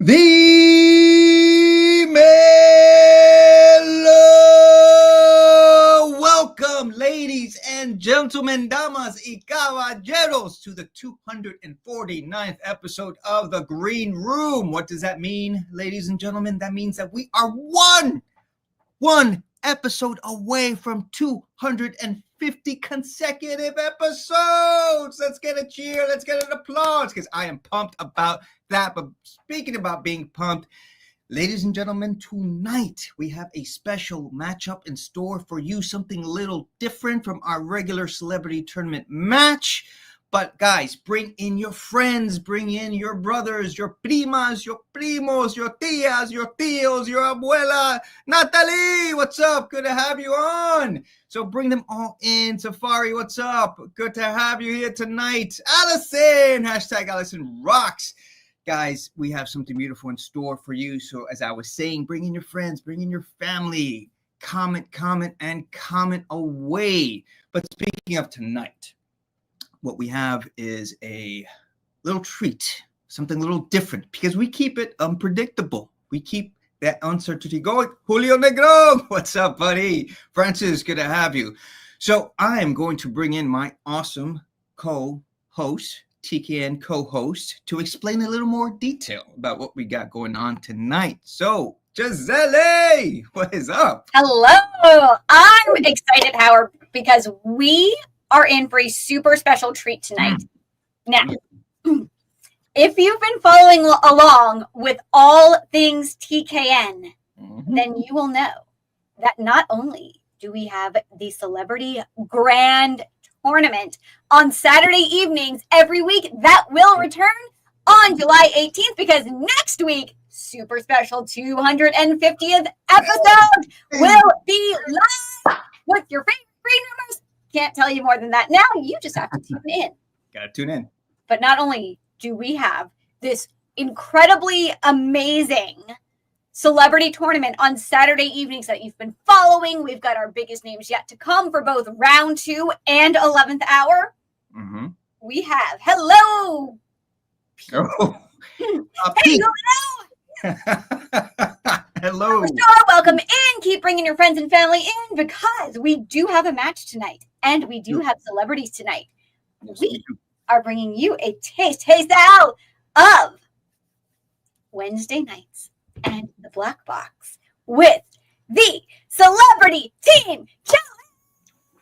The Melo! Welcome, ladies and gentlemen, damas y caballeros, to the 249th episode of The Green Room. What does that mean, ladies and gentlemen? That means that we are one episode away from 250 consecutive episodes. Let's get a cheer. Let's get an applause, because I am pumped about that. But speaking about being pumped, ladies and gentlemen, tonight we have a special matchup in store for you, something a little different from our regular celebrity tournament match. But guys, bring in your friends, bring in your brothers, your primas, your primos, your tias, your tios, your abuela. Natalie, what's up? Good to have you on. So bring them all in. Safari, what's up? Good to have you here tonight. Allison, hashtag Allison rocks. Guys, we have something beautiful in store for you. So as I was saying, bring in your friends, bring in your family. Comment, and comment away. But speaking of tonight, what we have is a little treat, something a little different, because we keep it unpredictable. We keep that uncertainty going. Julio Negro, what's up, buddy? Francis, good to have you. So I am going to bring in my awesome co-host, TKN co-host, to explain a little more detail about what we got going on tonight. So, Gisele, what is up? Hello. I'm excited, Howard, because we are in for a super special treat tonight. Now, if you've been following along with all things TKN, then you will know that not only do we have the Celebrity Grand Tournament on Saturday evenings every week, that will return on July 18th, because next week, super special 250th episode will be live with your favorite green numbers. Can't tell you more than that. Now you just have to tune in. Gotta tune in. But not only do we have this incredibly amazing celebrity tournament on Saturday evenings that you've been following, we've got our biggest names yet to come for both round 2 and 11th hour. We have Oh. Hey, hello. Sure, welcome in. Keep bringing your friends and family in, because we do have a match tonight and we do have celebrities tonight. We are bringing you a taste out of Wednesday Nights and the Black Box with the Celebrity Team Challenge.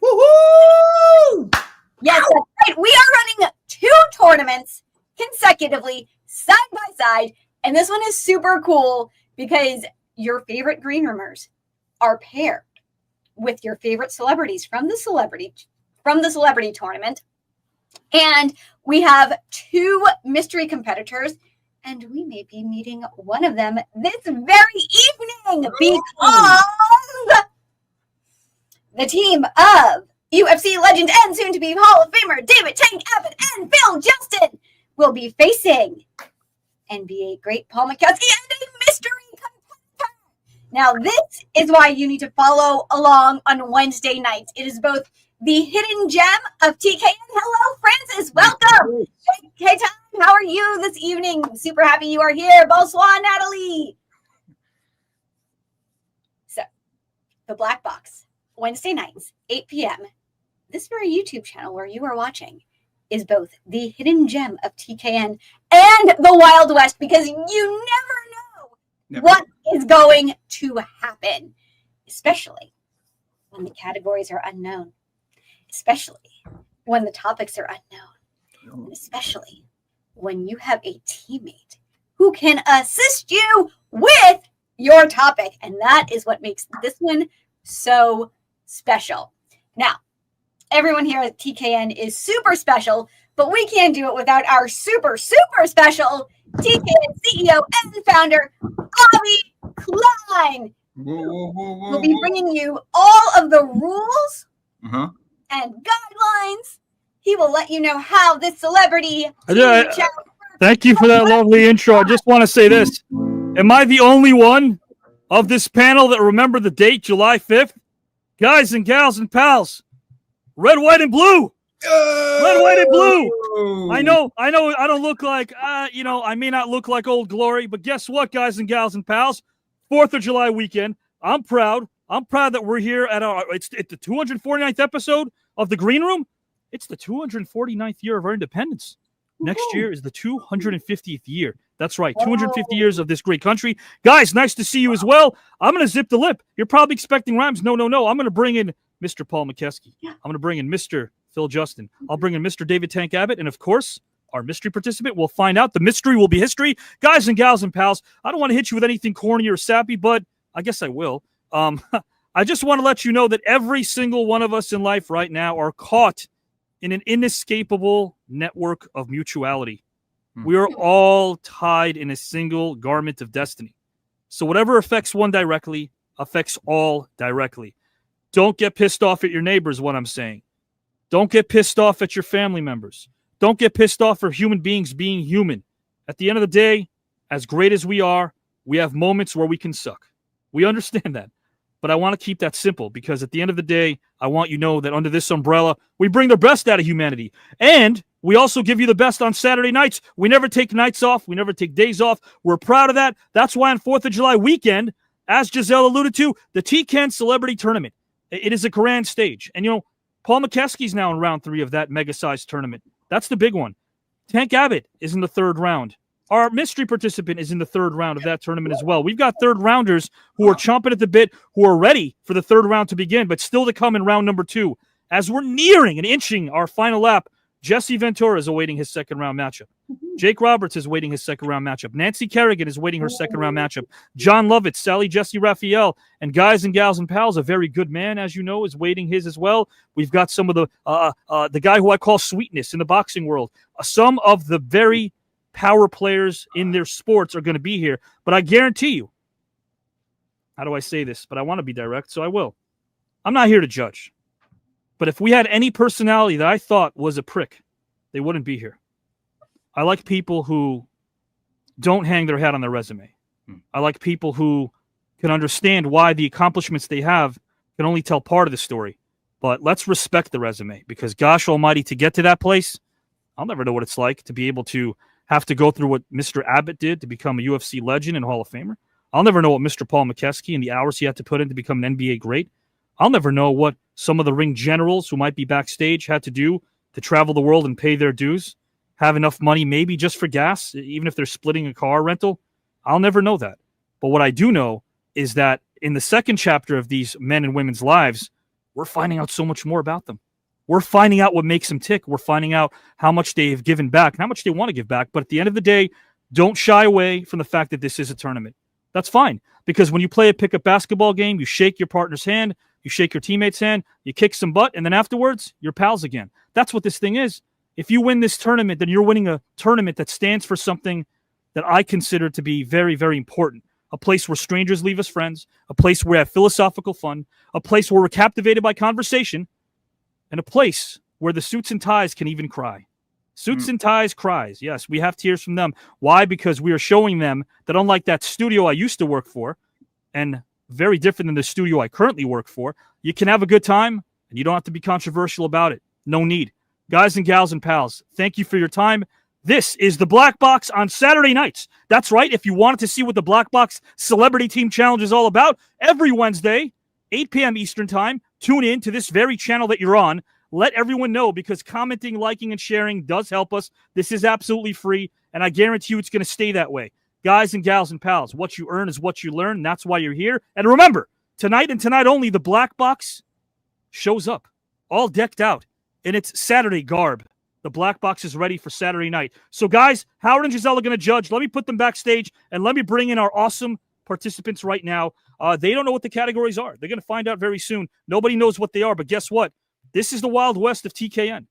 Woohoo! Yes, that's right. We are running 2 tournaments consecutively, side by side, and this one is super cool because your favorite green roomers are paired with your favorite celebrities from the celebrity tournament. And we have 2 mystery competitors, and we may be meeting one of them this very evening, because the team of UFC legend and soon-to-be Hall of Famer David Tank Abbott and Phil Justin will be facing NBA Great Paul Mokeski and a mystery competitor. Now, this is why you need to follow along on Wednesday nights. It is both the hidden gem of TKN. Hello, Francis. Welcome. Hey, Tom. How are you this evening? Super happy you are here. Bonsoir, Natalie. So, the Black Box, Wednesday nights, 8 p.m. This very YouTube channel where you are watching is both the hidden gem of TKN and the Wild West, because you never know what is going to happen, especially when the categories are unknown, especially when the topics are unknown, and especially when you have a teammate who can assist you with your topic. And that is what makes this one so special. Now, everyone here at TKN is super special, but we can't do it without our super special TKN CEO and founder, Bobby Klein. We'll be bringing you all of the rules and guidelines. He will let you know how this celebrity... Thank you for that lovely intro. I just want to say this. Am I the only one of this panel that remember the date, July 5th? Guys and gals and pals, red, white, and blue. Red, white, and blue. I know. I don't look like, I may not look like Old Glory, but guess what, guys and gals and pals? 4th of July weekend. I'm proud. I'm proud that we're here at it's the 249th episode of The Green Room. It's the 249th year of our independence. Next year is the 250th year. That's right, 250 years of this great country. Guys, nice to see you as well. I'm going to zip the lip. You're probably expecting rhymes. No. I'm going to bring in Mr. Paul Mokeski. I'm going to bring in Mr. Phil Justin. I'll bring in Mr. David Tank Abbott. And, of course, our mystery participant. We'll find out. The mystery will be history. Guys and gals and pals, I don't want to hit you with anything corny or sappy, but I guess I will. I just want to let you know that every single one of us in life right now are caught in an inescapable network of mutuality. We are all tied in a single garment of destiny. So whatever affects one directly affects all directly. Don't get pissed off at your neighbors, what I'm saying. Don't get pissed off at your family members. Don't get pissed off for human beings being human. At the end of the day, as great as we are, we have moments where we can suck. We understand that. But I want to keep that simple because at the end of the day, I want you to know that under this umbrella, we bring the best out of humanity. And we also give you the best on Saturday nights. We never take nights off. We never take days off. We're proud of that. That's why on 4th of July weekend, as Giselle alluded to, the TKN Celebrity Tournament. It is a grand stage. And, Paul McKesky's now in round 3 of that mega-sized tournament. That's the big one. Tank Abbott is in the 3rd round. Our mystery participant is in the 3rd round of that tournament as well. We've got 3rd rounders who are chomping at the bit, who are ready for the 3rd round to begin, but still to come in round number 2. As we're nearing and inching our final lap, Jesse Ventura is awaiting his 2nd round matchup. Jake Roberts is waiting his 2nd round matchup. Nancy Kerrigan is waiting her 2nd round matchup. John Lovett, Sally Jesse Raphael, and guys and gals and pals, a very good man, as you know, is waiting his as well. We've got some of the guy who I call Sweetness in the boxing world. Some of the very power players in their sports are going to be here. But I guarantee you, how do I say this? But I want to be direct, so I will. I'm not here to judge. But if we had any personality that I thought was a prick, they wouldn't be here. I like people who don't hang their hat on their resume. I like people who can understand why the accomplishments they have can only tell part of the story. But let's respect the resume because, gosh almighty, to get to that place, I'll never know what it's like to be able to have to go through what Mr. Abbott did to become a UFC legend and Hall of Famer. I'll never know what Mr. Paul Mokeski and the hours he had to put in to become an NBA great. I'll never know what some of the ring generals who might be backstage had to do to travel the world and pay their dues, have enough money maybe just for gas, even if they're splitting a car rental. I'll never know that. But what I do know is that in the 2nd chapter of these men and women's lives, we're finding out so much more about them. We're finding out what makes them tick. We're finding out how much they've given back and how much they want to give back. But at the end of the day, don't shy away from the fact that this is a tournament. That's fine. Because when you play a pickup basketball game, you shake your partner's hand, you shake your teammate's hand, you kick some butt, and then afterwards, you're pals again. That's what this thing is. If you win this tournament, then you're winning a tournament that stands for something that I consider to be very, very important. A place where strangers leave us friends, a place where we have philosophical fun, a place where we're captivated by conversation, and a place where the suits and ties can even cry. Suits and ties cries. Yes, we have tears from them. Why? Because we are showing them that unlike that studio I used to work for, and very different than the studio I currently work for, you can have a good time, and you don't have to be controversial about it. No need. Guys and gals and pals, thank you for your time. This is the Black Box on Saturday nights. That's right. If you wanted to see what the Black Box Celebrity Team Challenge is all about, every Wednesday, 8 p.m. Eastern Time, tune in to this very channel that you're on. Let everyone know because commenting, liking, and sharing does help us. This is absolutely free, and I guarantee you it's going to stay that way. Guys and gals and pals, what you earn is what you learn. That's why you're here. And remember, tonight and tonight only, the Black Box shows up, all decked out in its Saturday garb. The Black Box is ready for Saturday night. So, guys, Howard and Giselle are going to judge. Let me put them backstage, and let me bring in our awesome participants right now. They don't know what the categories are. They're going to find out very soon. Nobody knows what they are, but guess what? This is the Wild West of TKN.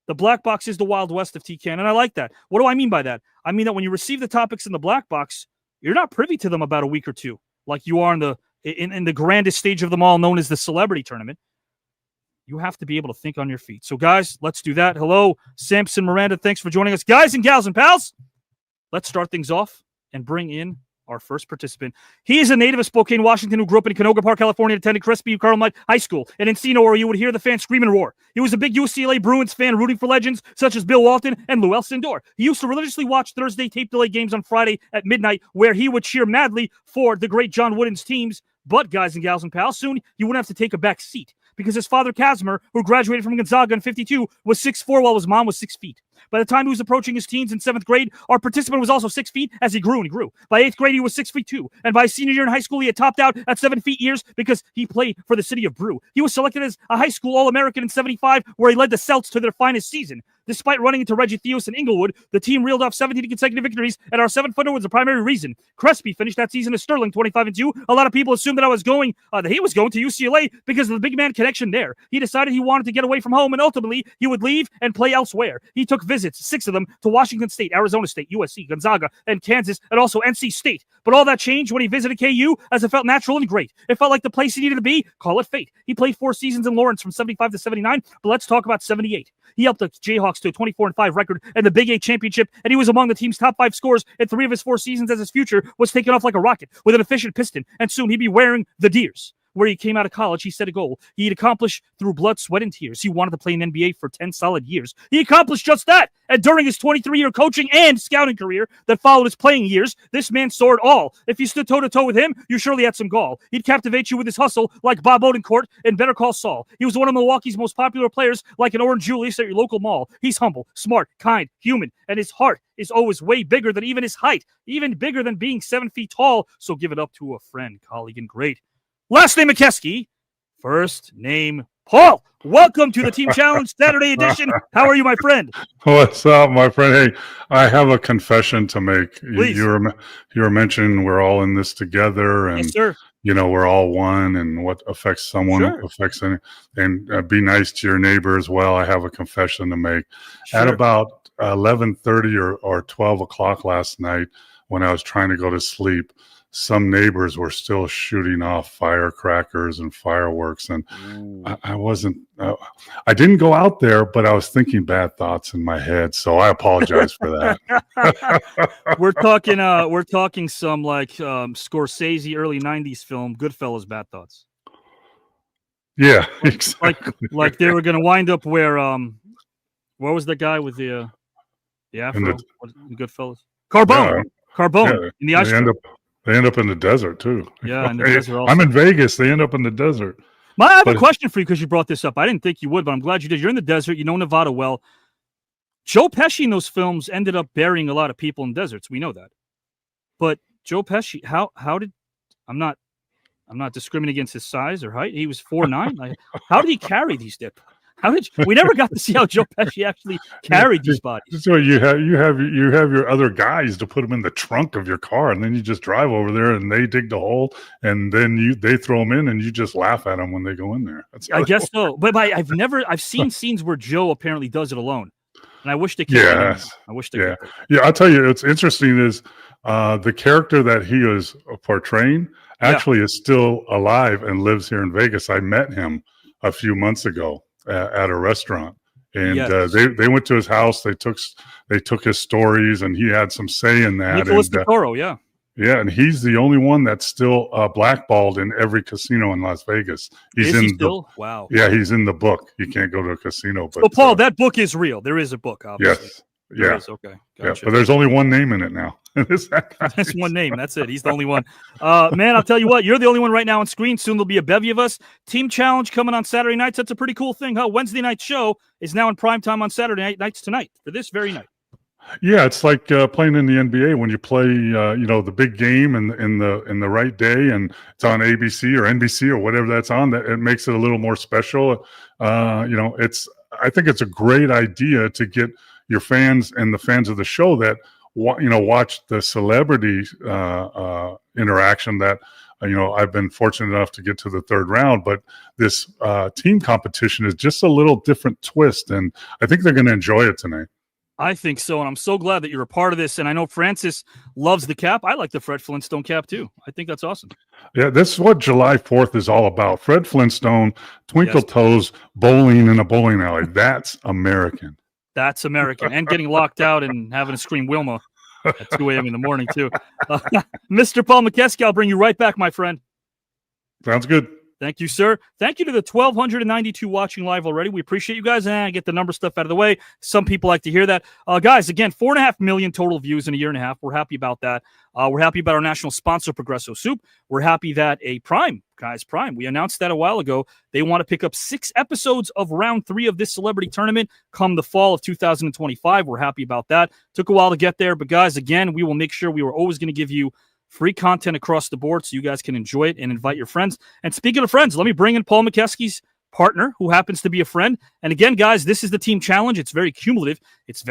The Black Box is the Wild West of TKN, and I like that. What do I mean by that? I mean that when you receive the topics in the Black Box, you're not privy to them about a week or two, like you are in the grandest stage of them all, known as the Celebrity Tournament. You have to be able to think on your feet. So, guys, let's do that. Hello, Samson Miranda. Thanks for joining us. Guys and gals and pals, let's start things off and bring in our first participant. He is a native of Spokane, Washington, who grew up in Canoga Park, California, and attended Crestview Carmelite High School in Encino, where you would hear the fans scream and roar. He was a big UCLA Bruins fan, rooting for legends such as Bill Walton and Lou Alcindor. He used to religiously watch Thursday tape delay games on Friday at midnight, where he would cheer madly for the great John Wooden's teams. But, guys and gals and pals, soon you wouldn't have to take a back seat, because his father, Casimir, who graduated from Gonzaga in 52, was 6'4", while his mom was 6 feet. By the time he was approaching his teens in 7th grade, our participant was also 6 feet as he grew and grew. By 8th grade, he was 6 feet 2. And by senior year in high school, he had topped out at 7 feet years because he played for the city of Brew. He was selected as a high school All-American in 75, where he led the Celts to their finest season. Despite running into Reggie Theos in Inglewood, the team reeled off 17 consecutive victories, and our 7-footer was the primary reason. Crespi finished that season as Sterling, 25-2. A lot of people assumed that he was going to UCLA because of the big man connection there. He decided he wanted to get away from home, and ultimately he would leave and play elsewhere. He took visits, 6 of them, to Washington State, Arizona State, USC, Gonzaga, and Kansas, and also NC State. But all that changed when he visited KU, as it felt natural and great. It felt like the place he needed to be. Call it fate. He played 4 seasons in Lawrence from 75 to 79, but let's talk about 78. He helped the Jayhawks to a 24-5 record and the Big 8 championship, and he was among the team's top 5 scorers in 3 of his 4 seasons, as his future was taken off like a rocket with an efficient piston, and soon he'd be wearing the Deers. Where he came out of college, he set a goal he'd accomplish through blood, sweat, and tears. He wanted to play in NBA for 10 solid years. He accomplished just that. And during his 23-year coaching and scouting career that followed his playing years, this man soared all. If you stood toe-to-toe with him, you surely had some gall. He'd captivate you with his hustle like Bob Odenkirk in Better Call Saul. He was one of Milwaukee's most popular players, like an Orange Julius at your local mall. He's humble, smart, kind, human, and his heart is always way bigger than even his height, even bigger than being 7 feet tall. So give it up to a friend, colleague, and great. Last name McKesky. First name Paul. Welcome to the Team Challenge Saturday edition. How are you, my friend? What's up, my friend? Hey, I have a confession to make. Please. You were mentioning we're all in this together, and Yes, sir. we're all one, and what affects someone affects any. And be nice to your neighbor as well. I have a confession to make. Sure. At about 11:30 or 12 o'clock last night, when I was trying to go to sleep, some neighbors were still shooting off firecrackers and fireworks, and I didn't go out there, but I was thinking bad thoughts in my head, so I apologize for that. We're talking some like Scorsese early 90s film, Goodfellas bad thoughts. Yeah, exactly. Like they were going to wind up where what was the guy with the afro? Goodfellas? Carbone. Yeah. Carbone in the ice. They end up in the desert too. Yeah, in the desert also. I'm in Vegas. They end up in the desert. I have a question for you because you brought this up. I didn't think you would, but I'm glad you did. You're in the desert. You know Nevada well. Joe Pesci in those films ended up burying a lot of people in deserts. We know that. But Joe Pesci, how did I'm not discriminating against his size or height. He was 4'9". How did he carry these dip? We never got to see how Joe Pesci actually carried these bodies. So you have your other guys to put them in the trunk of your car, and then you just drive over there, and they dig the hole, and then they throw them in, and you just laugh at them when they go in there. I guess so, but I've seen scenes where Joe apparently does it alone, and I wish they could. Yes. I wish they could. Yeah, I'll tell you, it's interesting is the character that he was portraying actually is still alive and lives here in Vegas. I met him a few months ago at a restaurant, and they went to his house. They took his stories, and he had some say in that. Nicholas DeToro, and he's the only one that's still blackballed in every casino in Las Vegas. Wow. Yeah, he's in the book. You can't go to a casino. But so, Paul, that book is real. There is a book, obviously. Yes. There is. Okay. Gotcha. Yeah, but there's only one name in it now. That's one name. That's it. He's the only one. Man, I'll tell you what. You're the only one right now on screen. Soon there'll be a bevy of us. Team Challenge coming on Saturday nights. That's a pretty cool thing. Wednesday night show is now in prime time on Saturday nights tonight for this very night. Yeah, it's like playing in the NBA when you play, the big game in the right day, and it's on ABC or NBC or whatever that's on. That it makes it a little more special. I think it's a great idea to get your fans and the fans of the show that watch the celebrity interaction that I've been fortunate enough to get to the third round, but this team competition is just a little different twist, and I think they're going to enjoy it tonight. I think so, and I'm so glad that you're a part of this. And I know Francis loves the cap. I like the Fred Flintstone cap too. I think that's awesome. Yeah, this is what July 4th is all about. Fred Flintstone, twinkle toes, bowling in a bowling alley. That's American. That's American. And getting locked out and having to scream Wilma. At 2 a.m. in the morning, too. Mr. Paul Mokeski, I'll bring you right back, my friend. Sounds good. Thank you, sir. Thank you to the 1,292 watching live already. We appreciate you guys. And get the number stuff out of the way. Some people like to hear that. Guys, again, 4.5 million total views in a year and a half. We're happy about that. We're happy about our national sponsor, Progresso Soup. We're happy that Prime, we announced that a while ago. They want to pick up 6 episodes of round 3 of this celebrity tournament come the fall of 2025. We're happy about that. Took a while to get there. But, guys, again, we will make sure we were always going to give you free content across the board so you guys can enjoy it and invite your friends. And speaking of friends, let me bring in Paul Mokeski's partner, who happens to be a friend. And again, guys, this is the team challenge. It's very cumulative. It's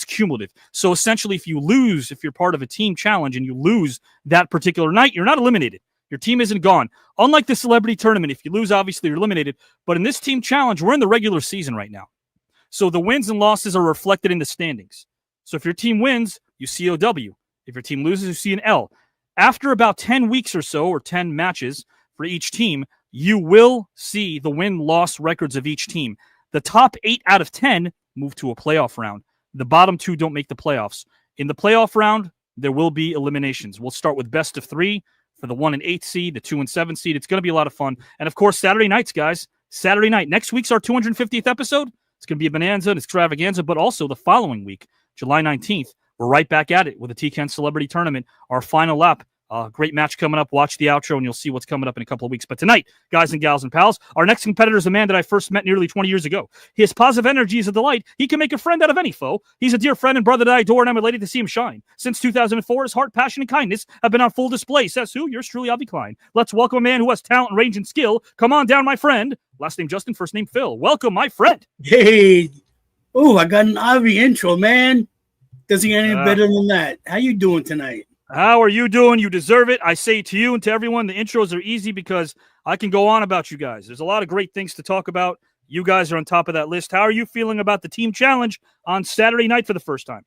cumulative. So essentially, if you're part of a team challenge and you lose that particular night, you're not eliminated. Your team isn't gone. Unlike the celebrity tournament, if you lose, obviously you're eliminated. But in this team challenge, we're in the regular season right now. So the wins and losses are reflected in the standings. So if your team wins, you see OW. If your team loses, you see an L. After about 10 weeks or so, or 10 matches for each team, you will see the win-loss records of each team. The top 8 out of 10 move to a playoff round. The bottom 2 don't make the playoffs. In the playoff round, there will be eliminations. We'll start with best of 3 for the 1 and 8 seed, the 2 and 7 seed. It's going to be a lot of fun. And, of course, Saturday nights, guys. Saturday night. Next week's our 250th episode. It's going to be a bonanza and extravaganza, but also the following week, July 19th, we're right back at it with the TKN Celebrity Tournament, our final lap. Great match coming up. Watch the outro, and you'll see what's coming up in a couple of weeks. But tonight, guys and gals and pals, our next competitor is a man that I first met nearly 20 years ago. His positive energy is a delight. He can make a friend out of any foe. He's a dear friend and brother that I adore, and I'm elated to see him shine. Since 2004, his heart, passion, and kindness have been on full display. Says who? Yours truly, Abbott Klein. Let's welcome a man who has talent, range, and skill. Come on down, my friend. Last name Justin, first name Phil. Welcome, my friend. Hey. Oh, I got an Avi intro, man. Doesn't get any better than that. How you doing tonight? How are you doing? You deserve it. I say to you and to everyone, the intros are easy because I can go on about you guys. There's a lot of great things to talk about. You guys are on top of that list. How are you feeling about the team challenge on Saturday night for the first time?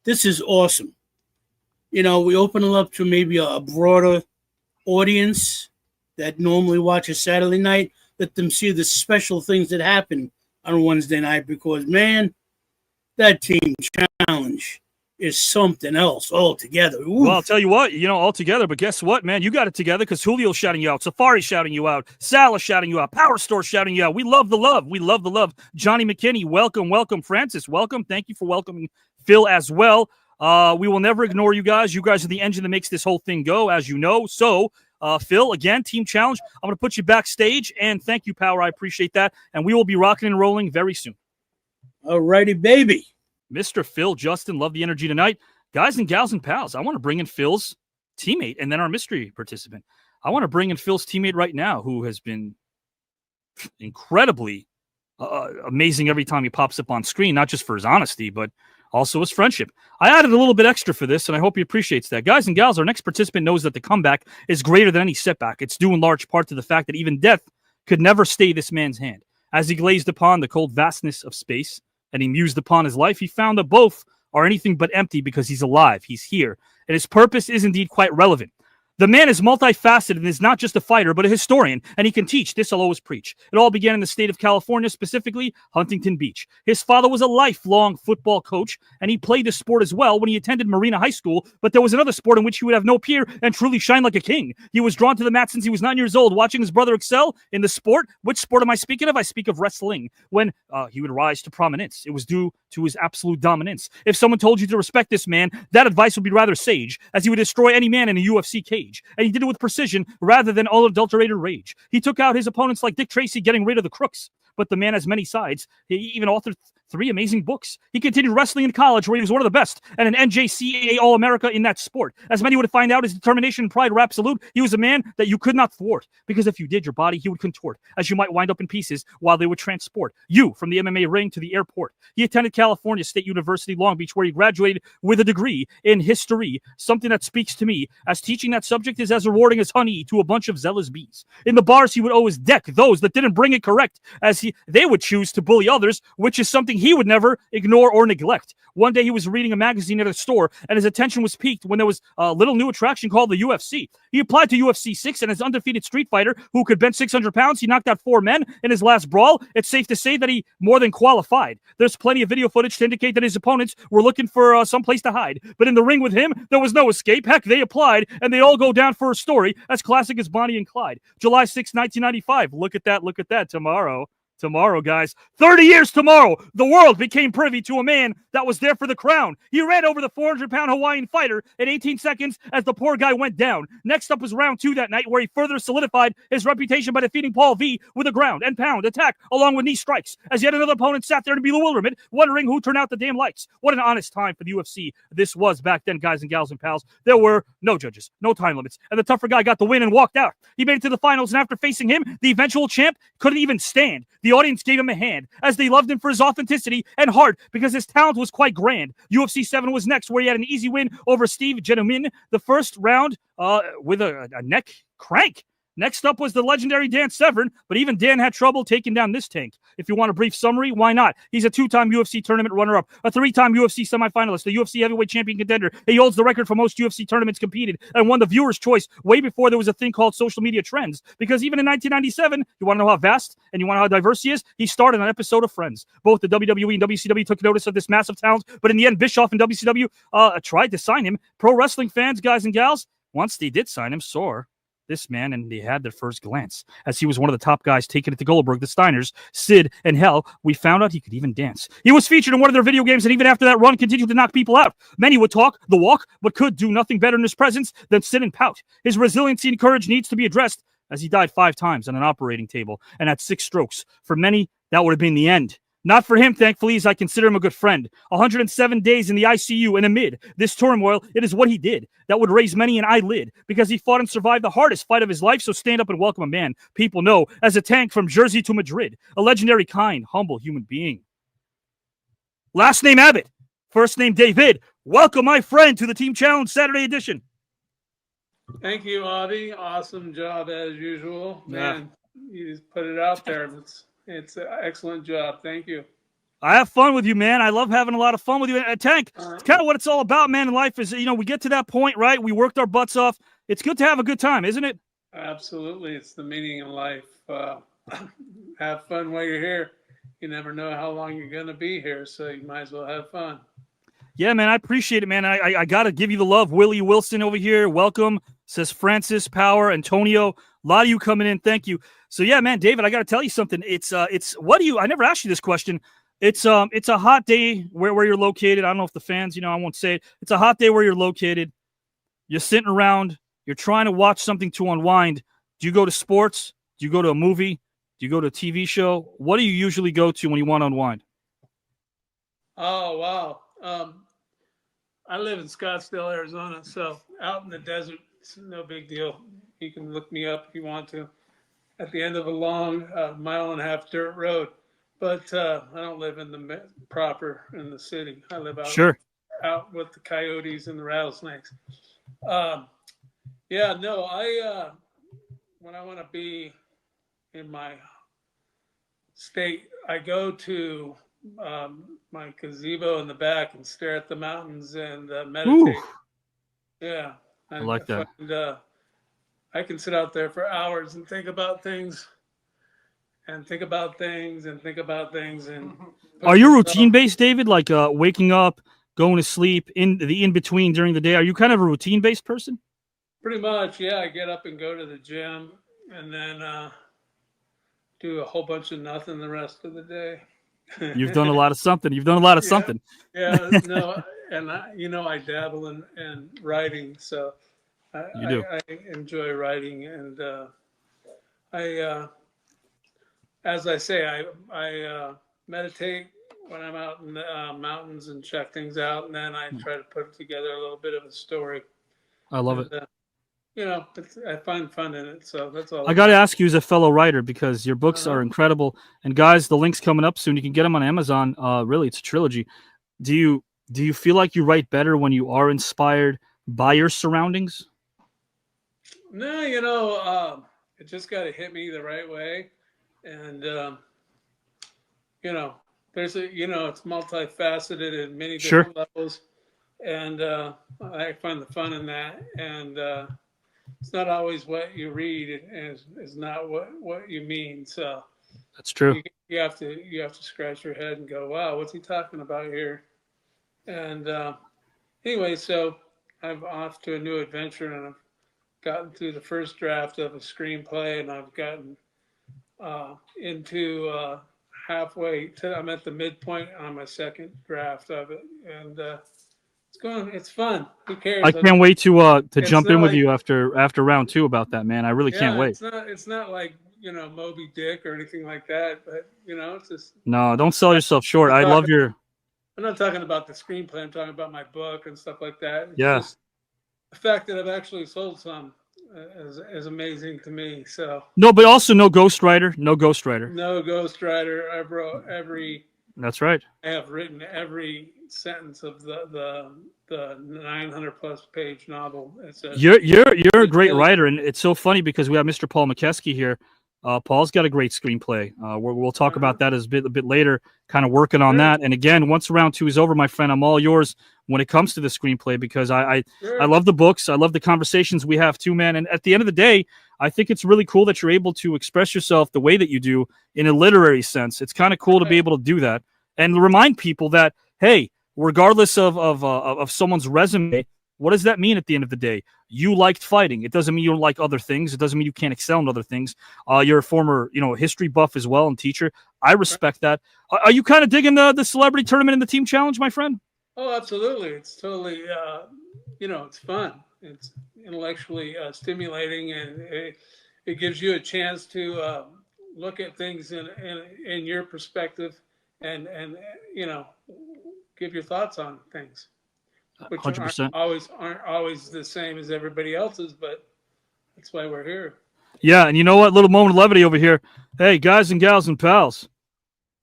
This is awesome. You know, we open it up to maybe a broader audience that normally watches Saturday night. Let them see the special things that happen on Wednesday night because, man, that team challenge is something else altogether. Oof. Well, I'll tell you what, all together, but guess what, man? You got it together because Julio's shouting you out, Safari's shouting you out, Sal's shouting you out, Power Store's shouting you out. We love the love. We love the love. Johnny McKinney, welcome. Francis, welcome. Thank you for welcoming Phil as well. We will never ignore you guys. You guys are the engine that makes this whole thing go, as you know. So, Phil, again, team challenge. I'm going to put you backstage, and thank you, Power. I appreciate that. And we will be rocking and rolling very soon. All righty, baby. Mr. Phil, Justin, love the energy tonight. Guys and gals and pals, I want to bring in Phil's teammate and then our mystery participant. I want to bring in Phil's teammate right now, who has been incredibly amazing every time he pops up on screen, not just for his honesty, but also his friendship. I added a little bit extra for this, and I hope he appreciates that. Guys and gals, our next participant knows that the comeback is greater than any setback. It's due in large part to the fact that even death could never stay this man's hand. As he gazed upon the cold vastness of space, and he mused upon his life, he found that both are anything but empty because he's alive, he's here, and his purpose is indeed quite relevant. The man is multifaceted and is not just a fighter, but a historian, and he can teach. This I'll always preach. It all began in the state of California, specifically Huntington Beach. His father was a lifelong football coach, and he played the sport as well when he attended Marina High School, but there was another sport in which he would have no peer and truly shine like a king. He was drawn to the mat since he was 9 years old, watching his brother excel in the sport. Which sport am I speaking of? I speak of wrestling. When he would rise to prominence, it was due to his absolute dominance. If someone told you to respect this man, that advice would be rather sage, as he would destroy any man in a UFC cage. And he did it with precision rather than all adulterated rage. He took out his opponents like Dick Tracy, getting rid of the crooks. But the man has many sides. He even authored 3 amazing books. He continued wrestling in college, where he was one of the best and an NJCAA All-America in that sport. As many would find out, his determination and pride were absolute. He was a man that you could not thwart, because if you did, your body he would contort, as you might wind up in pieces while they would transport you from the MMA ring to the airport. He attended California State University, Long Beach, where he graduated with a degree in history, something that speaks to me, as teaching that subject is as rewarding as honey to a bunch of zealous bees. In the bars, he would always deck those that didn't bring it correct, as because they would choose to bully others, which is something he would never ignore or neglect. One day he was reading a magazine at a store, and his attention was piqued when there was a little new attraction called the UFC. He applied to UFC 6, and as undefeated street fighter who could bench 600 pounds, he knocked out 4 men in his last brawl. It's safe to say that he more than qualified. There's plenty of video footage to indicate that his opponents were looking for some place to hide. But in the ring with him, there was no escape. Heck, they applied, and they all go down for a story as classic as Bonnie and Clyde. July 6, 1995. Look at that. Tomorrow, guys. 30 years tomorrow, the world became privy to a man that was there for the crown. He ran over the 400-pound Hawaiian fighter in 18 seconds as the poor guy went down. Next up was round 2 that night, where he further solidified his reputation by defeating Paul V with a ground and pound attack along with knee strikes, as yet another opponent sat there in bewilderment, wondering who turned out the damn lights. What an honest time for the UFC this was back then, guys and gals and pals. There were no judges, no time limits, and the tougher guy got the win and walked out. He made it to the finals, and after facing him, the eventual champ couldn't even stand. The audience gave him a hand, as they loved him for his authenticity and heart, because his talent was quite grand. UFC 7 was next, where he had an easy win over Steve Genumin, the first round with a neck crank. Next up was the legendary Dan Severn, but even Dan had trouble taking down this tank. If you want a brief summary, why not? He's a 2-time UFC tournament runner-up, a 3-time UFC semifinalist, a UFC heavyweight champion contender. He holds the record for most UFC tournaments competed and won the viewer's choice way before there was a thing called social media trends. Because even in 1997, you want to know how vast and you want to know how diverse he is? He starred in an episode of Friends. Both the WWE and WCW took notice of this massive talent, but in the end, Bischoff and WCW tried to sign him. Pro wrestling fans, guys and gals, once they did sign him, saw this man, and they had their first glance, as he was one of the top guys taking it to Goldberg, the Steiners, Sid, and hell, we found out he could even dance. He was featured in one of their video games, and even after that run, continued to knock people out. Many would talk the walk, but could do nothing better in his presence than sit and pout. His resiliency and courage needs to be addressed, as he died 5 times on an operating table and had 6 strokes. For many, that would have been the end. Not for him, thankfully, as I consider him a good friend. 107 days in the ICU, and amid this turmoil, it is what he did that would raise many an eyelid, because he fought and survived the hardest fight of his life. So stand up and welcome a man people know as a tank from Jersey to Madrid, a legendary, kind, humble human being. Last name Abbott, first name David. Welcome, my friend, to the Team Challenge Saturday edition. Thank you, Audie. Awesome job as usual. Man, you just put it out there. It's an excellent job. Thank you. I have fun with you, man. I love having a lot of fun with you. Tank, it's kind of what it's all about, man, in life is, we get to that point, right? We worked our butts off. It's good to have a good time, isn't it? Absolutely. It's the meaning in life. Have fun while you're here. You never know how long you're going to be here, so you might as well have fun. Yeah, man, I appreciate it, man. I got to give you the love. Willie Wilson over here, welcome. Says Francis, Power, Antonio. A lot of you coming in. Thank you. So, yeah, man, David, I got to tell you something. I never asked you this question. It's a hot day where you're located. I don't know if the fans, I won't say it. It's a hot day where you're located. You're sitting around. You're trying to watch something to unwind. Do you go to sports? Do you go to a movie? Do you go to a TV show? What do you usually go to when you want to unwind? Oh, wow. I live in Scottsdale, Arizona, so out in the desert, it's no big deal. You can look me up if you want to. At the end of a long 1.5-mile dirt road. But I don't live in the city. I live out with the coyotes and the rattlesnakes. When I want to be in my state, I go to my gazebo in the back and stare at the mountains and meditate. Ooh. Yeah. I like that. And, I can sit out there for hours and think about things and think about things and think about things. And are you routine-based, David? Like waking up, going to sleep, in between during the day? Are you kind of a routine-based person? Pretty much, yeah. I get up and go to the gym and then do a whole bunch of nothing the rest of the day. You've done a lot of something. Something. Yeah, no, and I dabble in writing, so I enjoy writing, and as I say, I meditate when I'm out in the mountains and check things out, and then I try to put together a little bit of a story. I love it. I find fun in it, so that's all. I got to ask you as a fellow writer, because your books are incredible. And guys, the link's coming up soon. You can get them on Amazon. Really, it's a trilogy. Do you feel like you write better when you are inspired by your surroundings? No, it just got to hit me the right way. And there's it's multifaceted in many Sure. different levels, and I find the fun in that. And it's not always what you read is not what you mean. So That's true. you have to scratch your head and go, wow, what's he talking about here? And anyway, so I'm off to a new adventure, and I've gotten through the first draft of a screenplay, and I've gotten into halfway to, I'm at the midpoint on my second draft of it, and it's fun. Who cares? I can't wait to It's jump in not with like- you after round 2 about that, man. I really can't wait. It's not like Moby Dick or anything like that, but it's just. No, don't sell yourself short. I love your. I'm not talking about the screenplay. I'm talking about my book and stuff like that. It's Yeah. just the fact that I've actually sold some is amazing to me. So No, but also no ghostwriter. No ghostwriter. no ghostwriter. I wrote every. That's right. I have written every sentence of the 900 plus page novel. You're a great writer, and it's so funny because we have Mr. Paul Mokeski here. Paul's got a great screenplay. We'll talk about that a bit later, kind of working on that. And again, once round 2 is over, my friend, I'm all yours when it comes to the screenplay, because I love the books. I love the conversations we have too, man. And at the end of the day, I think it's really cool that you're able to express yourself the way that you do in a literary sense. It's kind of cool to be able to do that and remind people that, hey, regardless of someone's resume, what does that mean at the end of the day? You liked fighting. It doesn't mean you don't like other things. It doesn't mean you can't excel in other things. You're a former, history buff as well and teacher. I respect that. Are you kind of digging the celebrity tournament and the team challenge, my friend? Oh, absolutely. It's totally, it's fun. It's intellectually stimulating, and it gives you a chance to look at things in your perspective and give your thoughts on things. Which 100%. aren't always the same as everybody else's, but that's why we're here. Yeah, and you know what? Little moment of levity over here. Hey, guys and gals and pals,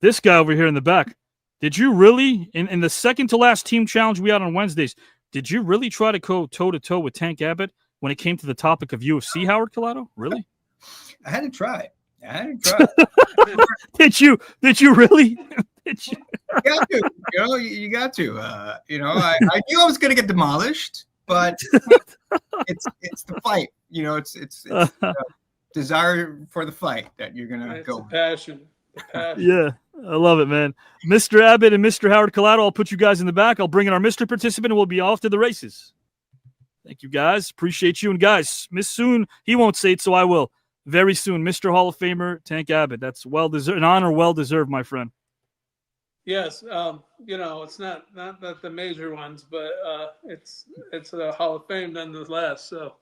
this guy over here in the back, did you really, in the second to last team challenge we had on Wednesdays, did you really try to go toe-to-toe with Tank Abbott when it came to the topic of UFC, Howard Collado? Really? I had to try. Did you really? Did you? You got to. I knew I was going to get demolished, but it's the fight. It's the desire for the fight that you're going to go. The passion. Yeah, I love it, man. Mr. Abbott and Mr. Howard Collado, I'll put you guys in the back. I'll bring in our Mr. Participant, and we'll be off to the races. Thank you, guys. Appreciate you. And guys, Miss Soon, he won't say it, so I will. Very soon, Mr. Hall of Famer Tank Abbott. That's well-deserved, an honor well-deserved, my friend. Yes, it's not the major ones, but it's a Hall of Fame nonetheless. So,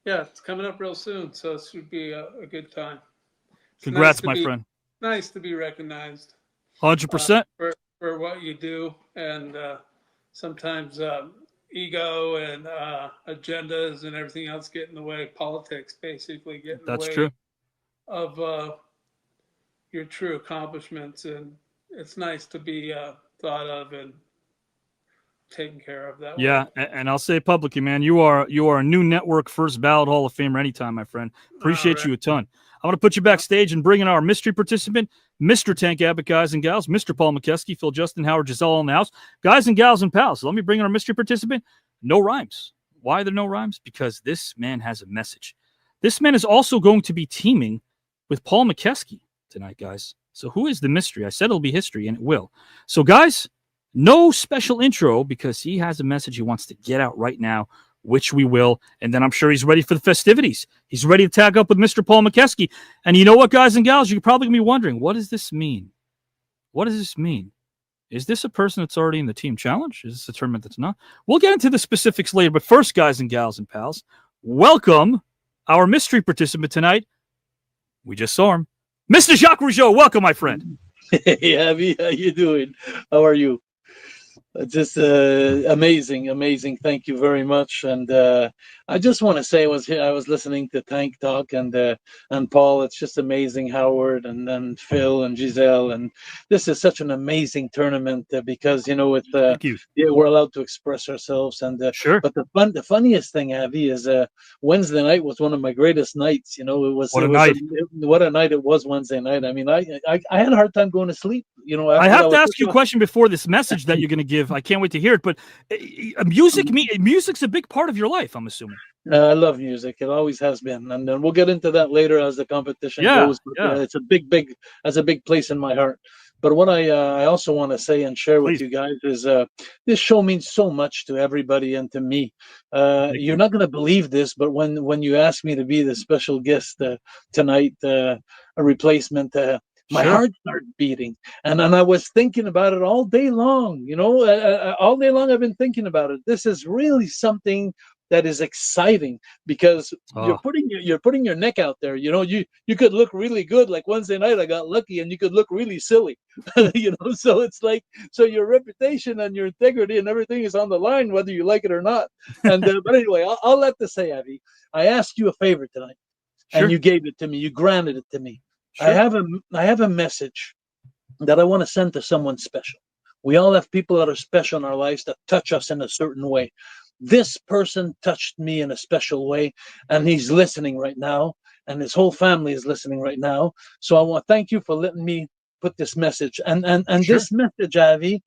yeah, it's coming up real soon, so it should be a good time. Congrats, my friend. Nice to be recognized. 100%. For what you do, and sometimes ego and agendas and everything else get in the way. Politics basically get in the way. That's true. Of your true accomplishments, and it's nice to be thought of and taken care of that way. Yeah, and I'll say publicly, man, you are a new network first ballot Hall of Famer anytime, my friend. Appreciate you a ton. I'm going to put you backstage and bring in our mystery participant, Mr. Tank Abbott, guys and gals, Mr. Paul Mokeski, Phil Justin, Howard Giselle in the house. Guys and gals and pals, so let me bring in our mystery participant. No rhymes. Why are there no rhymes? Because this man has a message. This man is also going to be teaming with Paul Mokeski tonight, guys. So who is the mystery? I said it'll be history, and it will. So, guys, no special intro because he has a message he wants to get out right now, which we will. And then I'm sure he's ready for the festivities. He's ready to tag up with Mr. Paul Mokeski. And you know what, guys and gals? You're probably going to be wondering, what does this mean? What does this mean? Is this a person that's already in the team challenge? Is this a tournament that's not? We'll get into the specifics later. But first, guys and gals and pals, welcome our mystery participant tonight. We just saw him. Mr. Jacques Rougeau, welcome, my friend. Hey, Abby, how you doing? How are you? Just amazing. Thank you very much. And I just want to say I was listening to Tank talk and Paul. It's just amazing, Howard and then Phil and Giselle, and this is such an amazing tournament because it's Thank you. we're allowed to express ourselves and Sure. But the funniest thing, Avi, is Wednesday night was one of my greatest nights. It was What a night. What a night it was Wednesday night. I mean, I had a hard time going to sleep. I have to ask you a question before this message that you're going to give. I can't wait to hear it. But music's a big part of your life, I'm assuming. I love music. It always has been, and then we'll get into that later as the competition goes. But, it's a big place in my heart. But what I also want to say and share with you guys is this show means so much to everybody and to me. You're not going to believe this, but when you asked me to be the special guest tonight, a replacement, my heart started beating, and I was thinking about it all day long. All day long I've been thinking about it. This is really something that is exciting because you're putting your neck out there. You could look really good. Like Wednesday night, I got lucky, and you could look really silly. So it's like your reputation and your integrity and everything is on the line, whether you like it or not. And but anyway, I'll let this say, Avi, I asked you a favor tonight, and you gave it to me. You granted it to me. Sure. I have a message that I want to send to someone special. We all have people that are special in our lives that touch us in a certain way. This person touched me in a special way, and he's listening right now, and his whole family is listening right now. So I want to thank you for letting me put this message. And this message, Avi,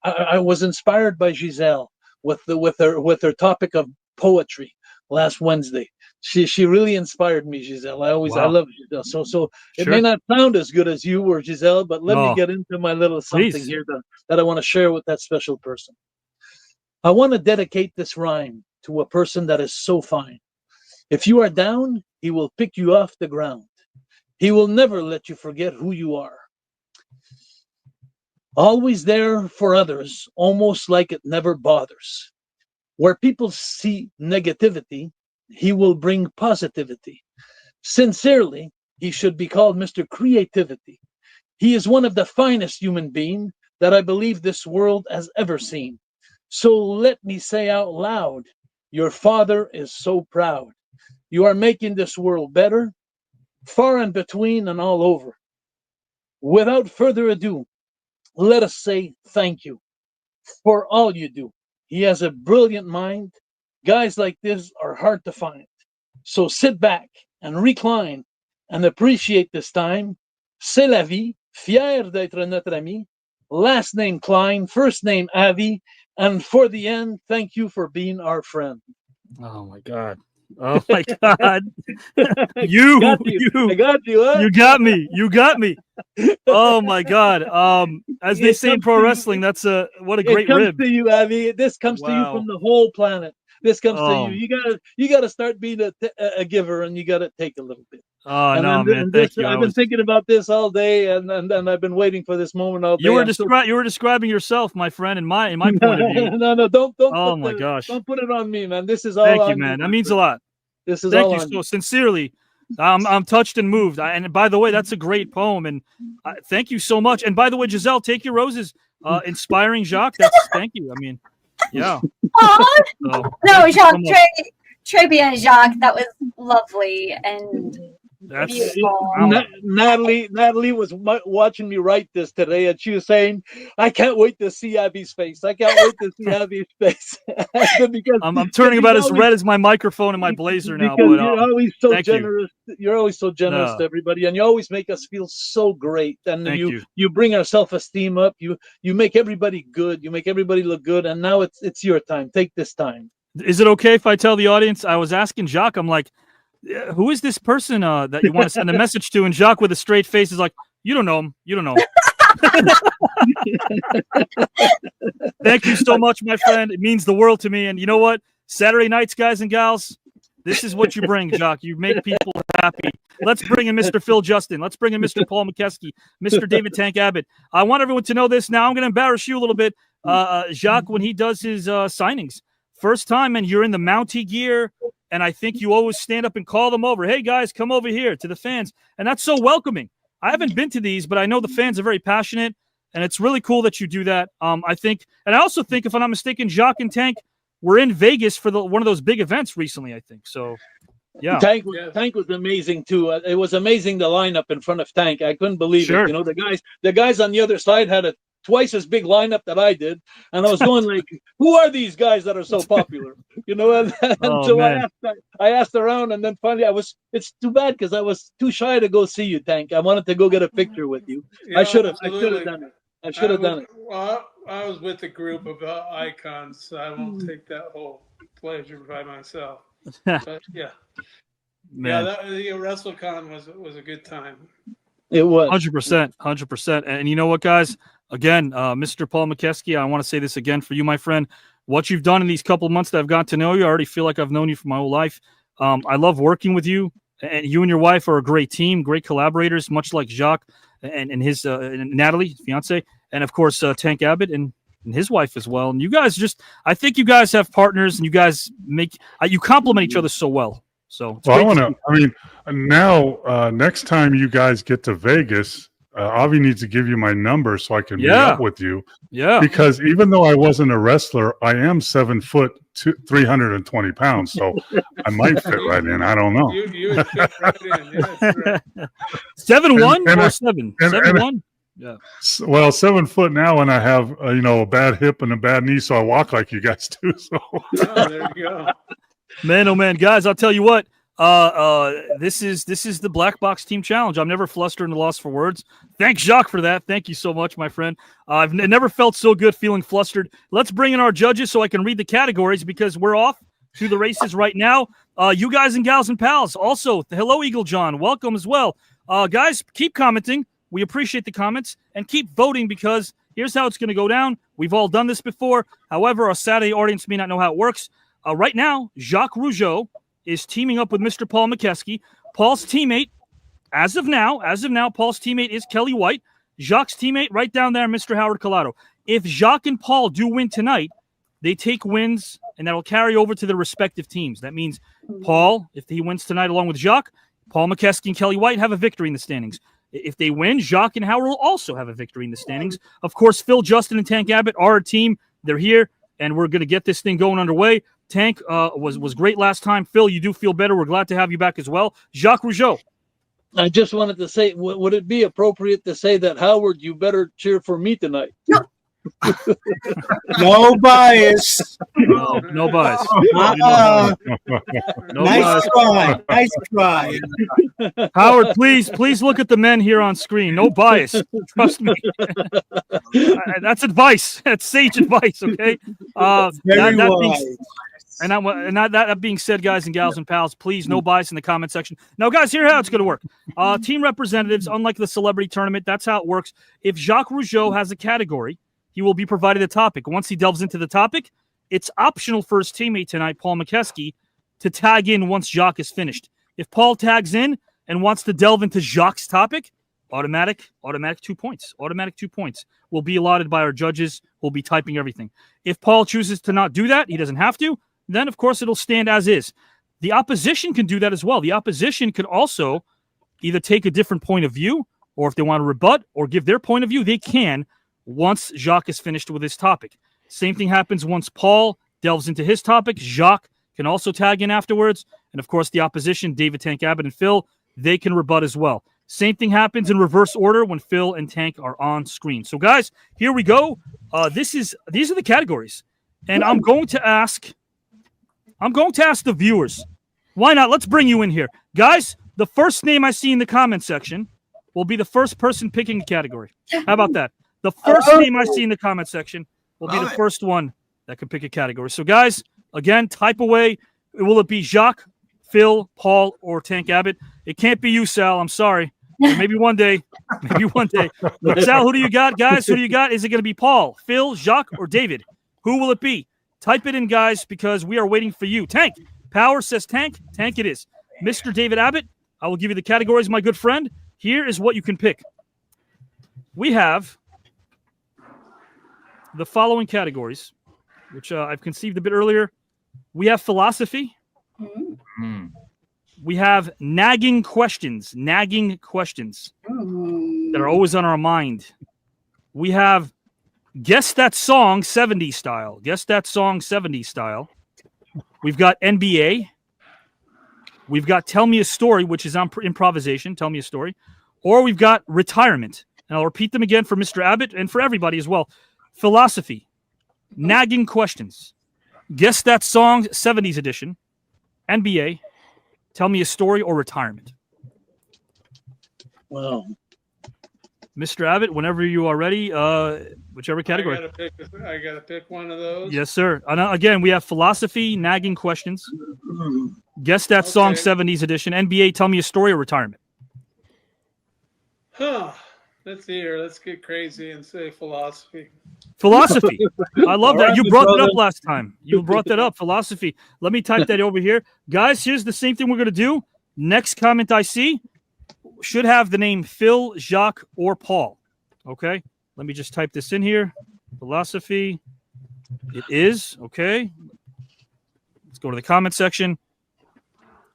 I was inspired by Giselle with her topic of poetry last Wednesday. She really inspired me, Giselle. I love Giselle. So it may not sound as good as you or Giselle, but let me get into my little something here that I want to share with that special person. I want to dedicate this rhyme to a person that is so fine. If you are down, he will pick you off the ground. He will never let you forget who you are. Always there for others, almost like it never bothers. Where people see negativity, he will bring positivity. Sincerely, he should be called Mr. Creativity. He is one of the finest human beings that I believe this world has ever seen. So let me say out loud, your father is so proud. You are making this world better, far and between and all over. Without further ado, let us say thank you for all you do. He has a brilliant mind. Guys like this are hard to find. So sit back and recline and appreciate this time. C'est la vie, fier d'être notre ami. Last name Klein, first name Avi. And for the end, thank you for being our friend. Oh my God. Oh my God. You I got you. Huh? You got me. You got me. Oh my God. As they say in pro wrestling, that's what a great rib. It comes to you, Avi. This comes to you from the whole planet. This comes to you. You gotta start being a giver, and you gotta take a little bit. Oh no, man! Thank you. I've been thinking about this all day, and I've been waiting for this moment all day. You were describing yourself, my friend, in my point of view. No, don't. Oh my gosh! Don't put it on me, man. This is all. Thank you, man. That means a lot. This is thank all you on so sincerely. I'm touched and moved. And by the way, that's a great poem. And thank you so much. And by the way, Giselle, take your roses. Inspiring Jacques. Thank you. I mean, yeah. No, Jacques, très bien, Jacques. That was lovely and beautiful. Natalie was watching me write this today, and she was saying, "I can't wait to see Abby's face. I can't wait to see Abby's face." Because I'm turning about as red as my microphone and my blazer now. But, you're always so generous. You're always so generous to everybody, and you always make us feel so great. And you bring our self-esteem up. You make everybody good. You make everybody look good. And now it's your time. Take this time. Is it okay if I tell the audience? I was asking Jacques. I'm like, who is this person that you want to send a message to? And Jacques, with a straight face, is like, you don't know him. You don't know him. Thank you so much, my friend. It means the world to me. And you know what? Saturday nights, guys and gals, this is what you bring, Jacques. You make people happy. Let's bring in Mr. Phil Justin. Let's bring in Mr. Paul Mokeski, Mr. David Tank Abbott. I want everyone to know this now. I'm going to embarrass you a little bit. Jacques, when he does his signings, first time, and you're in the Mountie gear, and I think you always stand up and call them over. Hey, guys, come over here to the fans. And that's so welcoming. I haven't been to these, but I know the fans are very passionate, and it's really cool that you do that. I think, and I also think, if I'm not mistaken, Jacques and Tank, were in Vegas for one of those big events recently, I think. So, yeah. Tank was amazing too. It was amazing, the lineup in front of Tank. I couldn't believe it. You know, the guys on the other side had a twice as big lineup that I did, and I was going like, "Who are these guys that are so popular?" You know, and so I asked around, and then finally it's too bad because I was too shy to go see you, Tank. I wanted to go get a picture with you. I should have done it. I should have done it. Well, I was with a group of icons, so I won't take that whole pleasure by myself. But yeah, man, WrestleCon was a good time. It was 100%. And you know what, guys? Again, Mr. Paul Mokeski, I want to say this again for you, my friend. What you've done in these couple of months that I've gotten to know you, I already feel like I've known you for my whole life. I love working with you, and you and your wife are a great team, great collaborators, much like Jacques and his and Natalie, his fiance, and of course Tank Abbott and his wife as well. And you guys I think you guys have partners, and you guys you complement each other so well. So, now next time you guys get to Vegas, Avi needs to give you my number so I can meet up with you. Yeah. Because even though I wasn't a wrestler, I am 7 foot 320 pounds, so I might fit right in. I don't know. You would fit right in. Yeah, that's right. 7'1" or 7? 7'1"? Yeah. Well, 7 foot now, and I have a bad hip and a bad knee, so I walk like you guys do. So there you go. Man, oh man, guys, I'll tell you what. This is the Black Box Team Challenge. I'm never flustered and lost for words. Thanks, Jacques, for that. Thank you so much, my friend. I've never felt so good feeling flustered. Let's bring in our judges so I can read the categories because we're off to the races right now. You guys and gals and pals, also, hello, Eagle John. Welcome as well. Guys, keep commenting. We appreciate the comments and keep voting because here's how it's going to go down. We've all done this before. However, our Saturday audience may not know how it works. Right now, Jacques Rougeau is teaming up with Mr. Paul Mokeski. Paul's teammate, as of now, Paul's teammate is Kelly White. Jacques' teammate right down there, Mr. Howard Collado. If Jacques and Paul do win tonight, they take wins, and that'll carry over to their respective teams. That means Paul, if he wins tonight along with Jacques, Paul Mokeski and Kelly White have a victory in the standings. If they win, Jacques and Howard will also have a victory in the standings. Of course, Phil, Justin, and Tank Abbott are a team. They're here, and we're going to get this thing going underway. Tank was great last time. Phil, you do feel better. We're glad to have you back as well. Jacques Rougeau. I just wanted to say, would it be appropriate to say that, Howard, you better cheer for me tonight? No bias. No bias. Nice try. Howard, please look at the men here on screen. No bias. Trust me. That's advice. That's sage advice, okay? That being said, guys and gals and pals, please, no bias in the comment section. Now, guys, here's how it's going to work. Team representatives, unlike the celebrity tournament, that's how it works. If Jacques Rougeau has a category, he will be provided a topic. Once he delves into the topic, it's optional for his teammate tonight, Paul Mokeski, to tag in once Jacques is finished. If Paul tags in and wants to delve into Jacques' topic, automatic 2 points. Automatic 2 points will be allotted by our judges. We'll be typing everything. If Paul chooses to not do that, he doesn't have to, then, of course, it'll stand as is. The opposition can do that as well. The opposition could also either take a different point of view, or if they want to rebut or give their point of view, they can once Jacques is finished with his topic. Same thing happens once Paul delves into his topic. Jacques can also tag in afterwards. And, of course, the opposition, David, Tank, Abbott, and Phil, they can rebut as well. Same thing happens in reverse order when Phil and Tank are on screen. So, guys, here we go. These are the categories. And I'm going to ask the viewers. Why not? Let's bring you in here. Guys, the first name I see in the comment section will be the first person picking a category. How about that? The first name I see in the comment section will be the first one that can pick a category. So, guys, again, type away. Will it be Jacques, Phil, Paul, or Tank Abbott? It can't be you, Sal. I'm sorry. Maybe one day. Sal, who do you got, guys? Who do you got? Is it going to be Paul, Phil, Jacques, or David? Who will it be? Type it in, guys, because we are waiting for you. Tank. Power says Tank. Tank it is. Mr. David Abbott, I will give you the categories, my good friend. Here is what you can pick. We have the following categories, which I've conceived a bit earlier. We have philosophy. We have nagging questions that are always on our mind. We have Guess That Song 70s Style. Guess That Song 70s Style. We've got NBA. We've got Tell Me a Story, which is on improvisation. Tell Me a Story. Or we've got Retirement. And I'll repeat them again for Mr. Abbott and for everybody as well. Philosophy. Nagging Questions. Guess That Song 70s Edition. NBA. Tell Me a Story or Retirement. Wow. Mr. Abbott, whenever you are ready, whichever category. I gotta pick one of those. Yes, sir. And again, we have Philosophy, Nagging Questions. Guess That Song 70s Edition. NBA, Tell Me a Story or Retirement. Huh. Let's see here. Let's get crazy and say philosophy. Philosophy. I love that. right, You brought brother. that up last time. You brought that up. Philosophy. Let me type that over here. Guys, here's the same thing we're going to do. Next comment I see should have the name Phil, Jacques, or Paul. Okay? Let me just type this in here. Philosophy. It is. Okay. Let's go to the comment section.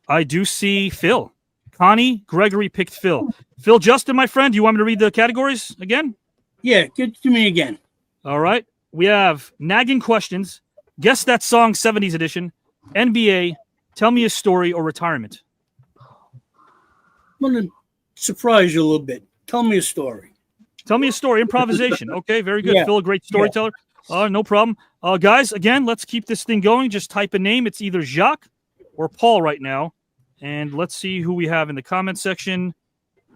I do see Phil. Connie Gregory picked Phil. Phil Justin, my friend, do you want me to read the categories again? Yeah, give it to me again. All right. We have Nagging Questions, Guess That Song 70s Edition, NBA, Tell Me a Story or Retirement. I'm going to surprise you a little bit. Tell me a story. Tell me a story. Improvisation. Okay, very good. Yeah. Phil, a great storyteller. No problem. Guys, again, let's keep this thing going. Just type a name. It's either Jacques or Paul right now. And let's see who we have in the comment section.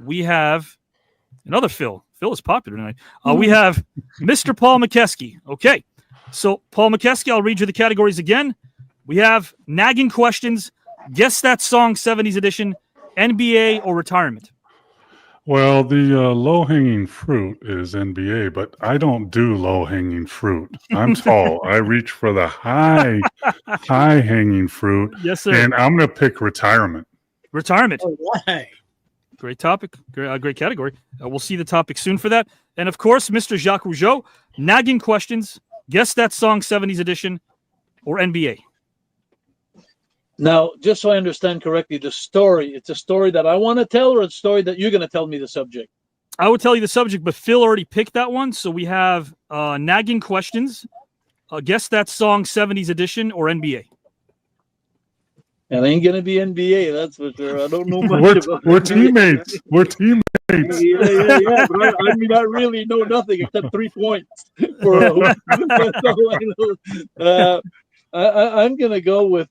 We have another Phil. Phil is popular tonight. We have Mr. Paul Mokeski. Okay. So, Paul Mokeski, I'll read you the categories again. We have Nagging Questions, Guess That Song 70s Edition, NBA or Retirement. Well, the low-hanging fruit is NBA, but I don't do low-hanging fruit. I'm tall. I reach for the high-hanging fruit. Yes, sir. And I'm going to pick retirement. Retirement. All right. Great topic. Great category. We'll see the topic soon for that. And, of course, Mr. Jacques Rougeau, Nagging Questions, Guess That Song 70s Edition, or NBA. Now, just so I understand correctly, the story, it's a story that I want to tell or a story that you're going to tell me the subject? I would tell you the subject, but Phil already picked that one. So we have Nagging Questions, Guess That Song 70s Edition, or NBA. It ain't going to be NBA, that's for sure. I don't know much about We're teammates. We're teammates. Yeah. But I mean, I really know nothing except 3 points. For that's all I know. I'm going to go with...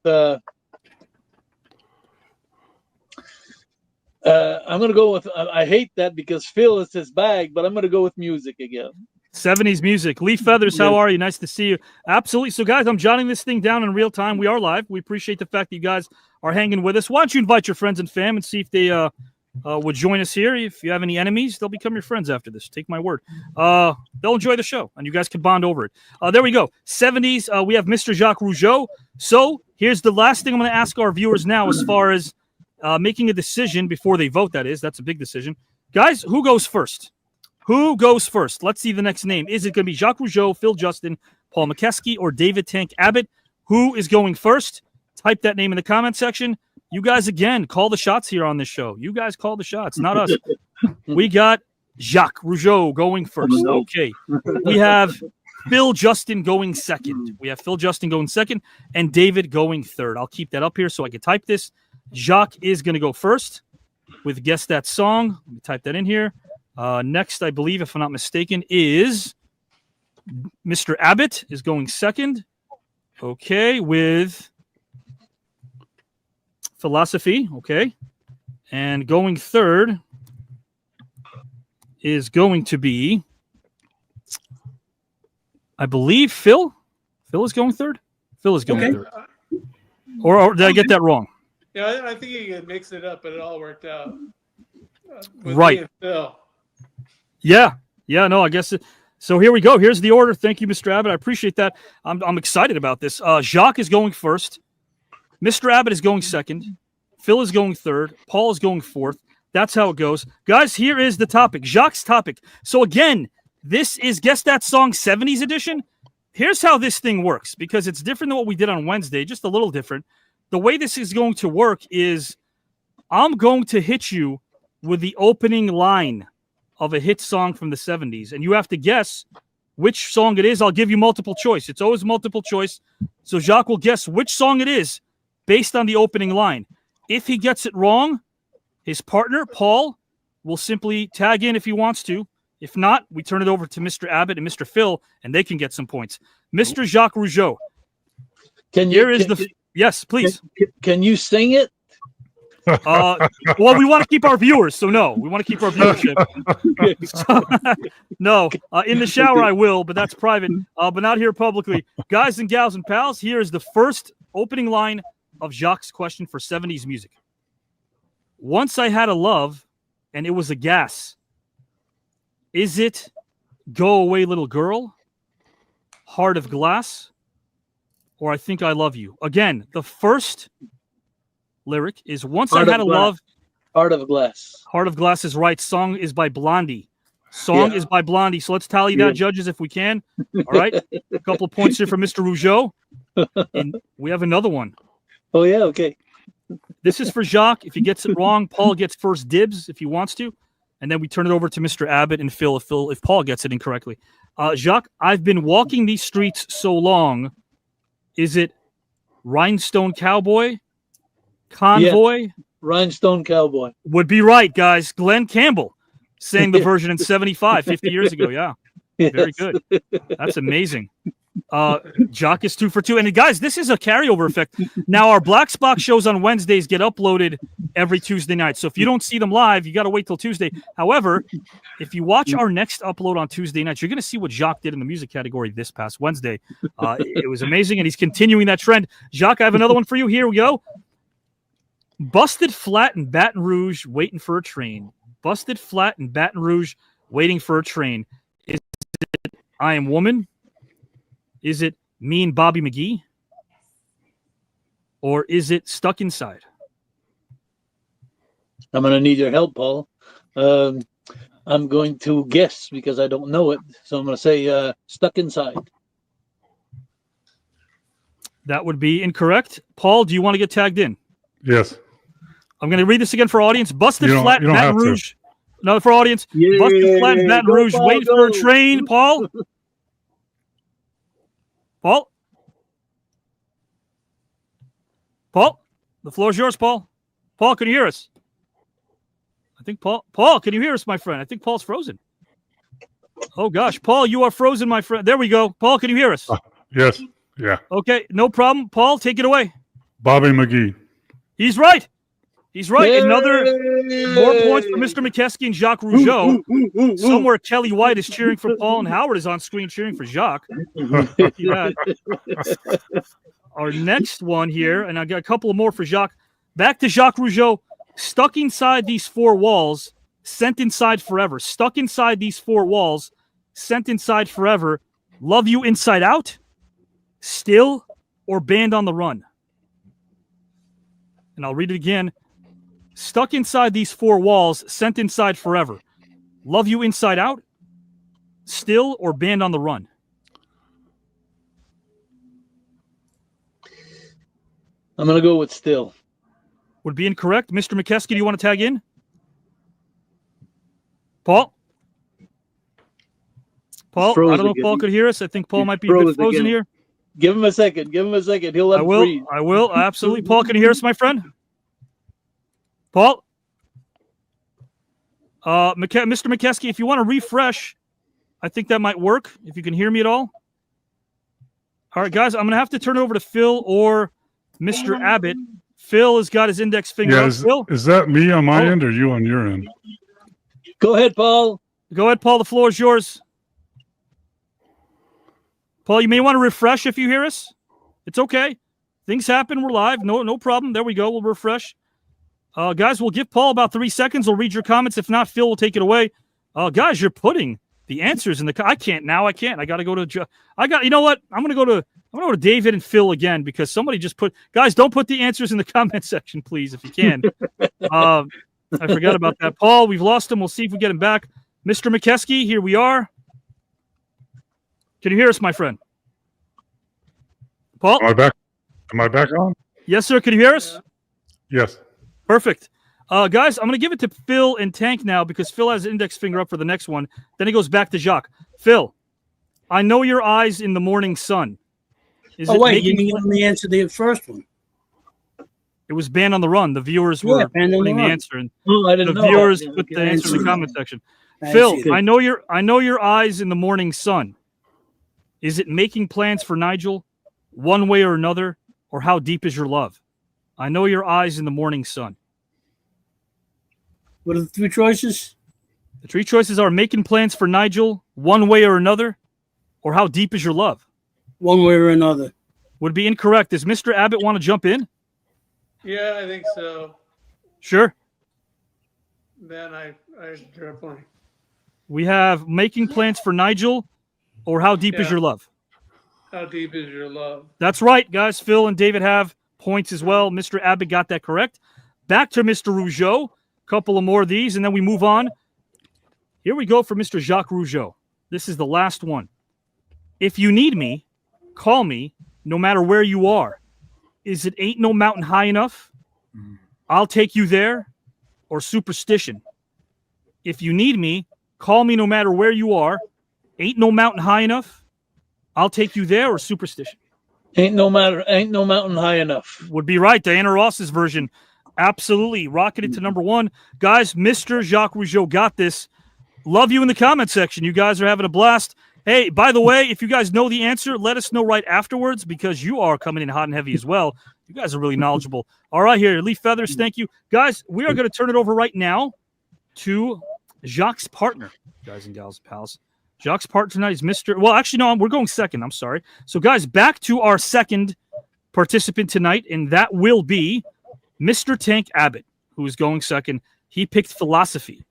I'm going to go with, I hate that because Phil is his bag, but I'm going to go with music again. 70s music. Lee Feathers, how are you? Nice to see you. Absolutely. So, guys, I'm jotting this thing down in real time. We are live. We appreciate the fact that you guys are hanging with us. Why don't you invite your friends and fam and see if they would join us here. If you have any enemies, they'll become your friends after this. Take my word. They'll enjoy the show, and you guys can bond over it. There we go. 70s. We have Mr. Jacques Rougeau. So here's the last thing I'm going to ask our viewers now as far as making a decision before they vote, that is. That's a big decision. Guys, who goes first? Who goes first? Let's see the next name. Is it going to be Jacques Rougeau, Phil Justin, Paul Mokeski, or David Tank Abbott? Who is going first? Type that name in the comment section. You guys, again, call the shots here on this show. You guys call the shots, not us. We got Jacques Rougeau going first. Okay. We have Phil Justin going second. We have Phil Justin going second and David going third. I'll keep that up here so I can type this. Jacques is going to go first with Guess That Song. Let me type that in here. Next, I believe, if I'm not mistaken, is Mr. Abbott is going second. Okay, with Philosophy. Okay. And going third is going to be, I believe, Phil. Phil is going third? Phil is going third. Or did I get that wrong? Yeah, I think you can mix it up, but it all worked out. Right. Phil. Yeah, no, I guess. So here we go. Here's the order. Thank you, Mr. Abbott. I appreciate that. I'm excited about this. Jacques is going first. Mr. Abbott is going second. Phil is going third. Paul is going fourth. That's how it goes. Guys, here is the topic. Jacques' topic. So again, this is Guess That Song 70s edition. Here's how this thing works, because it's different than what we did on Wednesday, just a little different. The way this is going to work is I'm going to hit you with the opening line of a hit song from the 70s, and you have to guess which song it is, I'll give you multiple choice. It's always multiple choice. So Jacques will guess which song it is based on the opening line. If he gets it wrong, his partner, Paul, will simply tag in if he wants to. If not, we turn it over to Mr. Abbott and Mr. Phil, and they can get some points. Mr. Jacques Rougeau. Yes, please. Can you sing it? Well, we want to keep our viewers, so no. We want to keep our viewership. No, in the shower I will, but that's private, but not here publicly. Guys and gals and pals, here is the first opening line of Jacques' question for 70s music. Once I had a love, and it was a gas. Is it Go Away Little Girl, Heart of Glass, or I Think I Love You? Again, the first lyric is Once I Had a Love. Heart of Glass. Heart of Glass is right. Song is by Blondie. Is by Blondie. So let's tally that, judges, if we can. All right. A couple of points here for Mr. Rougeau. And we have another one. Oh, yeah. Okay. This is for Jacques. If he gets it wrong, Paul gets first dibs if he wants to. And then we turn it over to Mr. Abbott and Phil if Paul gets it incorrectly. Jacques, I've been walking these streets so long. Is it Rhinestone Cowboy? Convoy? Yeah. Rhinestone Cowboy. Would be right, guys. Glenn Campbell sang the version in 75, 50 years ago. Yeah. Yes. Very good. That's amazing. Jacques is 2 for 2. And guys, this is a carryover effect. Now, our Black Box shows on Wednesdays get uploaded every Tuesday night. So if you don't see them live, you got to wait till Tuesday. However, if you watch our next upload on Tuesday nights, you're going to see what Jacques did in the music category this past Wednesday. It was amazing, and he's continuing that trend. Jacques, I have another one for you. Here we go. Busted flat in Baton Rouge, waiting for a train. Busted flat in Baton Rouge, waiting for a train. Is it I Am Woman? Is it Me and Bobby McGee? Or is it Stuck Inside? I'm going to need your help, Paul. I'm going to guess because I don't know it. So I'm going to say Stuck Inside. That would be incorrect. Paul, do you want to get tagged in? Yes. I'm going to read this again for audience. Busted flat in Baton Rouge. Another for audience. Busted flat in Baton Rouge, waiting for a train. Paul? Paul? Paul? The floor is yours, Paul. Paul, can you hear us? I think Paul, can you hear us, my friend? I think Paul's frozen. Oh, gosh. Paul, you are frozen, my friend. There we go. Paul, can you hear us? Yes. Yeah. Okay, no problem. Paul, take it away. Bobby McGee. He's right. He's right. Yay! Another more points for Mr. McKesky and Jacques Rougeau. Somewhere Kelly White is cheering for Paul, and Howard is on screen cheering for Jacques. Our next one here, and I got a couple more for Jacques. Back to Jacques Rougeau. Stuck inside these four walls, sent inside forever. Stuck inside these four walls, sent inside forever. Love you inside out, still, or banned on the run. And I'll read it again. Stuck inside these four walls, sent inside forever. Love you inside out, still, or banned on the run. I'm going to go with still. Would be incorrect. Mr. McKesky, do you want to tag in? Paul? Paul, I don't know if Paul could hear us. I think Paul might be a bit frozen here. Give him a second. Give him a second. He'll let him breathe. I will. Absolutely. Paul, can you hear us, my friend? Paul? Mr. McKesky, if you want to refresh, I think that might work, if you can hear me at all. All right, guys, I'm going to have to turn it over to Phil or Mr. Abbott. Phil has got his index finger up. Phil? Is that me on my end or you on your end? Go ahead, Paul. Go ahead, Paul. The floor is yours. Paul, you may want to refresh if you hear us. It's okay. Things happen. We're live. No problem. There we go. We'll refresh. Guys, we'll give Paul about 3 seconds. We'll read your comments. If not, Phil will take it away. Guys, you're putting the answers in the. I can't now. I can't. I got to go to. You know what? I'm going to go to David and Phil again because somebody just put. Guys, don't put the answers in the comment section, please, if you can. I forgot about that. Paul, we've lost him. We'll see if we get him back. Mr. McKesky, here we are. Can you hear us, my friend? Paul? Am I back on? Yes, sir. Can you hear us? Yes. Perfect. Guys, I'm going to give it to Phil and Tank now because Phil has his index finger up for the next one. Then it goes back to Jacques. Phil, I know your eyes in the morning sun. Is Oh, it wait, you making didn't give me the answer to the first one. It was Band on the Run. The viewers were Band on the putting the Run. answer in. Oh, I didn't The know. viewers that. put Yeah, the okay. answer in the comment section. I Phil, see. I know your eyes in the morning sun. Is it making plans for Nigel, one way or another, or how deep is your love? I know your eyes in the morning sun. What are the three choices? The three choices are making plans for Nigel, one way or another, or how deep is your love? One way or another. Would be incorrect. Does Mr. Abbott want to jump in? Yeah, I think so. Sure. Then I drew a blank. We have making plans for Nigel, or how deep is Yeah. your love? How deep is your love? That's right, guys. Phil and David have points as well. Mr. Abbott got that correct. Back to Mr. Rougeau. Couple of more of these, and then we move on. Here we go for Mr. Jacques Rougeau. This is the last one. If you need me, call me, no matter where you are. Is it ain't no mountain high enough? I'll take you there, or superstition? If you need me, call me no matter where you are. Ain't no mountain high enough? I'll take you there, or superstition? Ain't no mountain high enough. Would be right. Diana Ross's version. Absolutely. Rocketed to number one. Guys, Mr. Jacques Rougeau got this. Love you in the comment section. You guys are having a blast. Hey, by the way, if you guys know the answer, let us know right afterwards because you are coming in hot and heavy as well. You guys are really knowledgeable. All right, here, Leaf Feathers, thank you. Guys, we are going to turn it over right now to Jacques' partner, guys and gals and pals. Jacques' partner tonight is Mr. Well, actually, no, we're going second. I'm sorry. So, guys, back to our second participant tonight, and that will be Mr. Tank Abbott, who is going second. He picked philosophy.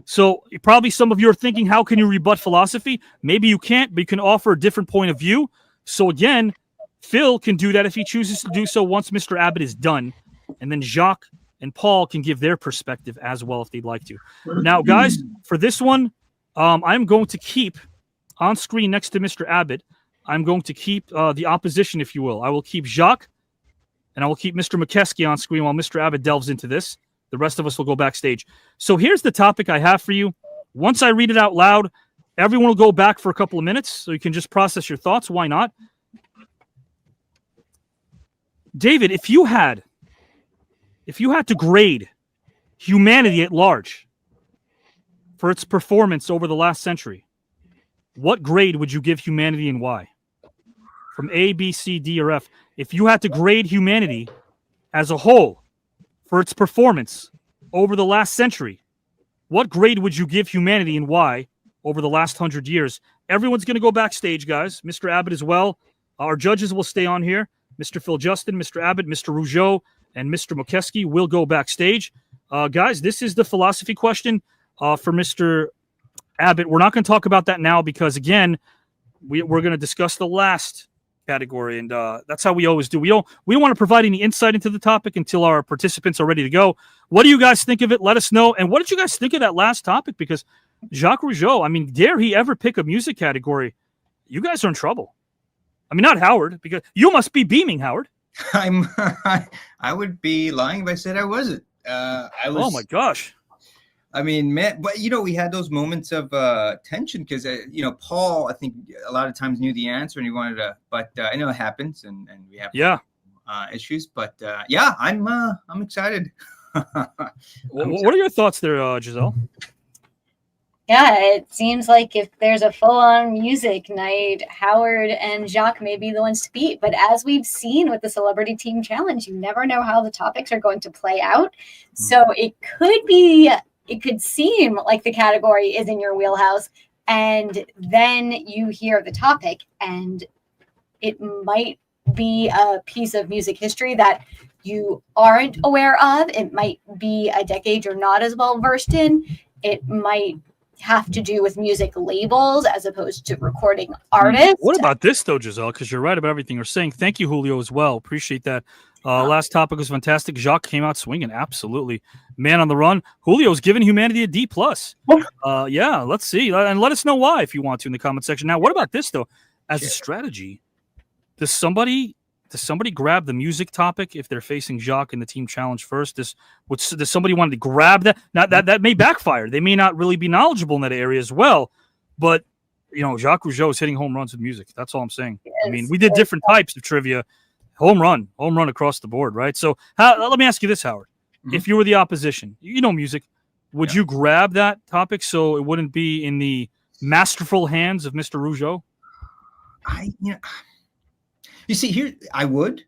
So probably some of you are thinking, how can you rebut philosophy? Maybe you can't, but you can offer a different point of view. So again, Phil can do that if he chooses to do so once Mr. Abbott is done. And then Jacques and Paul can give their perspective as well if they'd like to. Now, guys, for this one, I'm going to keep on screen next to Mr. Abbott, I'm going to keep the opposition, if you will. I will keep Jacques and I will keep Mr. McKesky on screen while Mr. Abbott delves into this. The rest of us will go backstage. So here's the topic I have for you. Once I read it out loud, everyone will go back for a couple of minutes so you can just process your thoughts. Why not? David, if you had to grade humanity at large for its performance over the last century, what grade would you give humanity and why? From A, B, C, D, or F. If you had to grade humanity as a whole for its performance over the last century, what grade would you give humanity and why over the last 100 years? Everyone's going to go backstage, guys. Mr. Abbott as well. Our judges will stay on here. Mr. Phil Justin, Mr. Abbott, Mr. Rougeau, and Mr. Mokeski will go backstage. Guys, this is the philosophy question for Mr. Abbott. We're not going to talk about that now because, again, we're going to discuss the last category, and that's how we always do. We don't want to provide any insight into the topic until our participants are ready to go. What do you guys think of it? Let us know. And what did you guys think of that last topic? Because Jacques Rougeau, I mean, dare he ever pick a music category? You guys are in trouble. I mean, not Howard, because you must be beaming, Howard. I would be lying if I said I wasn't. I was. Oh my gosh. I mean, man, but we had those moments of tension because Paul, I think a lot of times knew the answer and he wanted to, but I know it happens and we have issues. But I'm excited. What are your thoughts there, Giselle? Yeah, it seems like if there's a full-on music night, Howard and Jacques may be the ones to beat. But as we've seen with the Celebrity Team Challenge, you never know how the topics are going to play out. So it could seem like the category is in your wheelhouse, and then you hear the topic, and it might be a piece of music history that you aren't aware of. It might be a decade you're not as well versed in. It might have to do with music labels as opposed to recording artists. What about this, though, Giselle? Because you're right about everything you're saying. Thank you, Julio, as well. Appreciate that. Last topic was fantastic. Jacques came out swinging. Absolutely. Man on the run. Julio's giving humanity a D+. Yeah, let's see. And let us know why if you want to in the comment section. Now, what about this, though? As a strategy, does somebody grab the music topic if they're facing Jacques in the team challenge first? Does somebody want to grab that? Now, that may backfire. They may not really be knowledgeable in that area as well. But Jacques Rougeau is hitting home runs with music. That's all I'm saying. I mean, we did different types of trivia. Home run across the board, right? So let me ask you this, Howard. If you were the opposition, music, would you grab that topic so it wouldn't be in the masterful hands of Mr. Rougeau? You see, here I would,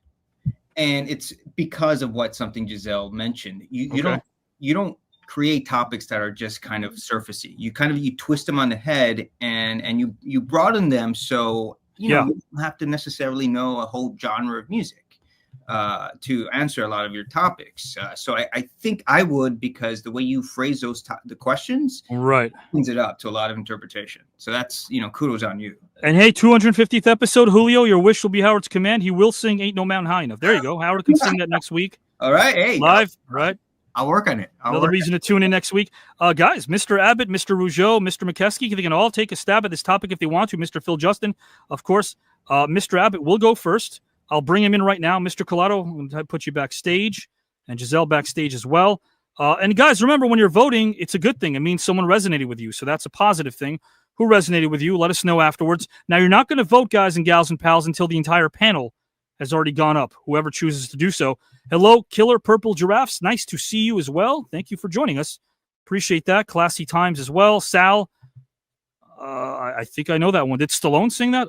and it's because of something Giselle mentioned. You don't create topics that are just kind of surfacey. You twist them on the head and you broaden them so you don't have to necessarily know a whole genre of music to answer a lot of your topics. So I think I would, because the way you phrase the questions opens it up to a lot of interpretation. So that's, kudos on you. And hey, 250th episode, Julio, your wish will be Howard's command. He will sing Ain't No Mountain High Enough. There you go. Howard can sing that next week. All right. Hey, live, right? I'll work on it. Another reason to tune in next week. Guys, Mr. Abbott, Mr. Rougeau, Mr. McKesky, they can all take a stab at this topic if they want to. Mr. Phil Justin, of course. Mr. Abbott will go first. I'll bring him in right now. Mr. Collado, I'm going to put you backstage, and Giselle backstage as well. And guys, remember, when you're voting, it's a good thing. It means someone resonated with you, so that's a positive thing. Who resonated with you? Let us know afterwards. Now, you're not going to vote, guys and gals and pals, until the entire panel has already gone up, whoever chooses to do so. Hello, Killer Purple Giraffes. Nice to see you as well. Thank you for joining us. Appreciate that. Classy times as well. Sal, I think I know that one. Did Stallone sing that?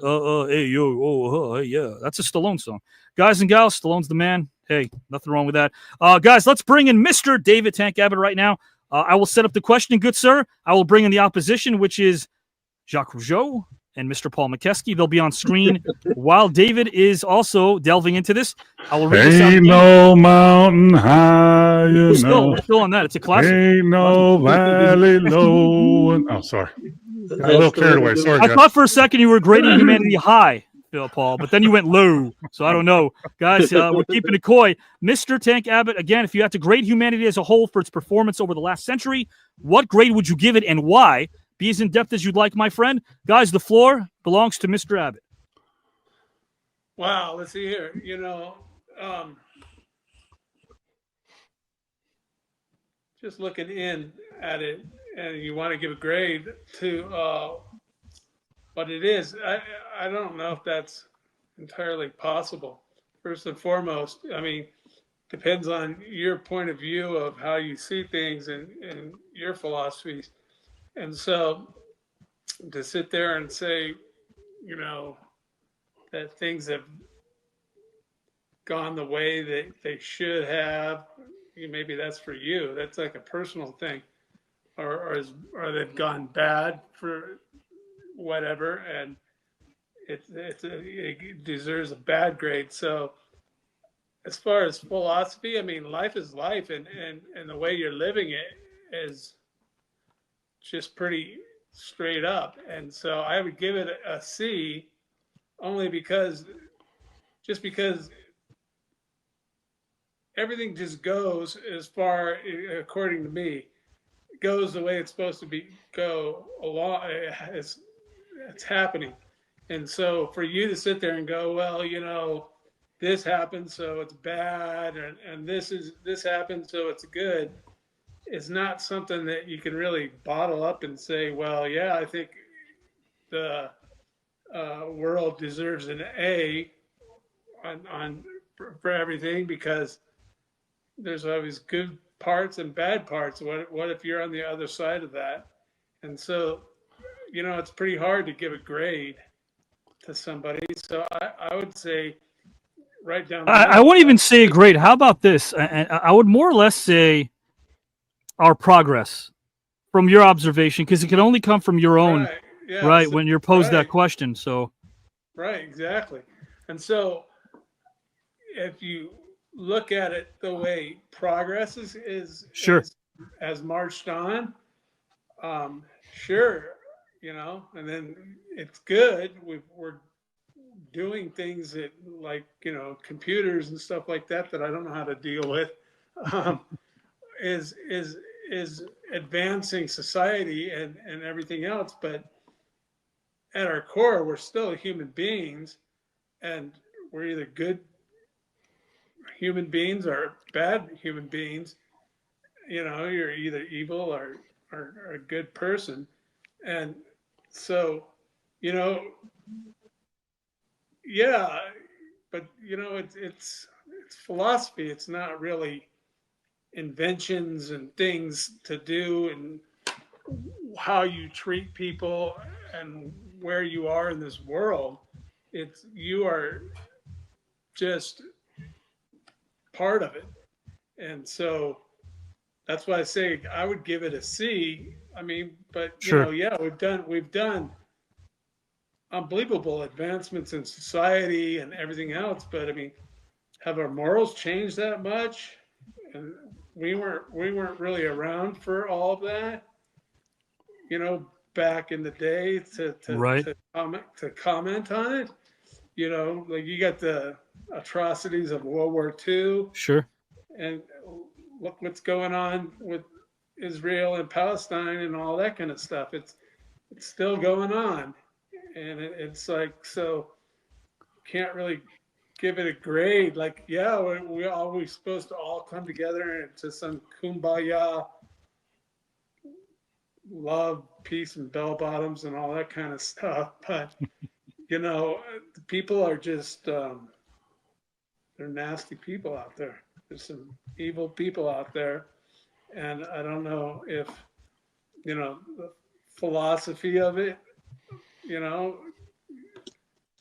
Hey, yo, hey, yeah. That's a Stallone song. Guys and gals, Stallone's the man. Hey, nothing wrong with that. Guys, let's bring in Mr. David Tank Abbott right now. I will set up the question, good sir. I will bring in the opposition, which is Jacques Rougeau and Mr. Paul Mokeski. They'll be on screen while David is also delving into this. I will read this out. Ain't no mountain high, we're still on that. It's a classic. Ain't no valley low. Oh, sorry. Got a little carried away. Sorry, I thought for a second you were grading humanity high, Paul, but then you went low. So I don't know. Guys, we're keeping it coy. Mr. Tank Abbott, again, if you had to grade humanity as a whole for its performance over the last century, what grade would you give it and why? Be as in-depth as you'd like, my friend. Guys, the floor belongs to Mr. Abbott. Wow, let's see here. Just looking in at it, and you want to give a grade to what it is. I don't know if that's entirely possible. First and foremost, I mean, depends on your point of view of how you see things and your philosophies. And so to sit there and say, that things have gone the way that they should have, maybe that's for you. That's like a personal thing. Or they've gone bad for whatever, and it deserves a bad grade. So as far as philosophy, I mean, life is life, and the way you're living it is just pretty straight up. And so I would give it a C, only because everything just goes as far, according to me, goes the way it's supposed to go along. It's happening. And so for you to sit there and go, well, this happened, so it's bad, and this happened, so it's good, it's not something that you can really bottle up and say, well, yeah, I think the world deserves an A for everything, because there's always good parts and bad parts. What if you're on the other side of that? And so, it's pretty hard to give a grade to somebody. So I would say right down the I wouldn't even say a grade. How about this? I would more or less say our progress from your observation, because it can only come from your own, right? So, when you're posed that question. So, right, exactly. And so if you look at it the way progress has marched on, sure, and then it's good. We're doing things that, like, computers and stuff like that I don't know how to deal with, is advancing society and everything else. But at our core, we're still human beings, and we're either good human beings or bad human beings. You're either evil or a good person. And so you know, yeah, but you know, it's philosophy. It's not really inventions and things to do and how you treat people and where you are in this world. It's you are just part of it. And so that's why I say I would give it a C. I mean, but you Sure. know, yeah, we've done unbelievable advancements in society and everything else, but I mean, have our morals changed that much? And we weren't really around for all of that, you know, back in the day Right. to comment on it. You know, like you got the atrocities of World War II, Sure. and look what's going on with Israel and Palestine and all that kind of stuff. It's still going on, and it's like, so can't really give it a grade. Like, yeah, we're always supposed to all come together into some kumbaya, love, peace, and bell bottoms and all that kind of stuff. But you know, the people are just they're nasty people out there. There's some evil people out there, and I don't know if, you know, the philosophy of it, you know,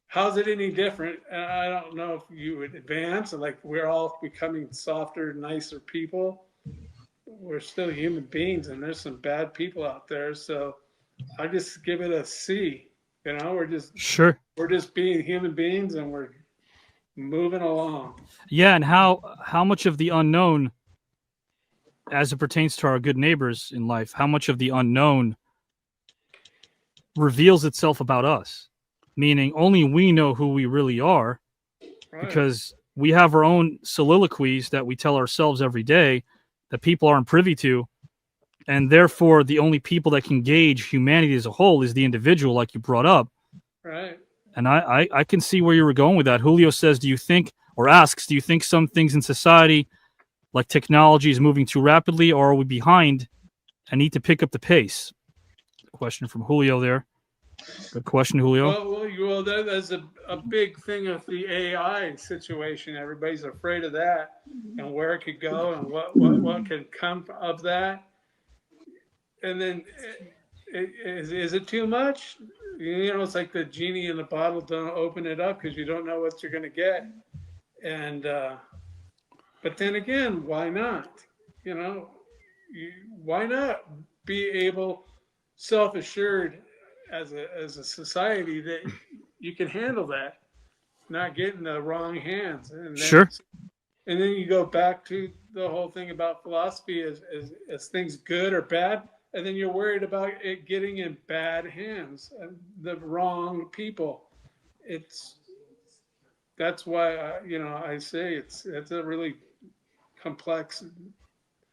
how's it any different? And I don't know if you would advance, like we're all becoming softer, nicer people. We're still human beings, and there's some bad people out there. So I just give it a C. You know, we're just being human beings, and we're moving along. Yeah, and how much of the unknown, as it pertains to our good neighbors in life, how much of the unknown reveals itself about us? Meaning only we know who we really are, Right. because we have our own soliloquies that we tell ourselves every day that people aren't privy to. And therefore, the only people that can gauge humanity as a whole is the individual, like you brought up. Right. And I can see where you were going with that. Julio says, do you think some things in society, like technology, is moving too rapidly, or are we behind and need to pick up the pace? Question from Julio there. Good question, Julio. Well, that's a big thing of the AI situation. Everybody's afraid of that and where it could go and what can come of that. And then, is it too much? You know, it's like the genie in the bottle. Don't open it up because you don't know what you're going to get. And but then again, why not? You know, why not be able, self-assured as a society that you can handle that, not get in the wrong hands. And then, Sure. And then you go back to the whole thing about philosophy: is things good or bad? And then you're worried about it getting in bad hands and the wrong people. That's why you know, I say it's a really complex,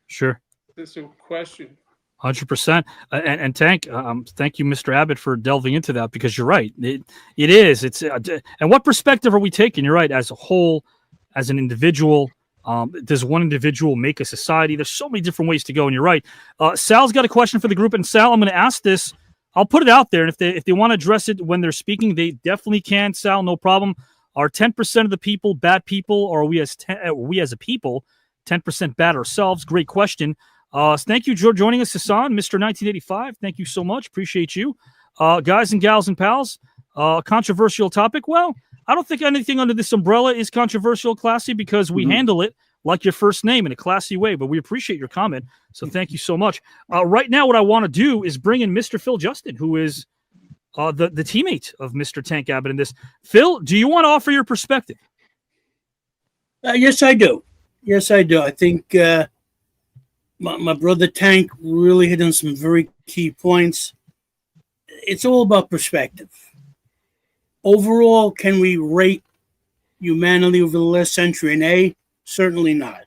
Sure. this question. 100%. And thank you, Mr. Abbott, for delving into that, because you're right. It is. It's and what perspective are we taking? You're right. As a whole, as an individual, does one individual make a society? There's so many different ways to go, and you're right. Sal's got a question for the group, and Sal, I'm going to ask this. I'll put it out there, and if they want to address it when they're speaking, they definitely can. Sal, no problem. Are 10% of the people bad people, or are we as a people 10% bad ourselves? Great question. Thank you for joining us, Hassan, Mr. 1985. Thank you so much. Appreciate you. Guys and gals and pals, controversial topic. Well, I don't think anything under this umbrella is controversial, Classy, because we handle it like your first name in a classy way, but we appreciate your comment. So thank you so much. Right now, what I want to do is bring in Mr. Phil Justin, who is the teammate of Mr. Tank Abbott in this. Phil, do you want to offer your perspective? Yes, I do. I think my brother Tank really hit on some very key points. It's all about perspective. Overall, can we rate humanity over the last century an A? Certainly not.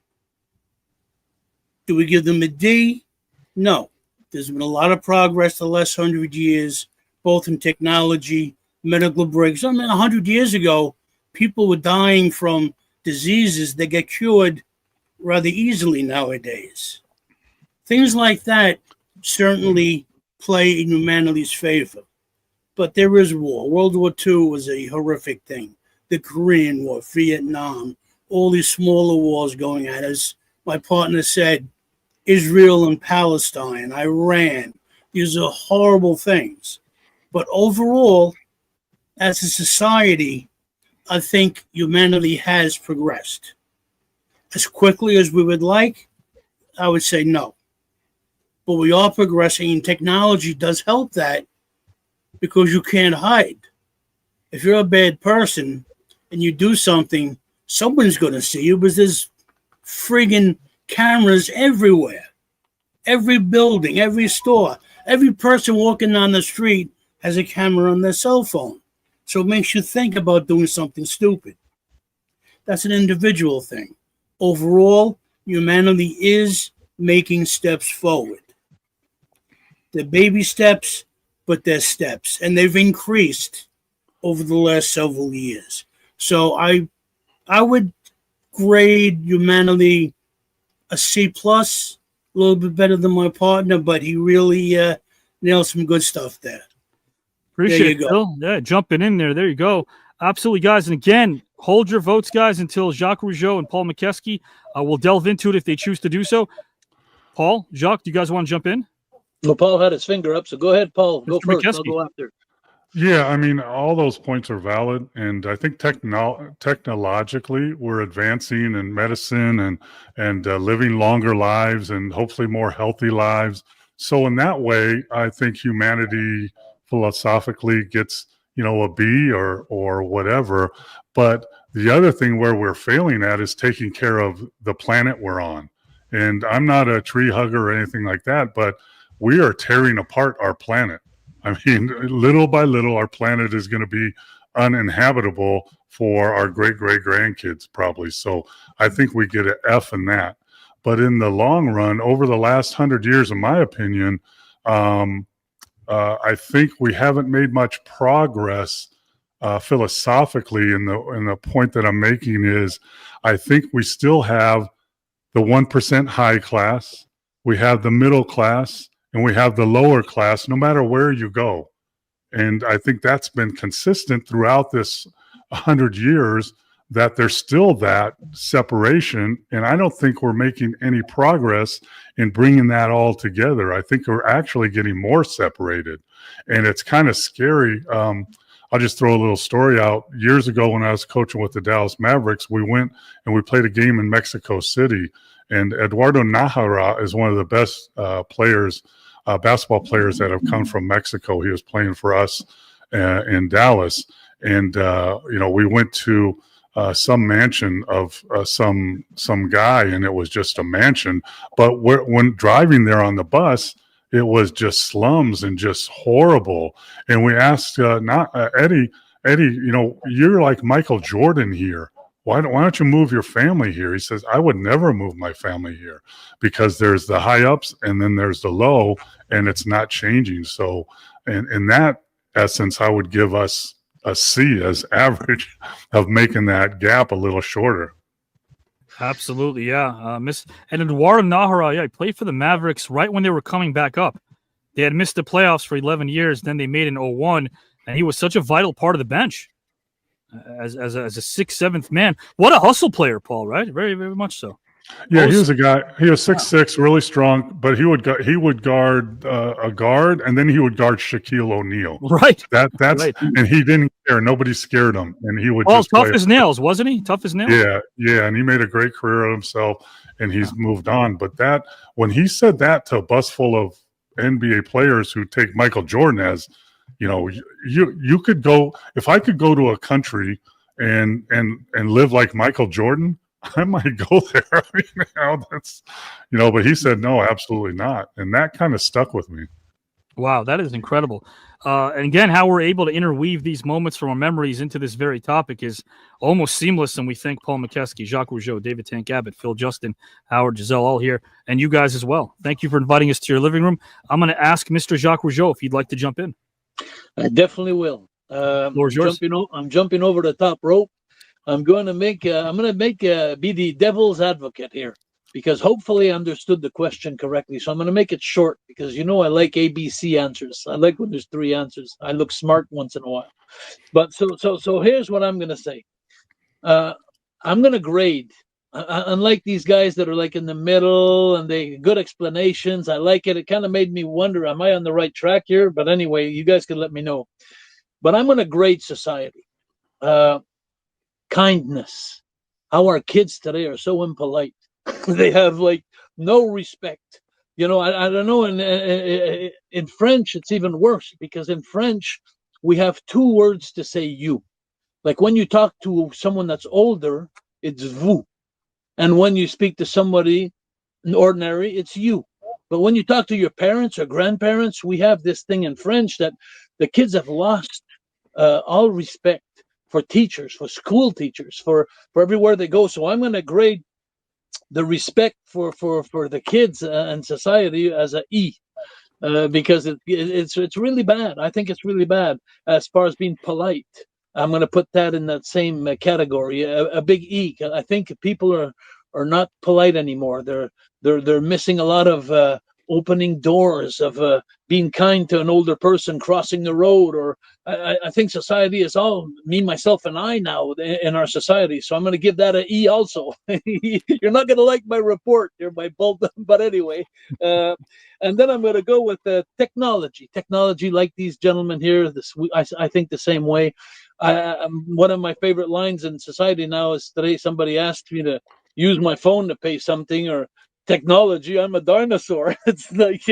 Do we give them a D? No. There's been a lot of progress the last 100 years, both in technology, medical breaks. I mean, 100 years ago, people were dying from diseases that get cured rather easily nowadays. Things like that certainly play in humanity's favor. But there is war. World War II was a horrific thing. The Korean War, Vietnam, all these smaller wars going on. As my partner said, Israel and Palestine, Iran. These are horrible things. But overall, as a society, I think humanity has progressed. As quickly as we would like, I would say no. But we are progressing, and technology does help that because you can't hide. If you're a bad person and you do something, someone's going to see you because there's friggin' cameras everywhere. Every building, every store, every person walking down the street has a camera on their cell phone. So it makes you think about doing something stupid. That's an individual thing. Overall, humanity is making steps forward. They're baby steps, but they're steps. And they've increased over the last several years. So I would grade humanity a C+, a little bit better than my partner, but he really nailed some good stuff there. Appreciate it, Phil. Yeah, jumping in there. There you go. Absolutely, guys. And again, hold your votes, guys, until Jacques Rougeau and Paul Mokeski will delve into it if they choose to do so. Paul, Jacques, do you guys want to jump in? Well, Paul had his finger up, so go ahead, Paul. Go Mr. first. McKesky. I'll go after. Yeah, I mean, all those points are valid, and I think technologically we're advancing in medicine and living longer lives and hopefully more healthy lives. So in that way, I think humanity philosophically gets, a B or whatever. But the other thing where we're failing at is taking care of the planet we're on. And I'm not a tree hugger or anything like that, but we are tearing apart our planet. I mean, little by little, our planet is going to be uninhabitable for our great-great-grandkids probably. So I think we get an F in that. But in the long run, over the last 100 years, in my opinion, I think we haven't made much progress philosophically. And the point that I'm making is I think we still have the 1% high class, we have the middle class, and we have the lower class, no matter where you go. And I think that's been consistent throughout this 100 years, that there's still that separation. And I don't think we're making any progress in bringing that all together. I think we're actually getting more separated. And it's kind of scary. I'll just throw a little story out. Years ago when I was coaching with the Dallas Mavericks, we went and we played a game in Mexico City. And Eduardo Nájera is one of the best basketball players that have come from Mexico. He was playing for us in Dallas. And, we went to some mansion of some guy, and it was just a mansion. But when driving there on the bus, it was just slums and just horrible. And we asked Eddie, you're like Michael Jordan here. Why don't you move your family here? He says, I would never move my family here because there's the high ups and then there's the low, and it's not changing. So in that essence, I would give us a C as average of making that gap a little shorter. Absolutely, yeah. And Eduardo Nájera, he played for the Mavericks right when they were coming back up. They had missed the playoffs for 11 years. Then they made an 0-1, and he was such a vital part of the bench as a 6th, 7th man. What a hustle player, Paul, right? Very, very much so. Yeah, he was a guy. He was 6'6", really strong, but he would guard a guard, and then he would guard Shaquille O'Neal. Right. That's right. And he didn't care. Nobody scared him, and he would. Just tough as nails, wasn't he? Tough as nails. Yeah, and he made a great career of himself, and he's moved on. But when he said that to a bus full of NBA players who take Michael Jordan as, you could go. If I could go to a country and live like Michael Jordan, I might go there. But he said, no, absolutely not. And that kind of stuck with me. Wow, that is incredible. And again, how we're able to interweave these moments from our memories into this very topic is almost seamless. And we thank Paul Mokeski, Jacques Rougeau, David Tank Abbott, Phil Justin, Howard, Giselle, all here, and you guys as well. Thank you for inviting us to your living room. I'm going to ask Mr. Jacques Rougeau if you'd like to jump in. I definitely will. Floor is yours. I'm jumping over the top rope. I'm going to be the devil's advocate here. because hopefully I understood the question correctly. So I'm going to make it short because I like ABC answers. I like when there's 3 answers. I look smart once in a while. But so here's what I'm going to say. I'm going to grade. Unlike these guys that are like in the middle and they good explanations, I like it. It kind of made me wonder, am I on the right track here? But anyway, you guys can let me know. But I'm going to grade society. Kindness. How our kids today are so impolite. They have like no respect. I don't know. In French, it's even worse because in French, we have 2 words to say you. Like when you talk to someone that's older, it's vous. And when you speak to somebody ordinary, it's you. But when you talk to your parents or grandparents, we have this thing in French that the kids have lost all respect for teachers, for school teachers, for everywhere they go. So I'm going to grade the respect for the kids and society as a E, because it's really bad. I think it's really bad as far as being polite. I'm going to put that in that same category, a big E. I think people are not polite anymore. They're missing a lot of opening doors, of being kind to an older person crossing the road. Or I think society is all me, myself, and I now in our society. So I'm going to give that an E also. You're not going to like my report here, my bold, but anyway. And then I'm going to go with technology. Technology, like these gentlemen here, I think the same way. One of my favorite lines in society now is today somebody asked me to use my phone to pay something, or technology, I'm a dinosaur. It's like,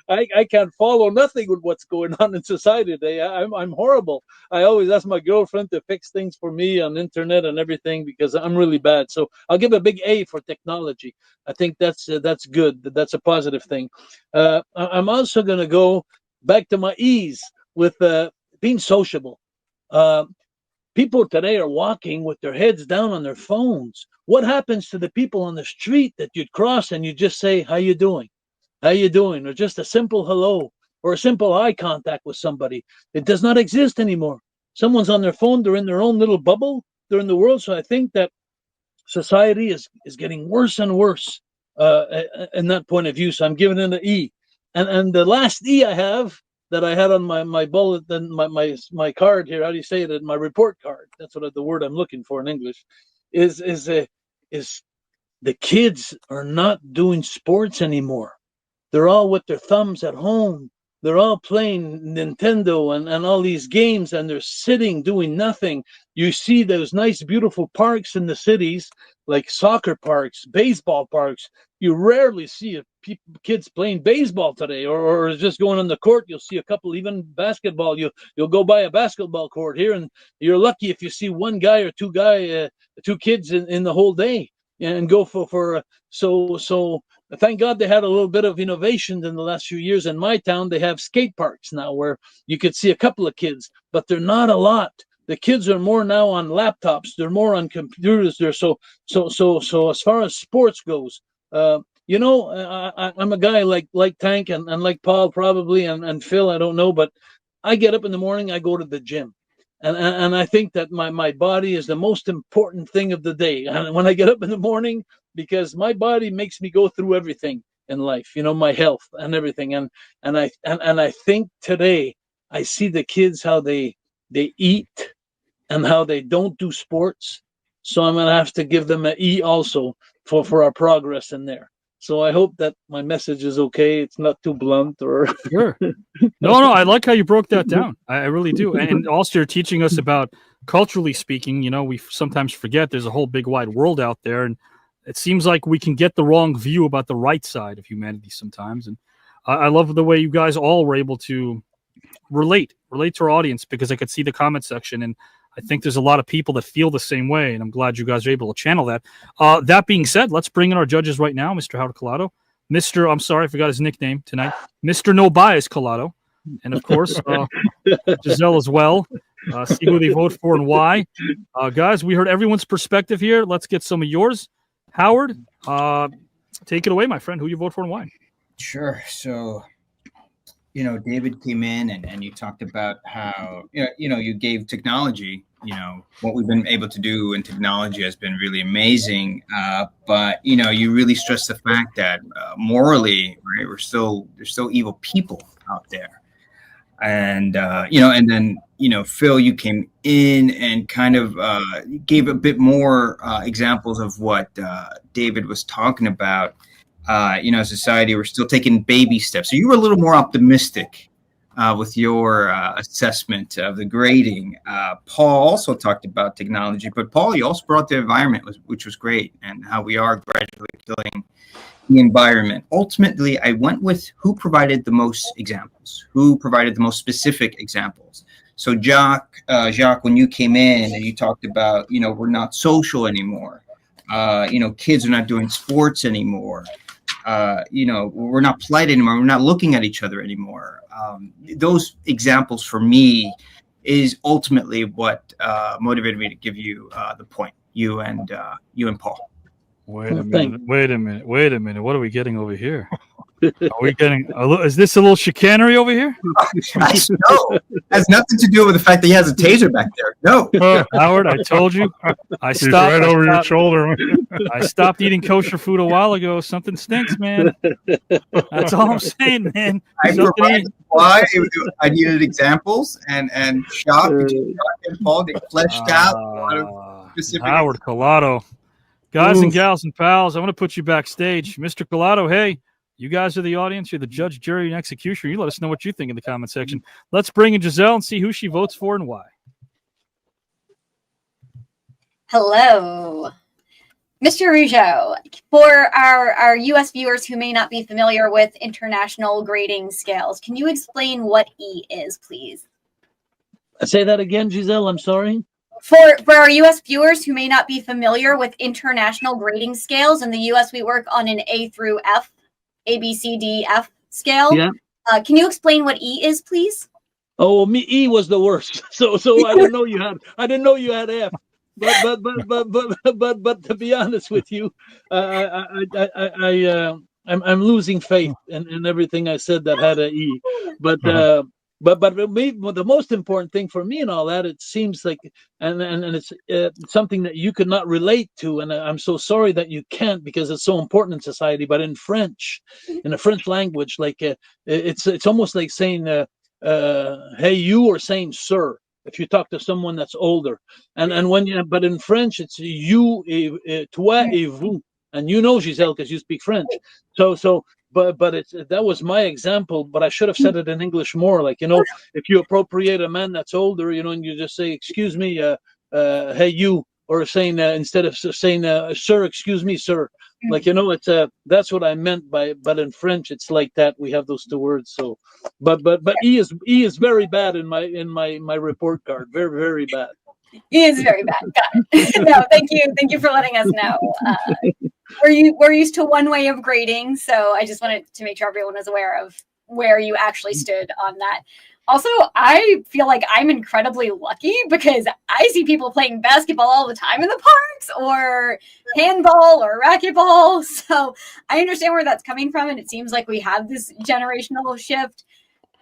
I can't follow nothing with what's going on in society today. I'm horrible. I always ask my girlfriend to fix things for me on internet and everything because I'm really bad. So I'll give a big A for technology. I think that's good. That's a positive thing. I'm also going to go back to my E's with being sociable. People today are walking with their heads down on their phones. What happens to the people on the street that you'd cross and you just say, how you doing? How you doing? Or just a simple hello or a simple eye contact with somebody. It does not exist anymore. Someone's on their phone. They're in their own little bubble. They're in the world. So I think that society is getting worse and worse in that point of view. So I'm giving it an E. And the last E I have that I had on my bullet, then my card here. How do you say it? My report card. That's what the word I'm looking for in English. Is the kids are not doing sports anymore. They're all with their thumbs at home. They're all playing Nintendo and all these games, and they're sitting doing nothing. You see those nice, beautiful parks in the cities, like soccer parks, baseball parks. You rarely see kids playing baseball today, or just going on the court. You'll see a couple, even basketball. You'll go by a basketball court here, and you're lucky if you see one guy or two kids in the whole day, and go for so. Thank God they had a little bit of innovation in the last few years. In my town, they have skate parks now where you could see a couple of kids, but they're not a lot. The kids are more now on laptops. They're more on computers. They're so as far as sports goes, I'm a guy like Tank and like Paul probably and Phil. I don't know, but I get up in the morning. I go to the gym. And I think that my body is the most important thing of the day. And when I get up in the morning, because my body makes me go through everything in life, my health and everything. And I think today I see the kids, how they eat and how they don't do sports. So I'm going to have to give them an E also for our progress in there. So I hope that my message is okay. It's not too blunt or. Sure. No, I like how you broke that down. I really do. And also you're teaching us about, culturally speaking, we sometimes forget there's a whole big wide world out there. And it seems like we can get the wrong view about the right side of humanity sometimes. And I love the way you guys all were able to relate to our audience, because I could see the comment section, and I think there's a lot of people that feel the same way, and I'm glad you guys are able to channel that. That being said, let's bring in our judges right now, Mr. Howard Collado, I'm sorry, I forgot his nickname tonight, Mr. No Bias Collado, and of course, Giselle as well. See who they vote for and why. Guys, we heard everyone's perspective here. Let's get some of yours. Howard, take it away, my friend. Who you vote for and why? Sure. So David came in and you talked about how, you gave technology, what we've been able to do in technology has been really amazing. But, you really stress the fact that morally, right, there's still evil people out there. And, and then, Phil, you came in and kind of gave a bit more examples of what David was talking about. Society, we're still taking baby steps. So you were a little more optimistic with your assessment of the grading. Paul also talked about technology, but Paul, you also brought the environment, which was great, and how we are gradually killing the environment. Ultimately, I went with who provided the most examples, who provided the most specific examples. So Jacques, when you came in and you talked about, we're not social anymore. Kids are not doing sports anymore. We're not polite anymore. We're not looking at each other anymore. Those examples for me is ultimately what motivated me to give you the point, you and Paul. Wait a minute. What are we getting over here? Are we getting? Is this a little chicanery over here? No, has nothing to do with the fact that he has a taser back there. No, Howard, I told you. I stopped. He's right over your shoulder. I stopped eating kosher food a while ago. Something stinks, man. That's all I'm saying, man. I provided why I needed examples, and Jacques and Paul, they fleshed out a lot of specific. Howard Collado. Guys and gals and pals, I want to put you backstage. Mr. Collado, hey, you guys are the audience. You're the judge, jury, and executioner. You let us know what you think in the comment section. Let's bring in Giselle and see who she votes for and why. Hello. Mr. Rougeau, for our U.S. viewers who may not be familiar with international grading scales, can you explain what E is, please? Say that again, Giselle. I'm sorry. For our U.S. viewers who may not be familiar with international grading scales, in the U.S. we work on an A through F, A, B, C, D, F scale. Yeah. Can you explain what E is, please? Oh, E was the worst. So I didn't know you had F. But to be honest with you, I'm losing faith in everything I said that had an E. But the most important thing for me and all that, it seems like, and it's something that you could not relate to, and I'm so sorry that you can't, because it's so important in society. But in French, in the French language, like it's almost like saying "hey you" or saying "sir" if you talk to someone that's older. But in French, it's "you," "toi" et "vous," and Giselle, because you speak French. But that was my example, but I should have said it in English more. Like, if you appropriate a man that's older, and you just say, "Excuse me, hey you," or saying instead of saying "sir," "excuse me, sir." Like, it's that's what I meant but in French it's like that. We have those two words. So, but E is very bad in my report card. Very, very bad. E is very bad. Got it. No, thank you for letting us know. We're used to one way of grading, so I just wanted to make sure everyone is aware of where you actually stood on that. Also, I feel like I'm incredibly lucky because I see people playing basketball all the time in the parks, or handball or racquetball. So I understand where that's coming from, and it seems like we have this generational shift.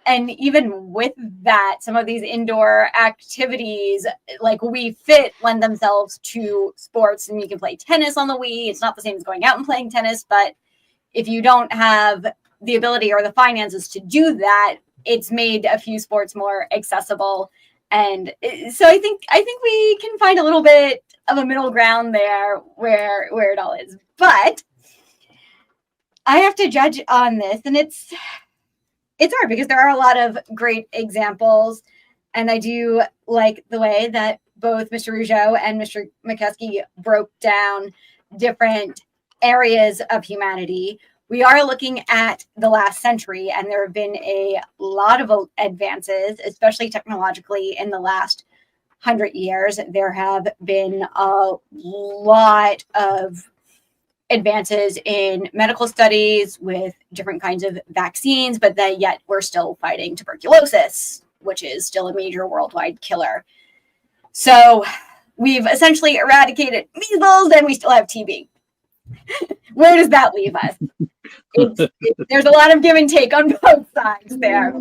And even with that, some of these indoor activities, like Wii Fit, lend themselves to sports, and you can play tennis on the Wii. It's not the same as going out and playing tennis, but if you don't have the ability or the finances to do that, it's made a few sports more accessible. And so I think we can find a little bit of a middle ground there where it all is. But I have to judge on this, and it's hard because there are a lot of great examples, and I do like the way that both Mr. Rougeau and Mr. McKesky broke down different areas of humanity. We are looking at the last century, and there have been a lot of advances, especially technologically, in the last 100 years. There have been a lot of advances in medical studies with different kinds of vaccines, but then yet we're still fighting tuberculosis, which is still a major worldwide killer. So we've essentially eradicated measles, and we still have TB. Where does that leave us? There's a lot of give and take on both sides there.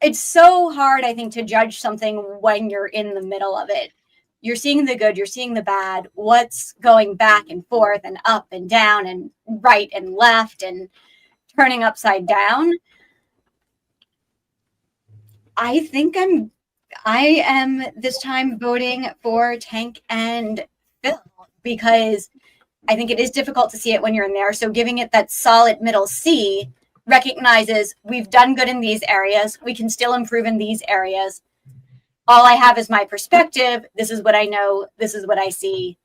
It's so hard, I think, to judge something when you're in the middle of it. You're seeing the good, you're seeing the bad, what's going back and forth and up and down and right and left and turning upside down. I think I am this time voting for Tank and Phil because I think it is difficult to see it when you're in there. So giving it that solid middle C recognizes we've done good in these areas. We can still improve in these areas. All I have is my perspective. This is what I know. This is what I see.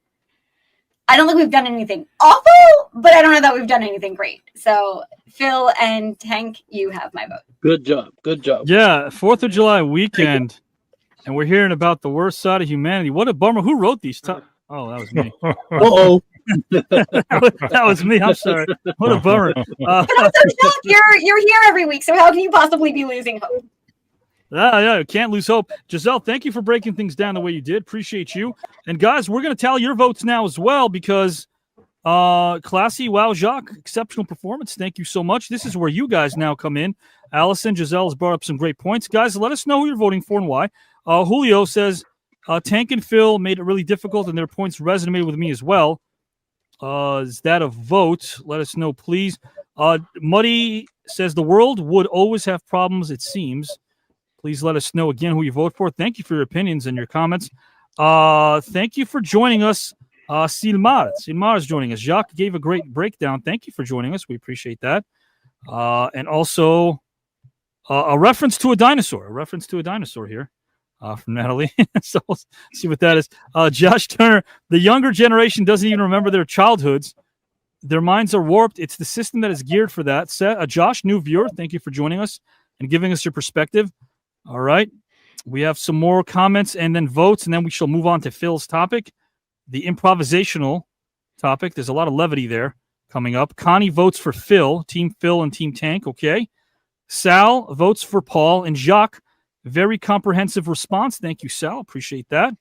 I don't think we've done anything awful, but I don't know that we've done anything great. So Phil and Tank, you have my vote. Good job. Good job. Yeah, 4th of July weekend, and we're hearing about the worst side of humanity. What a bummer. Who wrote these? Oh, that was me. Uh-oh. that was me. I'm sorry. What a bummer. You're here every week, so how can you possibly be losing hope? Yeah, can't lose hope. Giselle, thank you for breaking things down the way you did. Appreciate you. And guys, we're going to tally your votes now as well because classy, wow, Jacques, exceptional performance. Thank you so much. This is where you guys now come in. Allison, Giselle has brought up some great points. Guys, let us know who you're voting for and why. Julio says Tank and Phil made it really difficult and their points resonated with me as well. Is that a vote? Let us know, please. Muddy says the world would always have problems, it seems. Please let us know again who you vote for. Thank you for your opinions and your comments. Thank you for joining us, Silmar. Silmar is joining us. Jacques gave a great breakdown. Thank you for joining us. We appreciate that. And also a reference to a dinosaur. A reference to a dinosaur here from Natalie. So we'll see what that is. Josh Turner, the younger generation doesn't even remember their childhoods. Their minds are warped. It's the system that is geared for that. Josh, new viewer, thank you for joining us and giving us your perspective. All right. We have some more comments and then votes, and then we shall move on to Phil's topic, the improvisational topic. There's a lot of levity there coming up. Connie votes for Phil, Team Phil and Team Tank. Okay. Sal votes for Paul and Jacques. Very comprehensive response. Thank you, Sal. Appreciate that.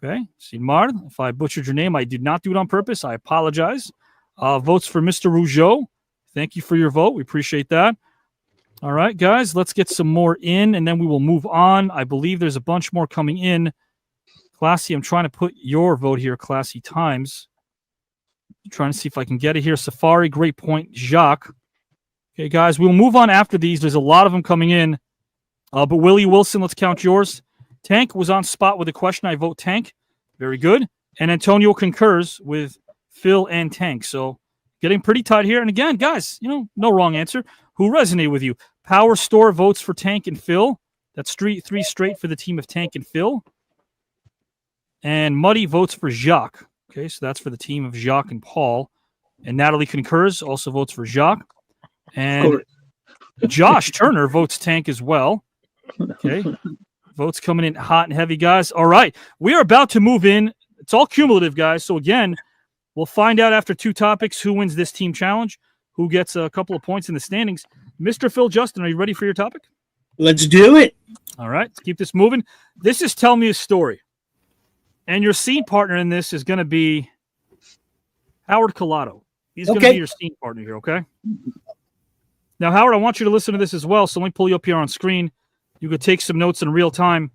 Okay. Silmar, if I butchered your name, I did not do it on purpose. I apologize. Votes for Mr. Rougeau. Thank you for your vote. We appreciate that. All right, guys, let's get some more in, and then we will move on. I believe there's a bunch more coming in. Classy, I'm trying to put your vote here, Classy Times. I'm trying to see if I can get it here. Safari, great point, Jacques. Okay, guys, we'll move on after these. There's a lot of them coming in. But Willie Wilson, let's count yours. Tank was on spot with a question. I vote Tank. Very good. And Antonio concurs with Phil and Tank. So getting pretty tight here. And again, guys, no wrong answer. Who resonated with you? Power Store votes for Tank and Phil. That's three straight for the team of Tank and Phil. And Muddy votes for Jacques. Okay, so that's for the team of Jacques and Paul. And Natalie concurs, also votes for Jacques. And Josh Turner votes Tank as well. Okay, votes coming in hot and heavy, guys. All right, we are about to move in. It's all cumulative, guys. So again, we'll find out after two topics who wins this team challenge, who gets a couple of points in the standings. Mr. Phil Justin, are you ready for your topic? Let's do it. All right, let's keep this moving. This is Tell Me a Story. And your scene partner in this is going to be Howard Collado. He's going to be your scene partner here, okay? Now, Howard, I want you to listen to this as well, so let me pull you up here on screen. You could take some notes in real time.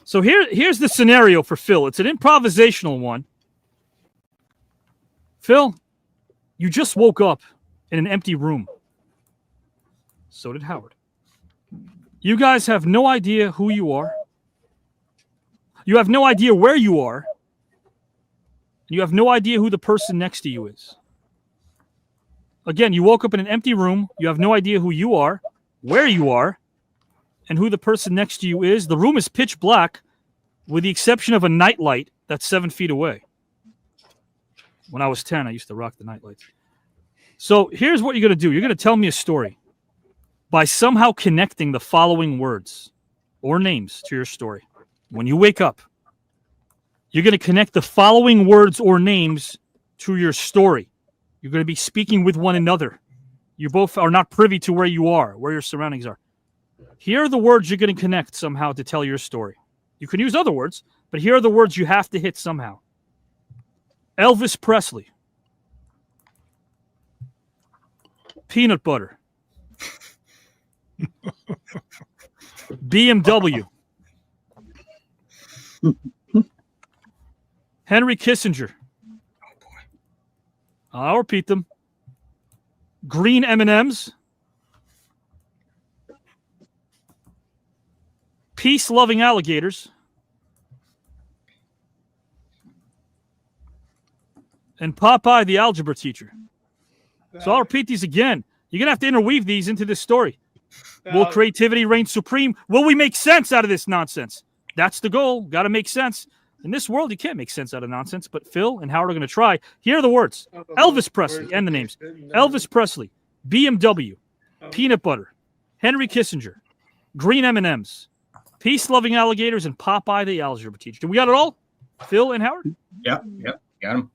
So here's the scenario for Phil. It's an improvisational one. Phil, you just woke up in an empty room. So did Howard. You guys have no idea who you are. You have no idea where you are. You have no idea who the person next to you is. Again, you woke up in an empty room. You have no idea who you are, where you are, and who the person next to you is. The room is pitch black with the exception of a nightlight that's 7 feet away. When I was 10, I used to rock the nightlights. So here's what you're going to do. You're going to tell me a story by somehow connecting the following words or names to your story. When you wake up, you're going to connect the following words or names to your story. You're going to be speaking with one another. You both are not privy to where you are, where your surroundings are. Here are the words you're going to connect somehow to tell your story. You can use other words, but here are the words you have to hit somehow. Elvis Presley. Peanut butter. BMW. Henry Kissinger. I'll repeat them. Green M&Ms. Peace-loving alligators. And Popeye the algebra teacher. So I'll repeat these again. You're going to have to interweave these into this story. Will creativity reign supreme? Will we make sense out of this nonsense? That's the goal. Got to make sense. In this world, you can't make sense out of nonsense, but Phil and Howard are going to try. Here are the words. Elvis Presley, and the names. Elvis Presley, BMW, Peanut Butter, Henry Kissinger, Green M&Ms, Peace-loving alligators, and Popeye the algebra teacher. Do we got it all? Phil and Howard? Yep, got them.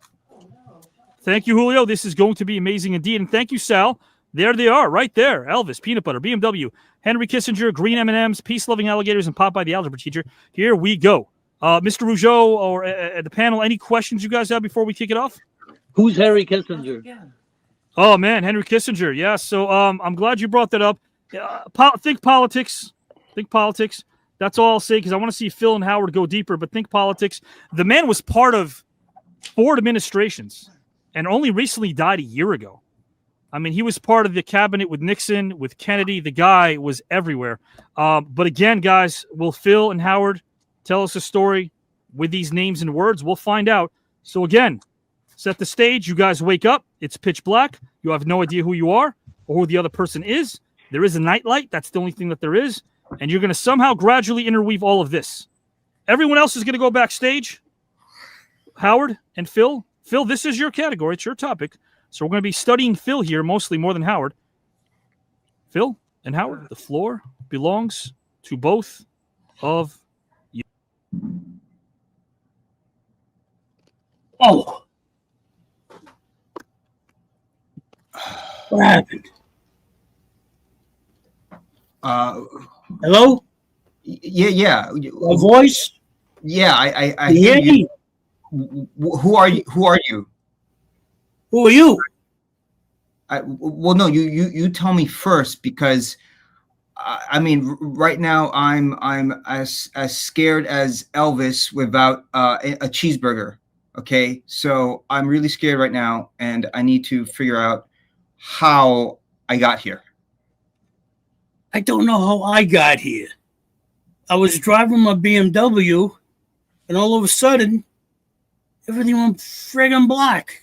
Thank you, Julio. This is going to be amazing indeed. And thank you, Sal. There they are, right there. Elvis, Peanut Butter, BMW, Henry Kissinger, Green M&Ms, Peace-loving alligators, and Popeye the algebra teacher. Here we go. Mr. Rougeau or the panel, any questions you guys have before we kick it off? Who's Henry Kissinger? Oh, man, Henry Kissinger. Yeah, so I'm glad you brought that up. Think politics. Think politics. That's all I'll say because I want to see Phil and Howard go deeper, but think politics. The man was part of 4 administrations and only recently died a year ago. I mean, he was part of the cabinet with Nixon, with Kennedy. The guy was everywhere. But again, guys, will Phil and Howard tell us a story with these names and words? We'll find out. So again, set the stage. You guys wake up. It's pitch black. You have no idea who you are or who the other person is. There is a nightlight. That's the only thing that there is. And you're going to somehow gradually interweave all of this. Everyone else is going to go backstage. Howard and Phil. Phil, this is your category. It's your topic. So we're going to be studying Phil here, mostly more than Howard. Phil and Howard, the floor belongs to both of you. Oh. What happened? Hello? Yeah. A voice? Yeah, I hear you. Who are you? Who are you? Who are you? Well, no, you tell me first because I mean, right now I'm as scared as Elvis without a cheeseburger. Okay, so I'm really scared right now, and I need to figure out how I got here. I don't know how I got here. I was driving my BMW, and all of a sudden, everything went friggin' black.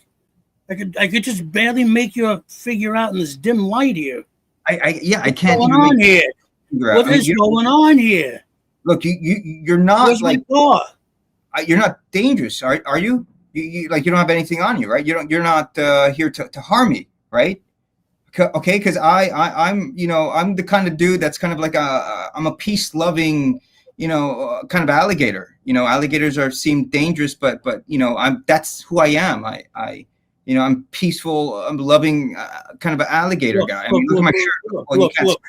I could just barely make your figure out in this dim light here. I can't. What's going on here? What is going on here? Look, you're not Where's like my car? You're not dangerous, are you? You like you don't have anything on you, right? You're not here to harm me, right? Okay, because I'm I'm the kind of dude that's kind of like I'm a peace loving kind of alligator. Alligators seem dangerous, but that's who I am. I'm peaceful, I'm loving kind of an alligator guy. I mean, look at my shirt. Look.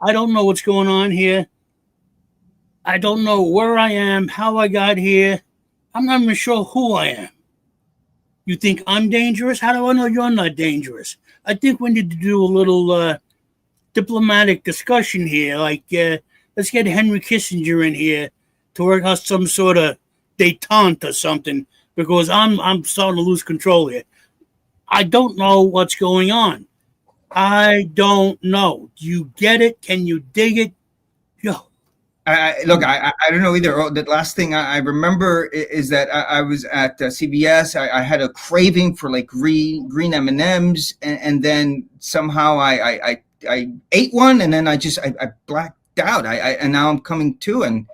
I don't know what's going on here. I don't know where I am, how I got here. I'm not even sure who I am. You think I'm dangerous? How do I know you're not dangerous? I think we need to do a little diplomatic discussion here. Like, let's get Henry Kissinger in here to work out some sort of detente or something, because I'm starting to lose control here. I don't know what's going on. I don't know. Do you get it? Can you dig it? Yo. Look, I don't know either. The last thing I remember is that I was at CBS. I had a craving for like green M&Ms, and then somehow I ate one, and then I blacked out. And now I'm coming to. And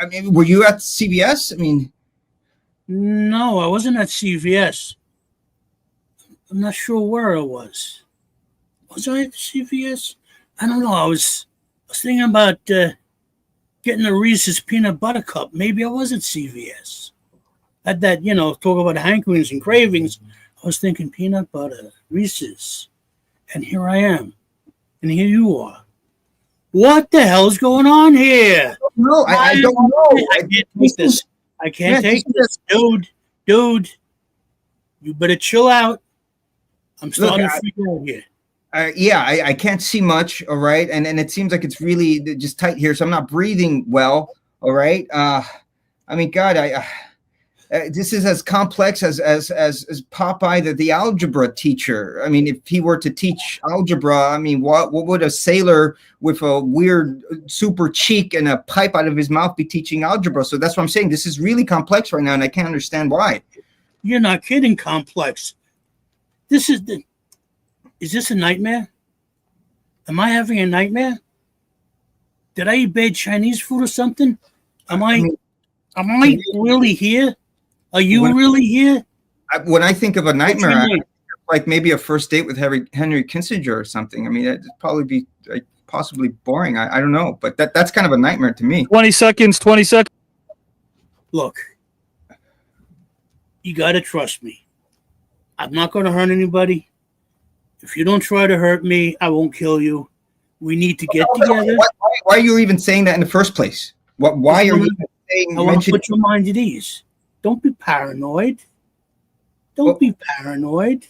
I mean, were you at CBS? I mean, no, I wasn't at CVS. I'm not sure where I was. Was I at CVS? I don't know. I was thinking about getting a Reese's peanut butter cup. Maybe I was at CVS. At that, talk about hankerings and cravings. I was thinking peanut butter, Reese's. And here I am. And here you are. What the hell's going on here? No, I don't know. I can't take this. I can't take this. Dude, you better chill out. I'm starting to freak out here. I can't see much, all right? And it seems like it's really just tight here, so I'm not breathing well, all right? I mean, God, this is as complex as Popeye, the algebra teacher. I mean, if he were to teach algebra, I mean, what would a sailor with a weird super cheek and a pipe out of his mouth be teaching algebra? So that's what I'm saying. This is really complex right now, and I can't understand why. You're not kidding, complex. Is this a nightmare? Am I having a nightmare? Did I eat bad Chinese food or something? Am I really here? Are you really here? When I think of a nightmare, like maybe a first date with Henry Kissinger or something. I mean, it'd probably be like possibly boring. I don't know, but that's kind of a nightmare to me. 20 seconds. Look, you got to trust me. I'm not going to hurt anybody. If you don't try to hurt me, I won't kill you. We need to get together. Why are you even saying that in the first place? Why are you saying? I want to put your mind at ease. Don't be paranoid. Be paranoid.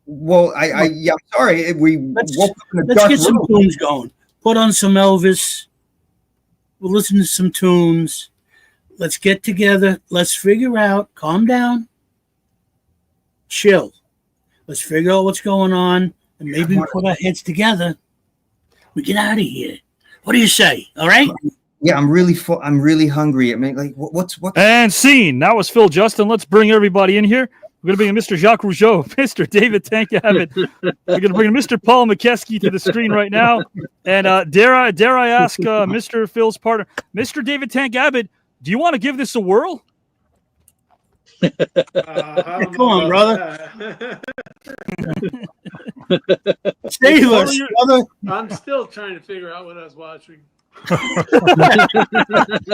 Well, I'm sorry. Let's get some tunes going. Put on some Elvis. We'll listen to some tunes. Let's get together. Let's figure out. Calm down. Chill. Let's figure out what's going on, and maybe we put our heads together. We get out of here. What do you say? All right? Yeah, I'm really full. I'm really hungry. I mean, like, what's And scene. That was Phil Justin. Let's bring everybody in here. We're going to bring in Mr. Jacques Rougeau, Mr. David Tank Abbott. We're going to bring in Mr. Paul Mokeski to the screen right now. And dare I ask Mr. Phil's partner, Mr. David Tank Abbott, do you want to give this a whirl? Come on, brother. Save us, brother. I'm still trying to figure out what I was watching.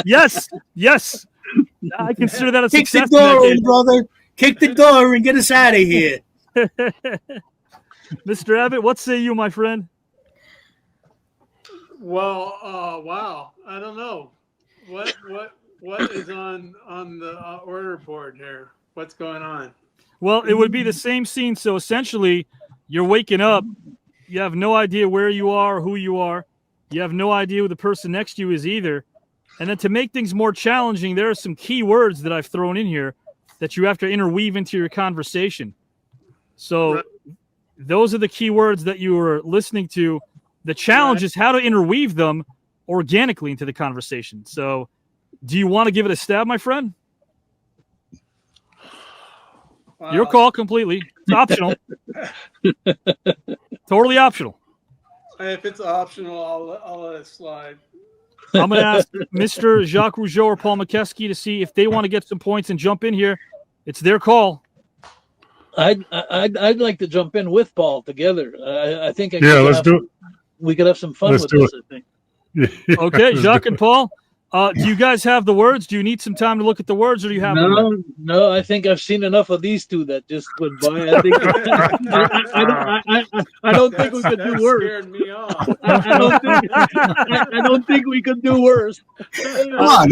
Yes. I consider that a Kick success. The door in, brother. Kick the door and get us out of here. Mr. Abbott, what say you, my friend? Well, wow. I don't know. What is on the order board here? What's going on? Well, it would be the same scene. So essentially, you're waking up. You have no idea where you are or who you are. You have no idea who the person next to you is either. And then to make things more challenging, there are some key words that I've thrown in here that you have to interweave into your conversation. So those are the key words that you were listening to. The challenge is how to interweave them organically into the conversation. So do you want to give it a stab, my friend? Wow. Your call completely. It's optional. Totally optional. If it's optional, I'll let it slide. I'm going to ask Mr. Jacques Rougeau or Paul Mokeski to see if they want to get some points and jump in here. It's their call. I'd like to jump in with Paul together. I think. Let's do it. We could have some fun with this. I think. Okay, Jacques and Paul. Do you guys have the words? Do you need some time to look at the words, or do you have them? No. I think I've seen enough of these two that just went by. I think I don't think we could do worse. Scared me off. I don't think we could do worse. Come on,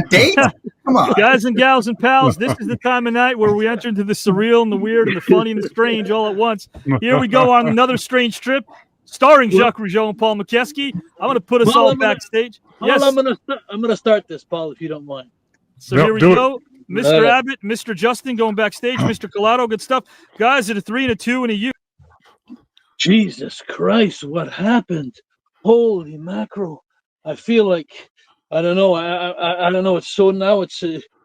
date? Come on, guys and gals and pals. This is the time of night where we enter into the surreal and the weird and the funny and the strange all at once. Here we go on another strange trip, starring Jacques Rougeau and Paul Mokeski. I'm going to put us all backstage. Yes, I'm gonna start this, Paul, if you don't mind. So here we go. Mr. Abbott, Mr. Justin going backstage, Mr. Collado, good stuff. Guys, at a 3 and a 2 and a U. Jesus Christ, what happened? Holy mackerel! I feel like I don't know. I don't know. It's so now.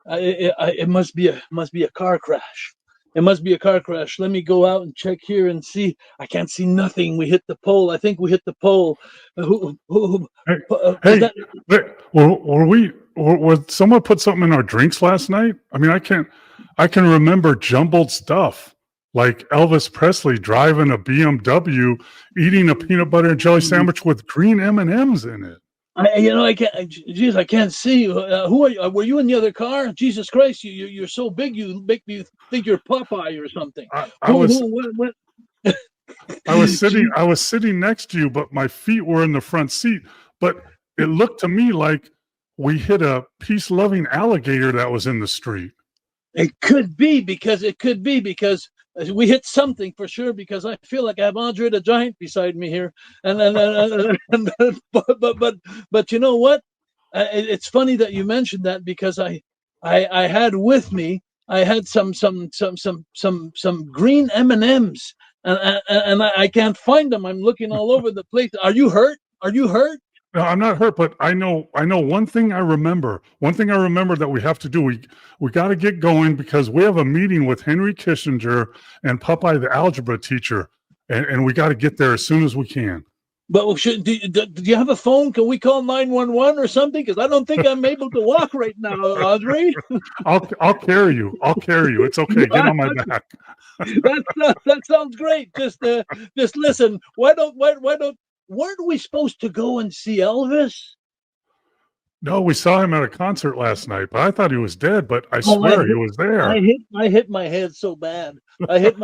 It must be a car crash. It must be a car crash. Let me go out and check here and see. I can't see nothing. We hit the pole. I think we hit the pole. Was someone put something in our drinks last night? I mean, I can remember jumbled stuff like Elvis Presley driving a BMW, eating a peanut butter and jelly sandwich with green M&Ms in it. I can't. Geez, I can't see. Who are you? Were you in the other car? Jesus Christ, you're so big. You make me think you're Popeye or something. I was. I was sitting next to you, but my feet were in the front seat. But it looked to me like we hit a peace-loving alligator that was in the street. It could be because we hit something for sure, because I feel like I have Andre the Giant beside me here, but you know what? It's funny that you mentioned that, because I had with me, I had some green M&Ms, and I can't find them. I'm looking all over the place. Are you hurt? Are you hurt? No, I'm not hurt, but I know one thing I remember. One thing I remember that we have to do. We got to get going, because we have a meeting with Henry Kissinger and Popeye the algebra teacher, and we got to get there as soon as we can. But do you have a phone? Can we call 911 or something? Because I don't think I'm able to walk right now, Andre. I'll carry you. It's okay. Get on my back. That sounds great. Just listen. Weren't we supposed to go and see Elvis? No, we saw him at a concert last night, but I thought he was dead, but I swear he was there. I hit my head so bad. I think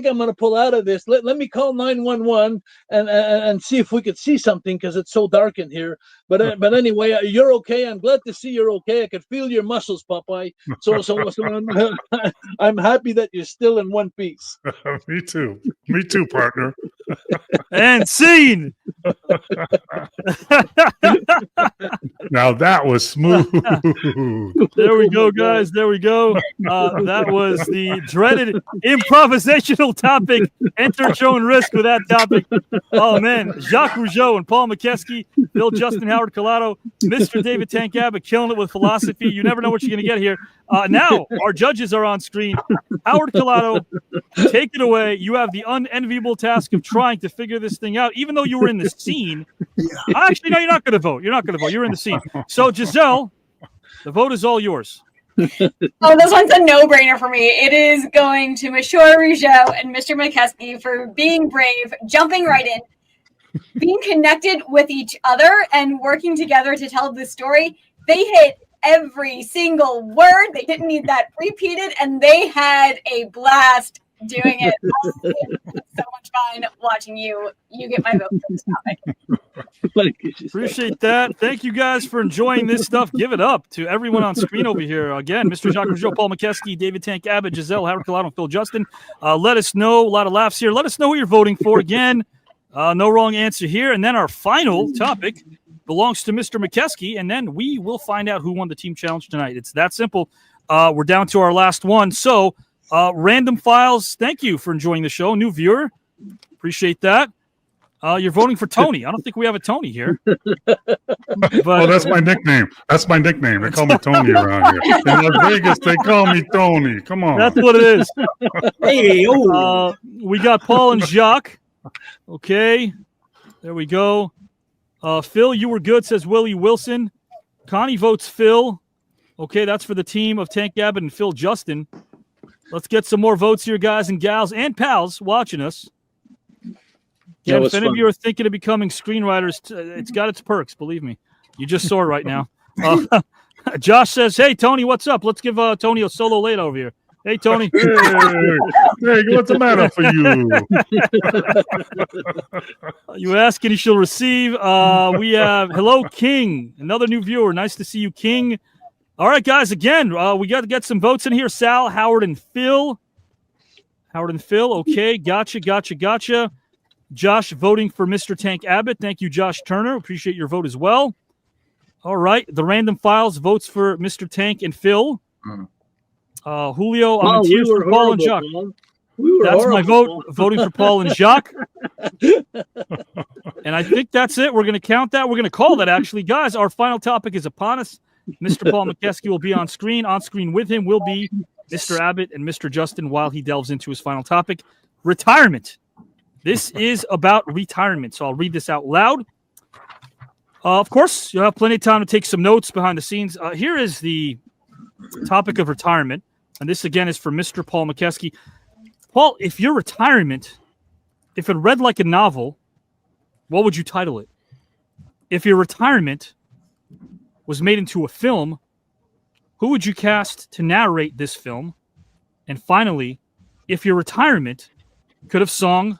I'm going to pull out of this. Let me call 911 and see if we could see something, because it's so dark in here. But anyway, you're okay. I'm glad to see you're okay. I could feel your muscles, Popeye. So I'm happy that you're still in one piece. Me too, partner. And scene. Now that was smooth. There we go, guys. There we go. That was the dreaded improvisational topic. Enter Joan Risk with that topic. Oh, man. Jacques Rougeau and Paul Mokeski, Phil Justin, Howard Colato, Mr. David Tank Abbott, killing it with philosophy. You never know what you're going to get here. Now, our judges are on screen. Howard Colato, take it away. You have the unenviable task of trying to figure this thing out, even though you were in the scene. Actually, no, you're not going to vote. You're in the scene. So, Giselle, the vote is all yours. Oh, this one's a no-brainer for me. It is going to Monsieur Rougeau and Mr. McKesky for being brave, jumping right in, being connected with each other, and working together to tell this story. They hit every single word. They didn't need that repeated, and they had a blast doing it. It was so much fun watching you. You get my vote for this topic. Appreciate that. Thank you guys for enjoying this stuff. Give it up to everyone on screen over here. Again, Mr. Jacques Rougeau, Paul Mokeski, David Tank Abbott, Giselle, Howard Colato, and Phil Justin. Let us know. A lot of laughs here. Let us know who you're voting for. Again, no wrong answer here. And then our final topic belongs to Mr. McKesky, and then we will find out who won the team challenge tonight. It's that simple. We're down to our last one. So, Random Files, thank you for enjoying the show. New viewer, appreciate that. You're voting for Tony. I don't think we have a Tony here. But, that's my nickname. They call me Tony around here. In Las Vegas, they call me Tony. Come on. That's what it is. Hey, we got Paul and Jacques. Okay. There we go. Phil, you were good, says Willie Wilson. Connie votes Phil. Okay, that's for the team of Tank Abbott and Phil Justin. Let's get some more votes here, guys and gals and pals watching us. Yeah, if any of you are thinking of becoming screenwriters, it's got its perks, believe me. You just saw it right now. Josh says, hey, Tony, what's up? Let's give Tony a solo late over here. Hey, Tony. Hey, what's the matter for you? You ask and he shall receive. We have Hello King, another new viewer. Nice to see you, King. All right, guys, again, we got to get some votes in here. Sal, Howard, and Phil. Okay, gotcha. Josh voting for Mr. Tank Abbott. Thank you, Josh Turner. Appreciate your vote as well. All right, the Random Files votes for Mr. Tank and Phil. Julio, I'm in tears for Paul and Jacques. That's my vote, voting for Paul and Jacques. And I think that's it. We're going to count that. We're going to call that, actually. Guys, our final topic is upon us. Mr. Paul Mokeski will be on screen. On screen with him will be Mr. Abbott and Mr. Justin while he delves into his final topic, retirement. This is about retirement, so I'll read this out loud. Of course, you'll have plenty of time to take some notes behind the scenes. Here is the topic of retirement, and this, again, is for Mr. Paul Mokeski. Paul, if your retirement, if it read like a novel, what would you title it? If your retirement was made into a film, who would you cast to narrate this film? And finally, if your retirement could have sang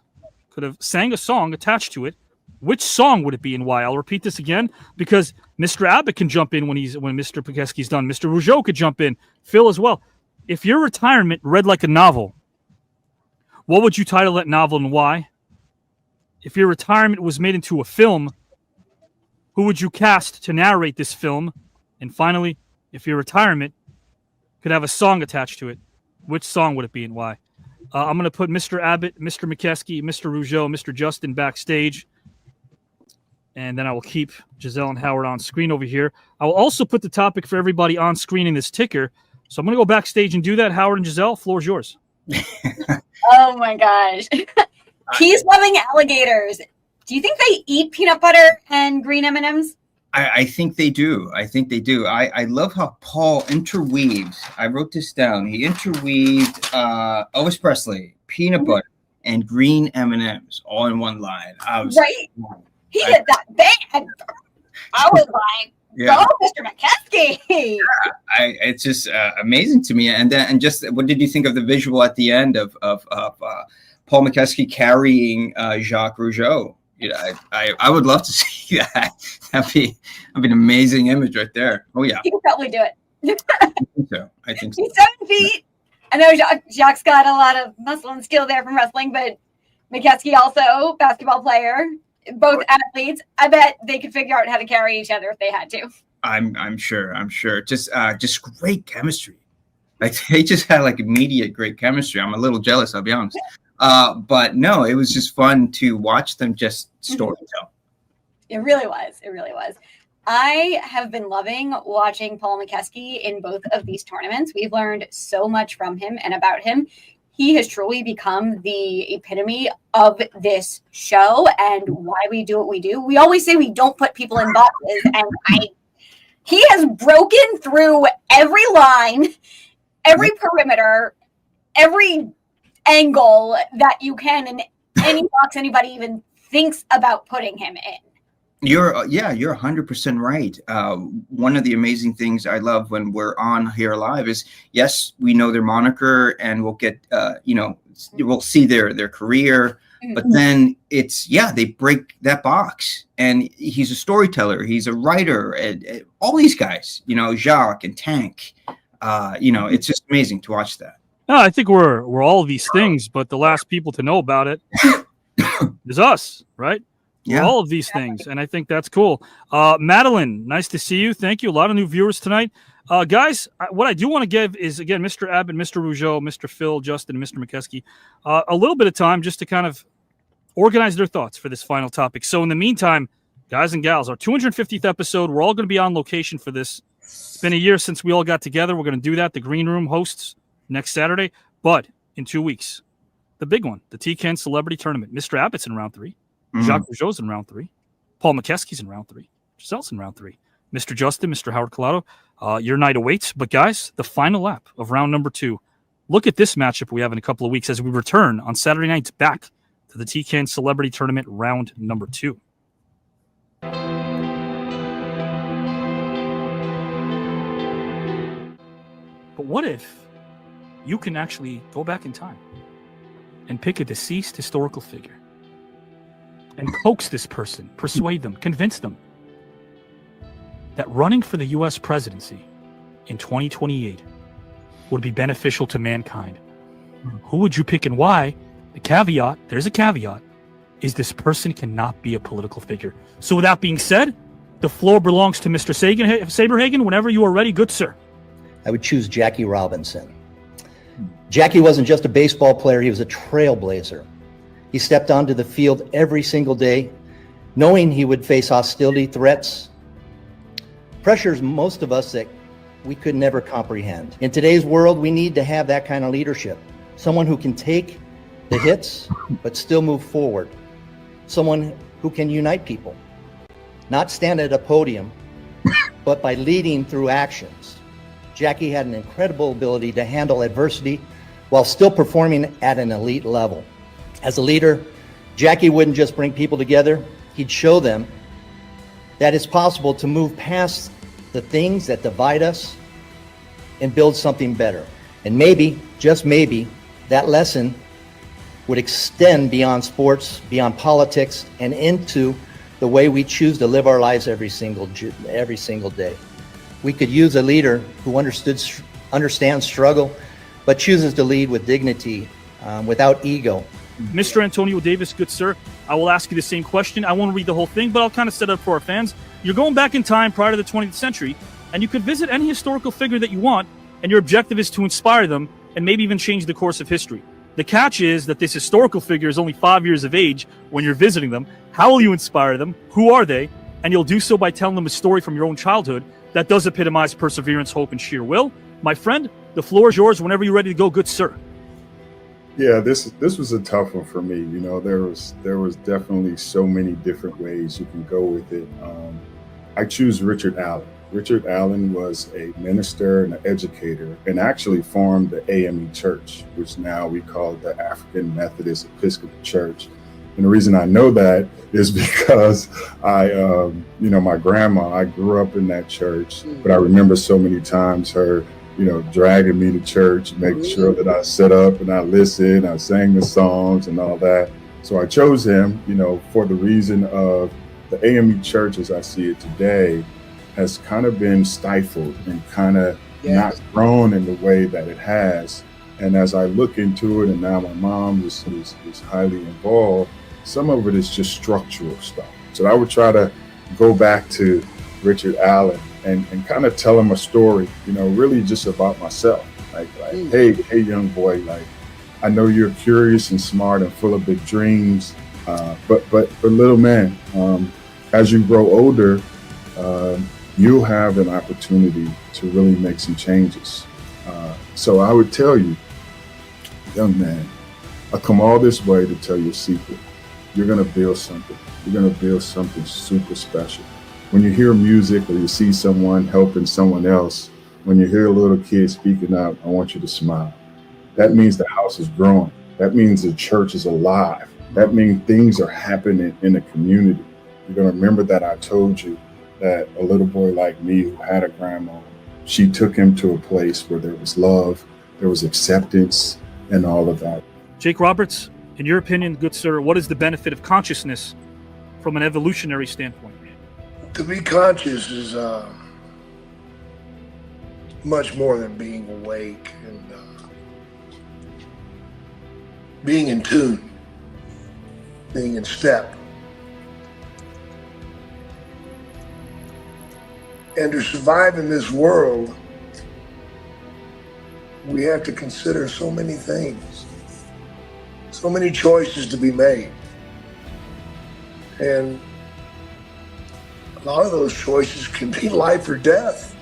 a song attached to it, which song would it be and why? I'll repeat this again because Mr. Abbott can jump in when Mr. Mokeski's done. Mr. Rougeau could jump in. Phil as well. If your retirement read like a novel, what would you title that novel and why? If your retirement was made into a film, who would you cast to narrate this film? And finally, if your retirement could have a song attached to it, which song would it be and why? I'm going to put Mr. Abbott, Mr. Mokeski, Mr. Rougeau, Mr. Justin backstage. And then I will keep Giselle and Howard on screen over here. I will also put the topic for everybody on screen in this ticker. So I'm going to go backstage and do that. Howard and Giselle, floor is yours. Oh, my gosh. He's loving alligators. Do you think they eat peanut butter and green M&Ms? I think they do. I love how Paul interweaved. I wrote this down. He interweaved Elvis Presley, peanut butter, and green M&Ms all in one line. Right? He did that bad. I was like, go, Mr. Mokeski. It's just amazing to me. And just what did you think of the visual at the end of Paul Mokeski carrying Jacques Rougeau? I would love to see that. That'd be an amazing image right there. Oh yeah, he could probably do it. I think so. He's 7 feet. I know Jacques got a lot of muscle and skill there from wrestling, but Mokeski also basketball player, both athletes. I bet they could figure out how to carry each other if they had to. I'm sure. Just great chemistry. Like they just had like immediate great chemistry. I'm a little jealous, I'll be honest. But no, it was just fun to watch them just storytell. It really was. I have been loving watching Paul Mokeski in both of these tournaments. We've learned so much from him and about him. He has truly become the epitome of this show and why we do what we do. We always say we don't put people in boxes, and he has broken through every line, every perimeter, every angle that you can in any box anybody even thinks about putting him in. You're 100% right. One of the amazing things I love when we're on here live is, yes, we know their moniker and we'll get, we'll see their career, but then they break that box, and he's a storyteller. He's a writer, and all these guys, Jacques and Tank, it's just amazing to watch that. No, I think we're all of these things, but the last people to know about it is us, right? Yeah. We're all of these things, and I think that's cool. Madeline, nice to see you. Thank you. A lot of new viewers tonight. Guys, what I do want to give is, again, Mr. Abbott, Mr. Rougeau, Mr. Phil, Justin, and Mr. Mokeski, a little bit of time just to kind of organize their thoughts for this final topic. So in the meantime, guys and gals, our 250th episode, we're all going to be on location for this. It's been a year since we all got together. We're going to do that. The Green Room hosts next Saturday, but in 2 weeks, the big one, the TKN Celebrity Tournament. Mr. Abbott's in round 3. Jacques Rougeau's in round 3. Paul Mokeski's in round 3. Giselle's in round 3. Mr. Justin, Mr. Howard Collado, your night awaits. But guys, the final lap of round number 2. Look at this matchup we have in a couple of weeks as we return on Saturday nights back to the TKN Celebrity Tournament round number 2. But what if you can actually go back in time and pick a deceased historical figure and coax this person, persuade them, convince them that running for the U.S. presidency in 2028 would be beneficial to mankind? Who would you pick and why? The caveat, there's a caveat, is this person cannot be a political figure. So with that being said, the floor belongs to Mr. Saberhagen. Whenever you are ready, good sir. I would choose Jackie Robinson. Jackie wasn't just a baseball player, he was a trailblazer. He stepped onto the field every single day, knowing he would face hostility, threats, pressures most of us that we could never comprehend. In today's world, we need to have that kind of leadership. Someone who can take the hits, but still move forward. Someone who can unite people. Not stand at a podium, but by leading through actions. Jackie had an incredible ability to handle adversity while still performing at an elite level. As a leader, Jackie wouldn't just bring people together, he'd show them that it's possible to move past the things that divide us and build something better. And maybe, just maybe, That lesson would extend beyond sports, beyond politics, and into the way we choose to live our lives every single day. We could use a leader who understands struggle, but chooses to lead with dignity, without ego. Mr. Antonio Davis, good sir, I will ask you the same question. I won't read the whole thing, but I'll kind of set it up for our fans. You're going back in time prior to the 20th century, and you could visit any historical figure that you want, and your objective is to inspire them and maybe even change the course of history. The catch is that this historical figure is only 5 years of age when you're visiting them. How will you inspire them? Who are they? And you'll do so by telling them a story from your own childhood that does epitomize perseverance, hope, and sheer will. My friend, the floor is yours whenever you're ready to go, good sir. Yeah, this was a tough one for me. You know, there was definitely so many different ways you can go with it. I choose Richard Allen. Richard Allen was a minister and an educator, and actually formed the AME Church, which now we call the African Methodist Episcopal Church. And the reason I know that is because my grandma, I grew up in that church, but I remember so many times her, dragging me to church, making sure that I set up and I listened, I sang the songs and all that. So I chose him, for the reason of the AME Church as I see it today has kind of been stifled and kind of not grown in the way that it has. And as I look into it, and now my mom is highly involved, some of it is just structural stuff. So I would try to go back to Richard Allen and kind of tell him a story, really just about myself. Like, hey, young boy, like, I know you're curious and smart and full of big dreams, but little man, as you grow older, you'll have an opportunity to really make some changes. So I would tell you, young man, I come all this way to tell you a secret. You're gonna build something. You're gonna build something super special. When you hear music or you see someone helping someone else, when you hear a little kid speaking out, I want you to smile. That means the house is growing. That means the church is alive. That means things are happening in the community. You're gonna remember that I told you that a little boy like me who had a grandma, she took him to a place where there was love, there was acceptance, and all of that. Jake Roberts, in your opinion, good sir, what is the benefit of consciousness from an evolutionary standpoint? To be conscious is much more than being awake and being in tune, being in step. And to survive in this world, we have to consider so many things, so many choices to be made. And a lot of those choices can be life or death.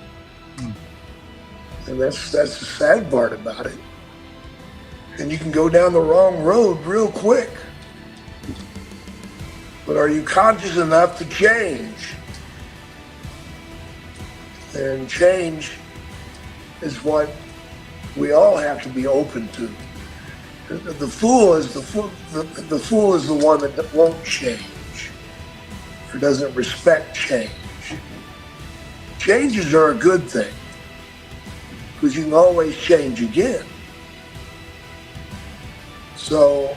And that's the sad part about it. And you can go down the wrong road real quick. But are you conscious enough to change? And change is what we all have to be open to. The fool is the one that won't change or doesn't respect change. Changes are a good thing because you can always change again. So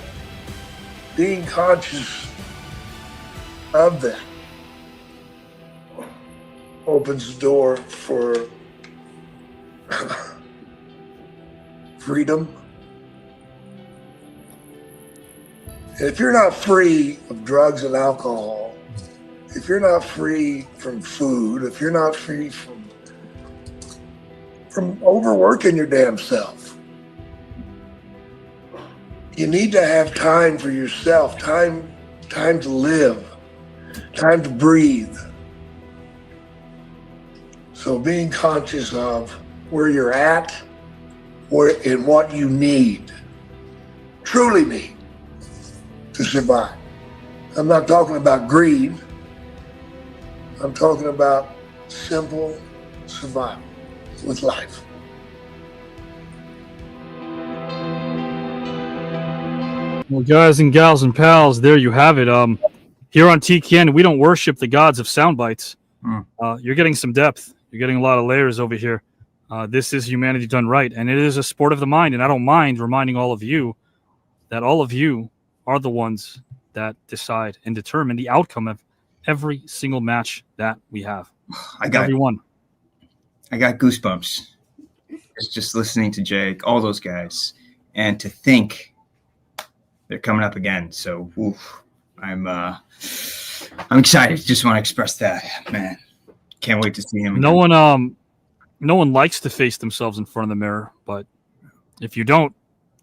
being conscious of that opens the door for freedom. And if you're not free of drugs and alcohol, if you're not free from food, if you're not free from overworking your damn self, you need to have time for yourself, time to live, time to breathe. So being conscious of where you're at, and what you need, truly need to survive. I'm not talking about greed. I'm talking about simple survival with life. Well, guys and gals and pals, there you have it. Here on TKN, we don't worship the gods of sound bites. You're getting some depth. You're getting a lot of layers over here. This is humanity done right, and it is a sport of the mind. And I don't mind reminding all of you that all of you are the ones that decide and determine the outcome of every single match that we have. Everyone. I got goosebumps. It's just listening to Jake, all those guys, and to think they're coming up again. So, I'm excited. Just want to express that, man. Can't wait to see him. No one likes to face themselves in front of the mirror, but if you don't,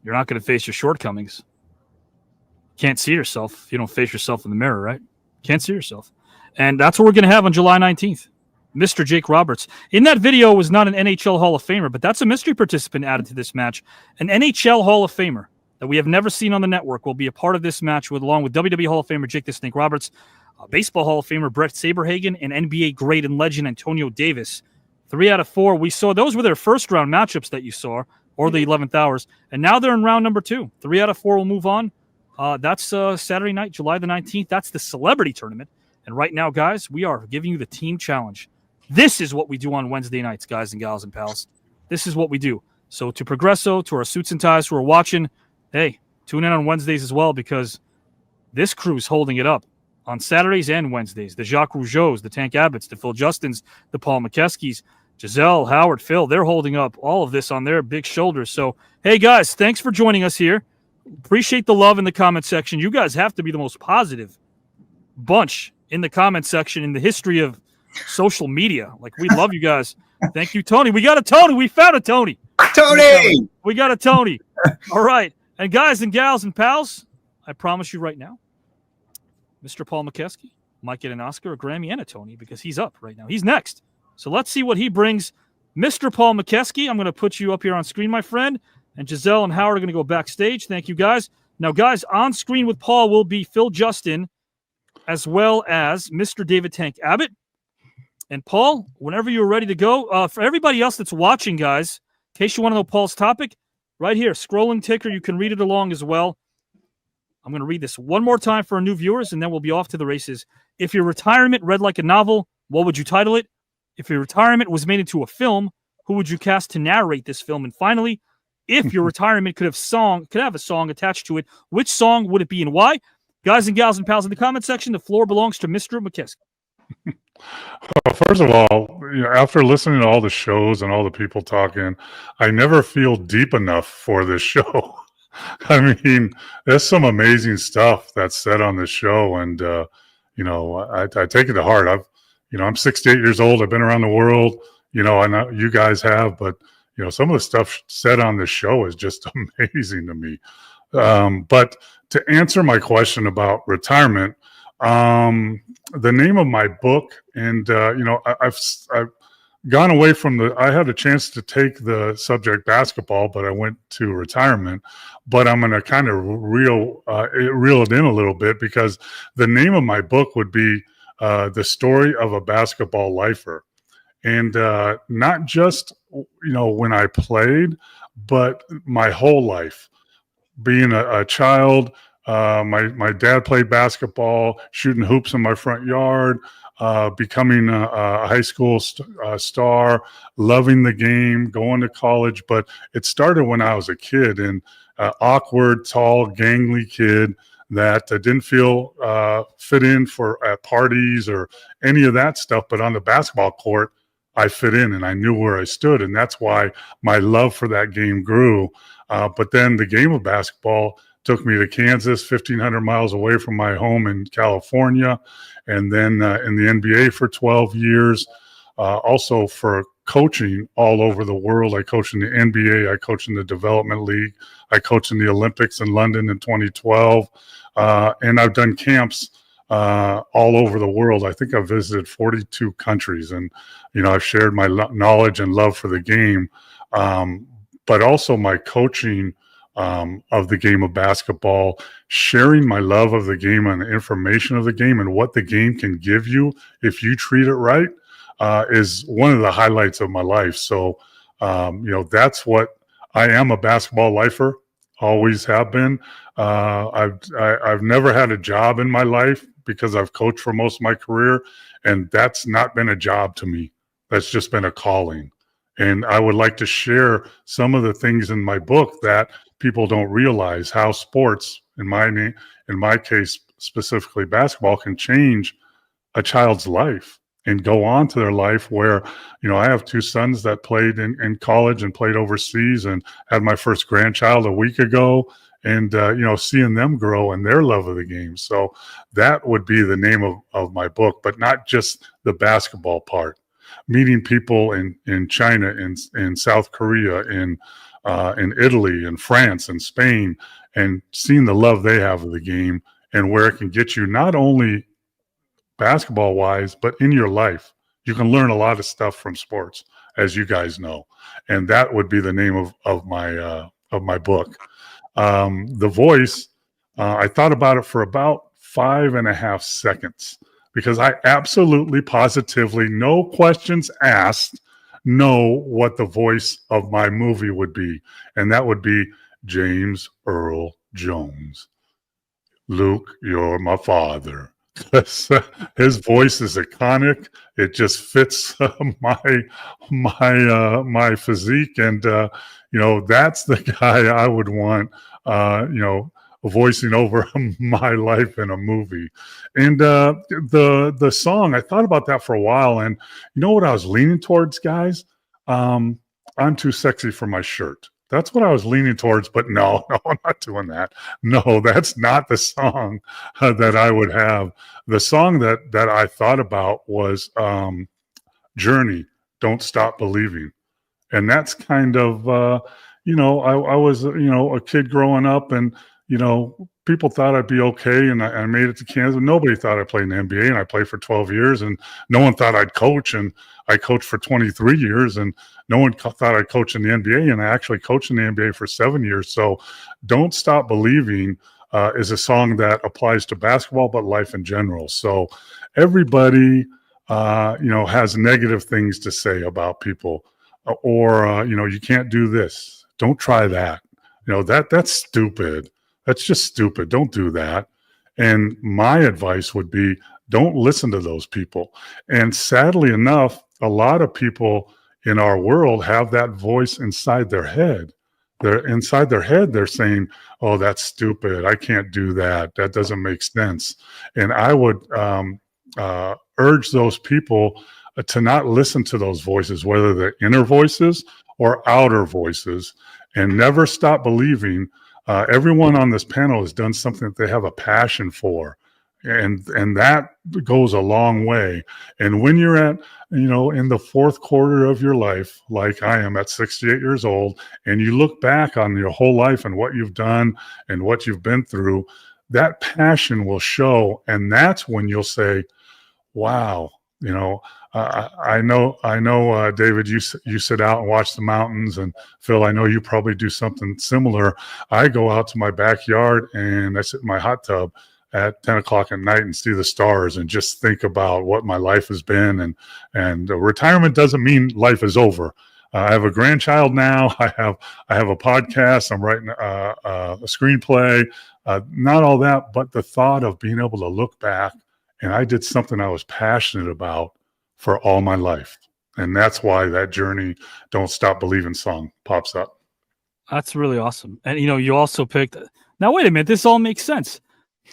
you're not going to face your shortcomings. Can't see yourself if you don't face yourself in the mirror, right? Can't see yourself. And that's what we're going to have on July 19th. Mr. Jake Roberts. In that video was not an NHL Hall of Famer, but that's a mystery participant added to this match. An NHL Hall of Famer that we have never seen on the network will be a part of this match along with WWE Hall of Famer Jake the Snake Roberts, Baseball Hall of Famer Brett Saberhagen, and NBA Great and Legend Antonio Davis. 3 out of 4. We saw those were their first round matchups that you saw, or the 11th hours. And now they're in round number 2. 3 out of 4 will move on. That's Saturday night, July the 19th. That's the celebrity tournament. And right now, guys, we are giving you the team challenge. This is what we do on Wednesday nights, guys and gals and pals. This is what we do. So to Progresso, to our suits and ties who are watching, hey, tune in on Wednesdays as well, because this crew's holding it up on Saturdays and Wednesdays. The Jacques Rougeaus, the Tank Abbotts, the Phil Justins, the Paul Mokeskis, Giselle, Howard, Phil, they're holding up all of this on their big shoulders. So, hey, guys, thanks for joining us here. Appreciate the love in the comment section. You guys have to be the most positive bunch in the comment section in the history of social media. Like, we love you guys. Thank you, Tony. We got a Tony. We found a Tony. Tony! We got a Tony. All right. And guys and gals and pals, I promise you right now, Mr. Paul Mokeski might get an Oscar, a Grammy, and a Tony because he's up right now. He's next. So let's see what he brings. Mr. Paul Mokeski, I'm going to put you up here on screen, my friend. And Giselle and Howard are going to go backstage. Thank you, guys. Now, guys, on screen with Paul will be Phil Justin as well as Mr. David Tank Abbott. And Paul, whenever you're ready to go, for everybody else that's watching, guys, in case you want to know Paul's topic, right here, scrolling ticker, you can read it along as well. I'm going to read this one more time for our new viewers, and then we'll be off to the races. If your retirement read like a novel, what would you title it? If your retirement was made into a film, who would you cast to narrate this film? And finally, if your retirement could have a song attached to it, which song would it be and why? Guys and gals and pals in the comment section, the floor belongs to Mr. Mokeski. Well, first of all, after listening to all the shows and all the people talking, I never feel deep enough for this show. I mean, there's some amazing stuff that's said on this show, and I take it to heart. I'm 68 years old. I've been around the world. I know you guys have, but some of the stuff said on this show is just amazing to me. But to answer my question about retirement, the name of my book, and I've gone away from I had a chance to take the subject basketball, but I went to retirement. But I'm going to kind of reel it in a little bit, because the name of my book would be The Story of a Basketball Lifer. And not just, when I played, but my whole life. Being a child, my dad played basketball, shooting hoops in my front yard, becoming a high school star, loving the game, going to college. But it started when I was a kid, and awkward, tall, gangly kid that didn't feel fit in at parties or any of that stuff. But on the basketball court, I fit in and I knew where I stood. And that's why my love for that game grew. But then the game of basketball took me to Kansas, 1,500 miles away from my home in California. And then in the NBA for 12 years, also for coaching all over the world. I coached in the NBA. I coached in the Development League. I coached in the Olympics in London in 2012. And I've done camps all over the world. I think I've visited 42 countries, and I've shared my knowledge and love for the game, but also my coaching of the game of basketball, sharing my love of the game and the information of the game and what the game can give you if you treat it right, is one of the highlights of my life. So that's what I am, a basketball lifer. Always have been. I've never had a job in my life because I've coached for most of my career, and that's not been a job to me. That's just been a calling. And I would like to share some of the things in my book that people don't realize, how sports, in my case, specifically basketball, can change a child's life and go on to their life. Where, I have two sons that played in college and played overseas, and had my first grandchild a week ago, and seeing them grow and their love of the game. So that would be the name of my book, but not just the basketball part. Meeting people in China, in South Korea, in Italy, in France, and Spain, and seeing the love they have of the game and where it can get you, not only basketball wise, but in your life. You can learn a lot of stuff from sports, as you guys know, and that would be the name of my book. The voice, I thought about it for about 5.5 seconds, because I absolutely, positively, no questions asked, know what the voice of my movie would be. And that would be James Earl Jones. Luke, you're my father. His voice is iconic. It just fits my physique. And, that's the guy I would want, voicing over my life in a movie. And the song, I thought about that for a while, and you know what I was leaning towards, guys? I'm too sexy for my shirt. That's what I was leaning towards, but no, I'm not doing that. No, that's not the song that I would have. The song that I thought about was Journey, Don't Stop Believing. And that's kind of, I was, a kid growing up, and, people thought I'd be okay, and I made it to Kansas. Nobody thought I'd play in the NBA, and I played for 12 years, and no one thought I'd coach, and I coached for 23 years, and no one thought I'd coach in the NBA, and I actually coached in the NBA for 7 years. So Don't Stop Believing is a song that applies to basketball, but life in general. So everybody, has negative things to say about people, or, you can't do this. Don't try that. That's stupid. That's just stupid. Don't do that. And my advice would be, don't listen to those people. And sadly enough, a lot of people in our world have that voice inside their head. They're saying, oh, that's stupid. I can't do that. That doesn't make sense. And I would urge those people to not listen to those voices, whether they're inner voices or outer voices, and never stop believing. Everyone on this panel has done something that they have a passion for, and that goes a long way. And when you're at, in the fourth quarter of your life, like I am at 68 years old, and you look back on your whole life and what you've done and what you've been through, that passion will show. And that's when you'll say, wow, I know, David, you sit out and watch the mountains, and Phil, I know you probably do something similar. I go out to my backyard and I sit in my hot tub at 10 o'clock at night and see the stars and just think about what my life has been. And retirement doesn't mean life is over. I have a grandchild now. I have a podcast. I'm writing a screenplay. Not all that, but the thought of being able to look back and I did something I was passionate about for all my life. And that's why that Journey, Don't Stop Believing song pops up. That's really awesome. And, you also picked, now wait a minute, this all makes sense.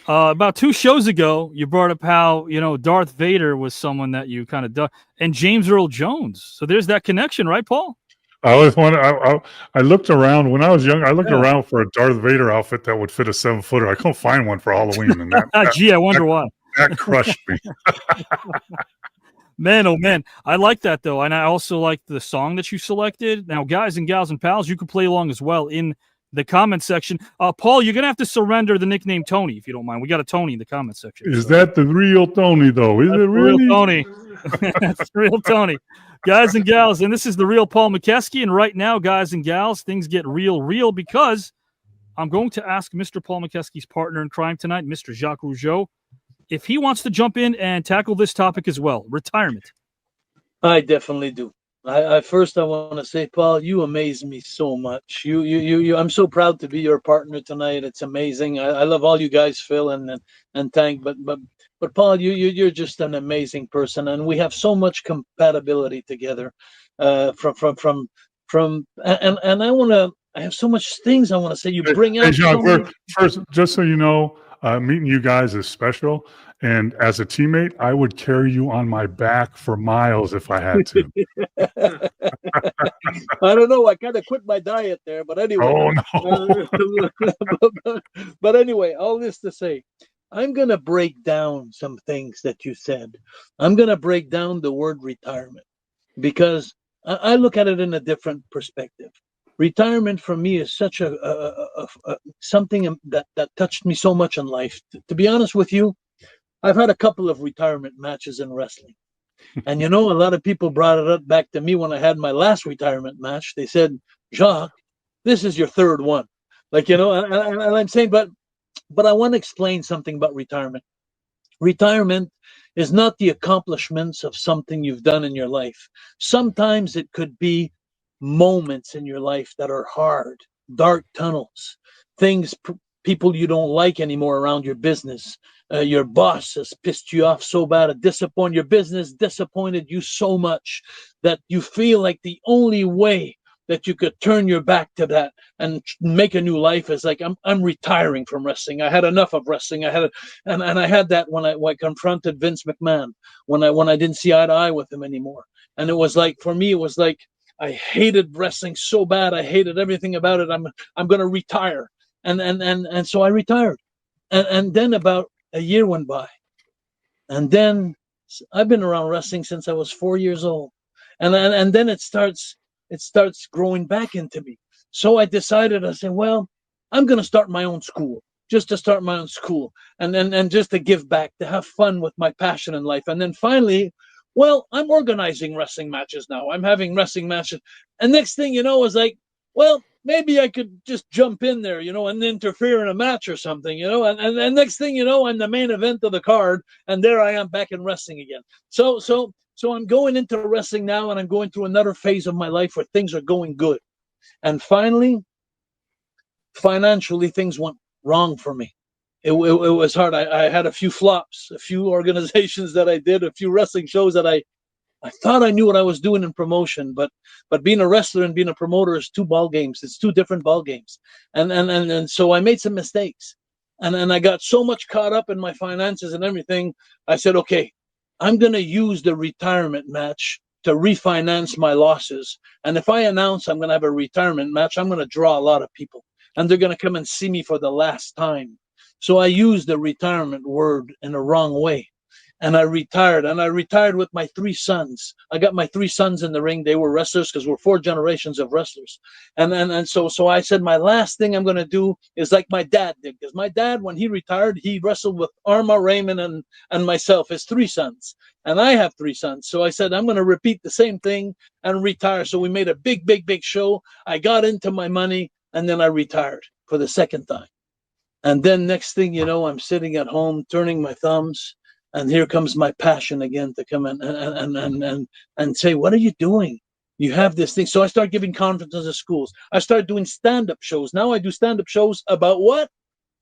About 2 shows ago, you brought up how, Darth Vader was someone that you kind of, and James Earl Jones. So there's that connection, right, Paul? I always wanted, I looked around when I was young. I looked around for a Darth Vader outfit that would fit a 7-footer. I couldn't find one for Halloween. And gee, I wonder why. That crushed me. Man, oh man. I like that though. And I also like the song that you selected. Now, guys and gals and pals, you can play along as well in the comment section. Paul, you're going to have to surrender the nickname Tony, if you don't mind. We got a Tony in the comment section. Is that the real Tony though? Is it really? Real Tony. That's real Tony. Guys and gals, and this is the real Paul Mokeski. And right now, guys and gals, things get real because I'm going to ask Mr. Paul Mokeski's partner in crime tonight, Mr. Jacques Rougeau, if he wants to jump in and tackle this topic as well, retirement. I definitely do. I first want to say, Paul, you amaze me so much. You I'm so proud to be your partner tonight. It's amazing. I love all you guys, Phil and Tank. But But Paul, you're just an amazing person, and we have so much compatibility together. And I have so much things I want to say. You bring out Jacques, so many. first, just so you know, meeting you guys is special. And as a teammate, I would carry you on my back for miles if I had to. I don't know. I kind of quit my diet there, but anyway. Oh, no. But anyway, all this to say, I'm going to break down some things that you said. I'm going to break down the word retirement because I look at it in a different perspective. Retirement for me is such something that touched me so much in life. To be honest with you, I've had a couple of retirement matches in wrestling. And a lot of people brought it up back to me when I had my last retirement match. They said, Jacques, this is your third one. And I'm saying, but I want to explain something about retirement. Retirement is not the accomplishments of something you've done in your life. Sometimes it could be moments in your life that are hard, dark tunnels, things, people you don't like anymore around your business. Your boss has pissed you off so bad, your business disappointed you so much that you feel like the only way that you could turn your back to that and make a new life is like, I'm retiring from wrestling. I had enough of wrestling. I had that when I confronted Vince McMahon, when I didn't see eye to eye with him anymore. And it was like, for me, it was like, I hated wrestling so bad. I hated everything about it. I'm going to retire. And so I retired. And then about a year went by. And then I've been around wrestling since I was 4 years old. And then it starts growing back into me. So I decided, I said, well, I'm going to start my own school, just to start my own school and just to give back, to have fun with my passion in life. And then finally, well, I'm organizing wrestling matches now. I'm having wrestling matches. And next thing you know, is like, well, maybe I could just jump in there, and interfere in a match or something, and next thing you know, I'm the main event of the card, and there I am back in wrestling again. So I'm going into wrestling now, and I'm going through another phase of my life where things are going good. And finally, financially, things went wrong for me. It was hard. I had a few flops, a few organizations that I did, a few wrestling shows that I thought I knew what I was doing in promotion, but being a wrestler and being a promoter is two ball games. It's two different ball games. And so I made some mistakes. And I got so much caught up in my finances and everything. I said, okay, I'm going to use the retirement match to refinance my losses. And if I announce I'm going to have a retirement match, I'm going to draw a lot of people. And they're going to come and see me for the last time. So I used the retirement word in the wrong way. And I retired with my 3 sons. I got my 3 sons in the ring. They were wrestlers because we're 4 generations of wrestlers. And so I said, my last thing I'm going to do is like my dad did. Because my dad, when he retired, he wrestled with Arma, Raymond, and myself, his 3 sons. And I have 3 sons. So I said, I'm going to repeat the same thing and retire. So we made a big show. I got into my money, and then I retired for the second time. And then next thing you know, I'm sitting at home, turning my thumbs. And here comes my passion again to come in and say, what are you doing? You have this thing. So I start giving conferences at schools. I start doing stand-up shows. Now I do stand-up shows about what?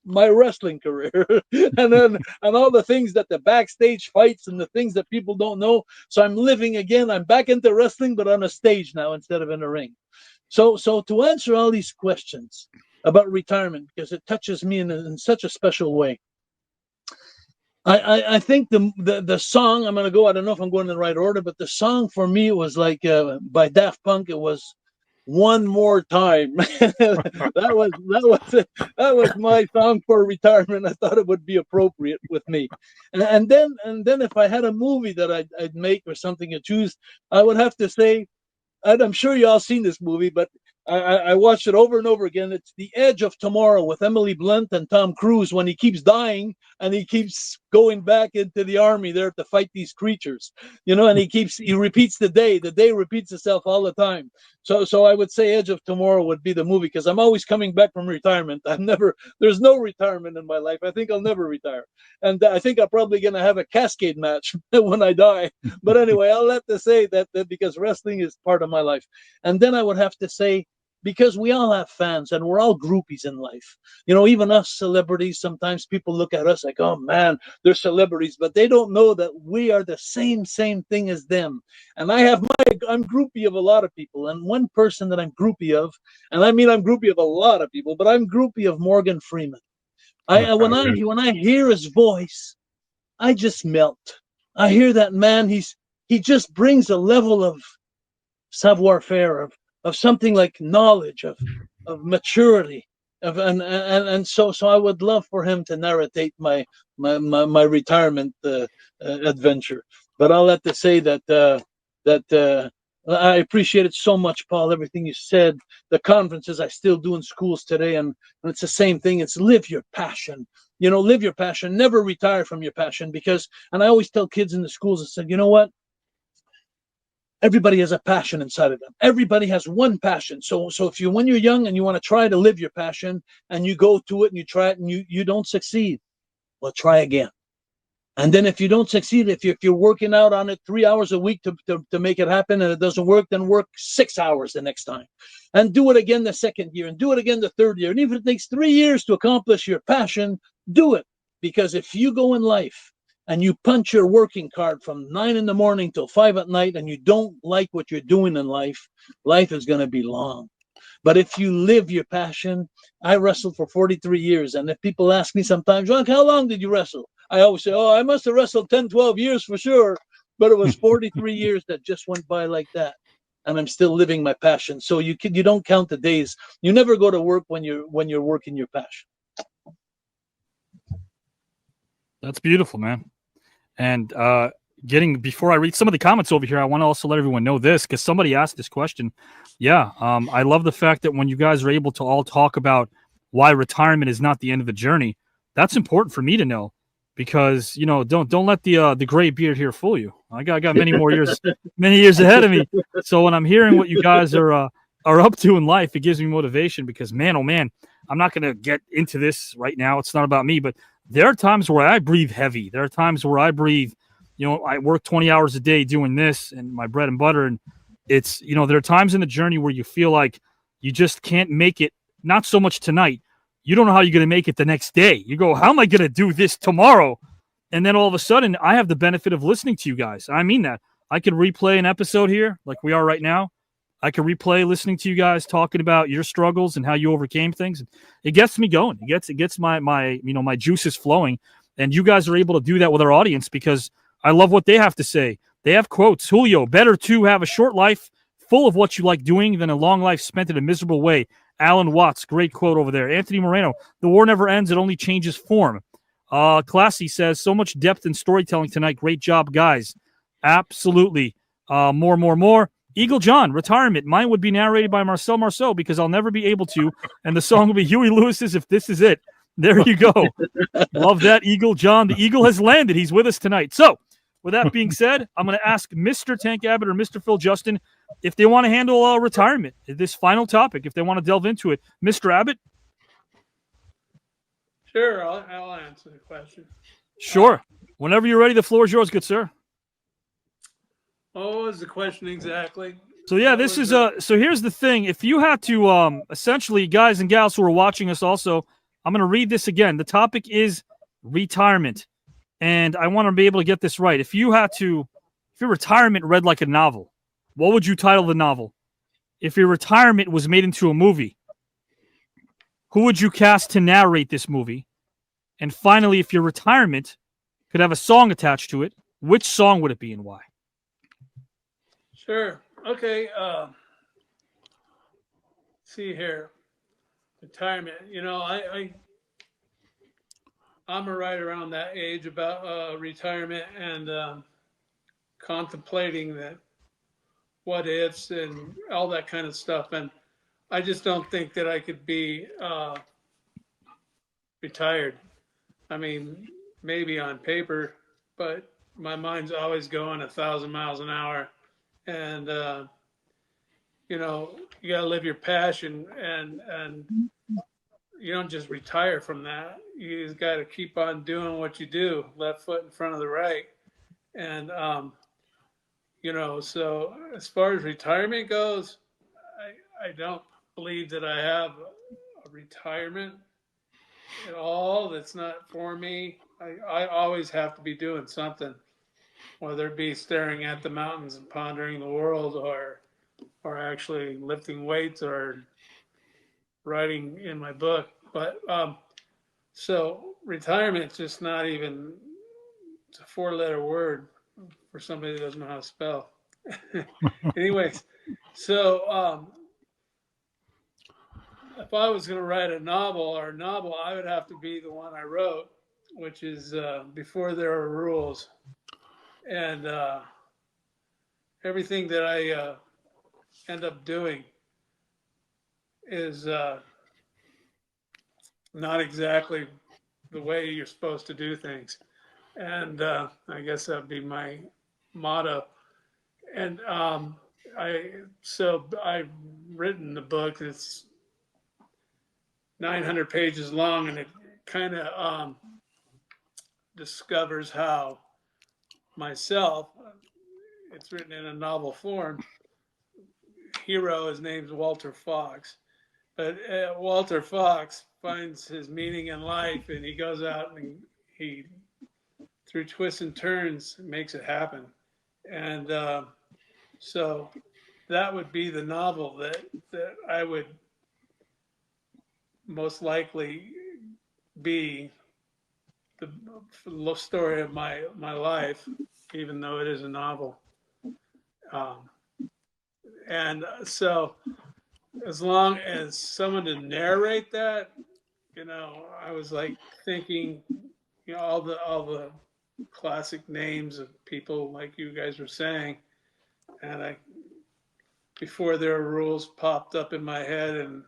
My wrestling career. and all the things that the backstage fights and the things that people don't know. So I'm living again. I'm back into wrestling, but on a stage now instead of in a ring. So to answer all these questions about retirement, because it touches me in such a special way. I think the song, I'm going to go, I don't know if I'm going in the right order, but the song for me was like by Daft Punk, it was One More Time. that was my song for retirement. I thought it would be appropriate with me. And then if I had a movie that I'd make or something to choose, I would have to say, and I'm sure you all seen this movie, but I watched it over and over again. It's The Edge of Tomorrow with Emily Blunt and Tom Cruise when he keeps dying and he keeps going back into the army there to fight these creatures, and he repeats the day. The day repeats itself all the time. So I would say Edge of Tomorrow would be the movie because I'm always coming back from retirement. There's no retirement in my life. I think I'll never retire. And I think I'm probably going to have a cascade match when I die. But anyway, I'll have to say that because wrestling is part of my life. And then I would have to say because we all have fans and we're all groupies in life. You know, even us celebrities, sometimes people look at us like, oh man, they're celebrities, but they don't know that we are the same thing as them. And I'm groupie of a lot of people. And one person that I'm groupie of, and I mean, I'm groupie of a lot of people, but I'm groupie of Morgan Freeman. When I hear his voice, I just melt. I hear that man. He just brings a level of savoir-faire, of something like knowledge, of maturity, and so I would love for him to narrate my retirement adventure. But I'll have to say that I appreciate it so much, Paul. Everything you said, the conferences I still do in schools today, and it's the same thing. It's live your passion. You know, live your passion. Never retire from your passion, because, and I always tell kids in the schools, I said, you know what? Everybody has a passion inside of them. Everybody has one passion. So if when you're young and you want to try to live your passion and you go to it and you try it and you don't succeed, well, try again. And then if you don't succeed, if you're working out on it 3 hours a week to make it happen and it doesn't work, then work 6 hours the next time. And do it again the second year and do it again the third year. And even if it takes 3 years to accomplish your passion, do it. Because if you go in life and you punch your working card from 9 in the morning till 5 at night and you don't like what you're doing in life, life is going to be long. But if you live your passion, I wrestled for 43 years. And if people ask me sometimes, Jacques, how long did you wrestle? I always say, oh, I must have wrestled 10, 12 years for sure. But it was 43 years that just went by like that. And I'm still living my passion. So you don't count the days. You never go to work when you're working your passion. That's beautiful, man. And before I read some of the comments over here, I want to also let everyone know this, because somebody asked this question. Yeah, I love the fact that when you guys are able to all talk about why retirement is not the end of the journey, that's important for me to know, because, you know, don't let the gray beard here fool you. I got many more years, many years ahead of me. So when I'm hearing what you guys are up to in life, it gives me motivation, because man, oh man, I'm not going to get into this right now. It's not about me, but there are times where I breathe heavy. There are times where I breathe, you know, I work 20 hours a day doing this and my bread and butter. And it's, you know, there are times in the journey where you feel like you just can't make it, not so much tonight. You don't know how you're going to make it the next day. You go, how am I going to do this tomorrow? And then all of a sudden, I have the benefit of listening to you guys. I mean that. I can replay an episode here like we are right now. I can replay listening to you guys talking about your struggles and how you overcame things. It gets me going. It gets my my juices flowing. And you guys are able to do that with our audience, because I love what they have to say. They have quotes. Julio, better to have a short life full of what you like doing than a long life spent in a miserable way. Alan Watts, great quote over there. Anthony Moreno, the war never ends. It only changes form. Classy says, so much depth and storytelling tonight. Great job, guys. Absolutely. More. Eagle John, retirement. Mine would be narrated by Marcel Marceau, because I'll never be able to. And the song will be Huey Lewis's If This Is It. There you go. Love that, Eagle John. The Eagle has landed. He's with us tonight. So, with that being said, I'm going to ask Mr. Tank Abbott or Mr. Phil Justin if they want to handle retirement, this final topic, if they want to delve into it. Mr. Abbott? Sure, I'll answer the question. Sure. Whenever you're ready, the floor is yours, good sir. What was the question exactly? So yeah, this is so here's the thing. If you had to essentially, guys and gals who are watching us also, I'm going to read this again. The topic is retirement. And I want to be able to get this right. If your retirement read like a novel, what would you title the novel? If your retirement was made into a movie, who would you cast to narrate this movie? And finally, if your retirement could have a song attached to it, which song would it be and why? Sure. Okay. See here. Retirement. You know, I'm right around that age about retirement and contemplating that what ifs and all that kind of stuff. And I just don't think that I could be retired. I mean, maybe on paper, but my mind's always going 1,000 miles an hour. And, you know, you got to live your passion, and you don't just retire from that. You just got to keep on doing what you do, left foot in front of the right. And, you know, so as far as retirement goes, I don't believe that I have a retirement at all that's not for me. I always have to be doing something, whether it be staring at the mountains and pondering the world, or actually lifting weights, or writing in my book. But so retirement's just not even, it's a 4-letter word for somebody that doesn't know how to spell. Anyways, so if I was going to write a novel, I would have to be the one I wrote, which is Before There Are Rules. And everything that I end up doing is not exactly the way you're supposed to do things. And I guess that'd be my motto. And I've written the book. It's 900 pages long, and it kind of discovers how myself, it's written in a novel form. Hero, his name's Walter Fox, but Walter Fox finds his meaning in life, and he goes out and he through twists and turns makes it happen. And so that would be the novel that I would most likely be the love story of my life, even though it is a novel. And so as long as someone to narrate that, I was like thinking, all the classic names of people like you guys were saying, and Before There Are Rules popped up in my head, and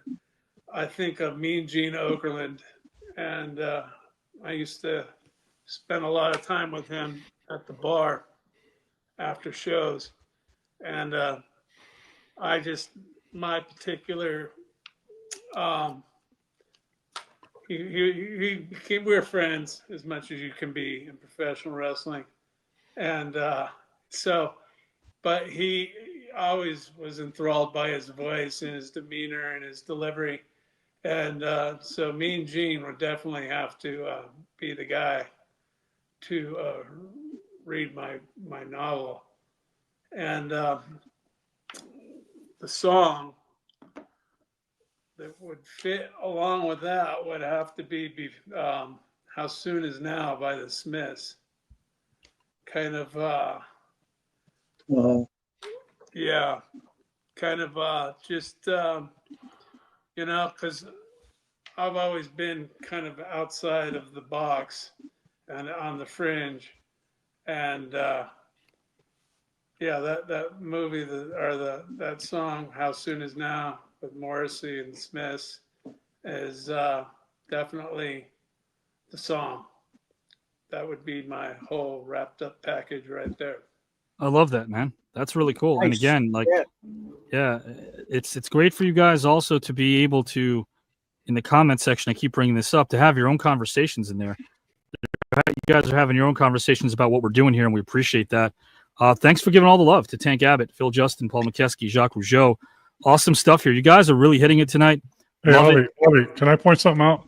I think of Mean Gene Okerlund, and I used to spend a lot of time with him at the bar after shows, and my particular, we were friends as much as you can be in professional wrestling, and but he always was enthralled by his voice and his demeanor and his delivery, and so Mean Gene would definitely have to be the guy to read my novel, and the song that would fit along with that would have to be How Soon Is Now by the Smiths. Kind of, yeah, kind of just, because I've always been kind of outside of the box and on the fringe. And yeah, that movie, that song, How Soon Is Now, with Morrissey and Smiths, is definitely the song. That would be my whole wrapped up package right there. I love that, man. That's really cool. Nice. And again, like, yeah, it's great for you guys also to be able to, in the comment section, I keep bringing this up, to have your own conversations in there. You guys are having your own conversations about what we're doing here, and we appreciate that. Thanks for giving all the love to Tank Abbott, Phil Justin, Paul Mokeski, Jacques Rougeau. Awesome stuff here. You guys are really hitting it tonight. Hey, Ollie, can I point something out?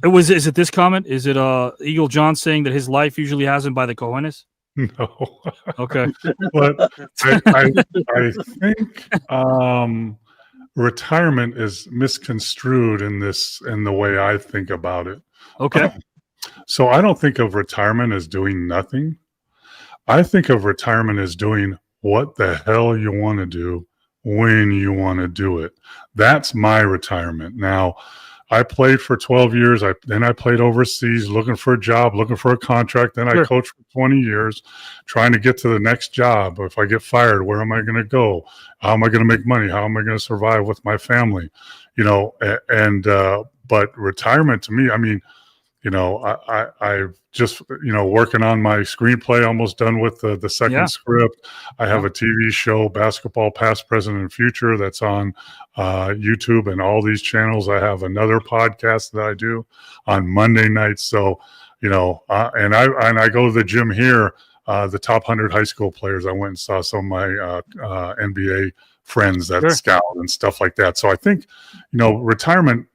Is it this comment? Is it Eagle John saying that his life usually has him by the cojones? No. Okay. But I think retirement is misconstrued in the way I think about it. Okay. So I don't think of retirement as doing nothing. I think of retirement as doing what the hell you want to do when you want to do it. That's my retirement. Now, I played for 12 years. Then I played overseas looking for a job, looking for a contract. Then I coached for 20 years trying to get to the next job. If I get fired, where am I going to go? How am I going to make money? How am I going to survive with my family? But retirement to me, I mean, I've just, working on my screenplay, almost done with the second script. I have a TV show, Basketball Past, Present, and Future, that's on YouTube and all these channels. I have another podcast that I do on Monday nights. So, and I go to the gym here, the top 100 high school players. I went and saw some of my NBA friends that scout and stuff like that. So I think, retirement,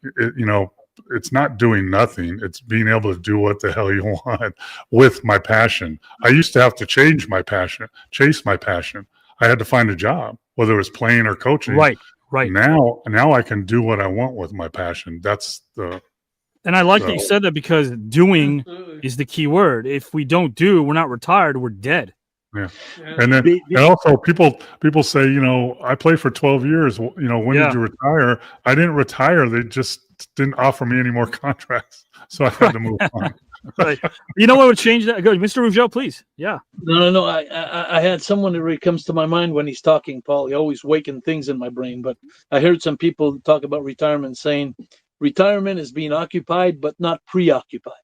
it's not doing nothing. It's being able to do what the hell you want with my passion. I used to have to chase my passion. I had to find a job, whether it was playing or coaching. Right. Now I can do what I want with my passion. And I like that you said that, because doing is the key word. If we don't do, we're not retired, we're dead. Yeah. And then and also people say, I played for 12 years. When did you retire? I didn't retire. They just didn't offer me any more contracts. So I had to move on. Right. You know what would change that? Go, Mr. Rougeau, please. Yeah. No. I had someone that comes to my mind when he's talking, Paul. He always waking things in my brain. But I heard some people talk about retirement saying retirement is being occupied, but not preoccupied.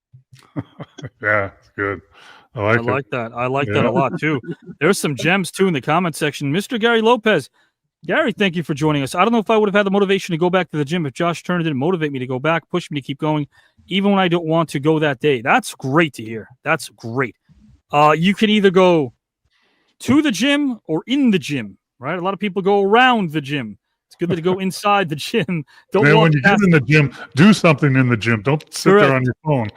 Yeah, it's good. I like that. I like that a lot too. There's some gems too in the comment section. Mr. Gary Lopez. Gary, thank you for joining us. I don't know if I would have had the motivation to go back to the gym if Josh Turner didn't motivate me to go back, push me to keep going, even when I don't want to go that day. That's great to hear. That's great. You can either go to the gym or in the gym, right? A lot of people go around the gym. It's good to go inside the gym. Don't walk when you get in the gym, do something in the gym. Don't sit there on your phone.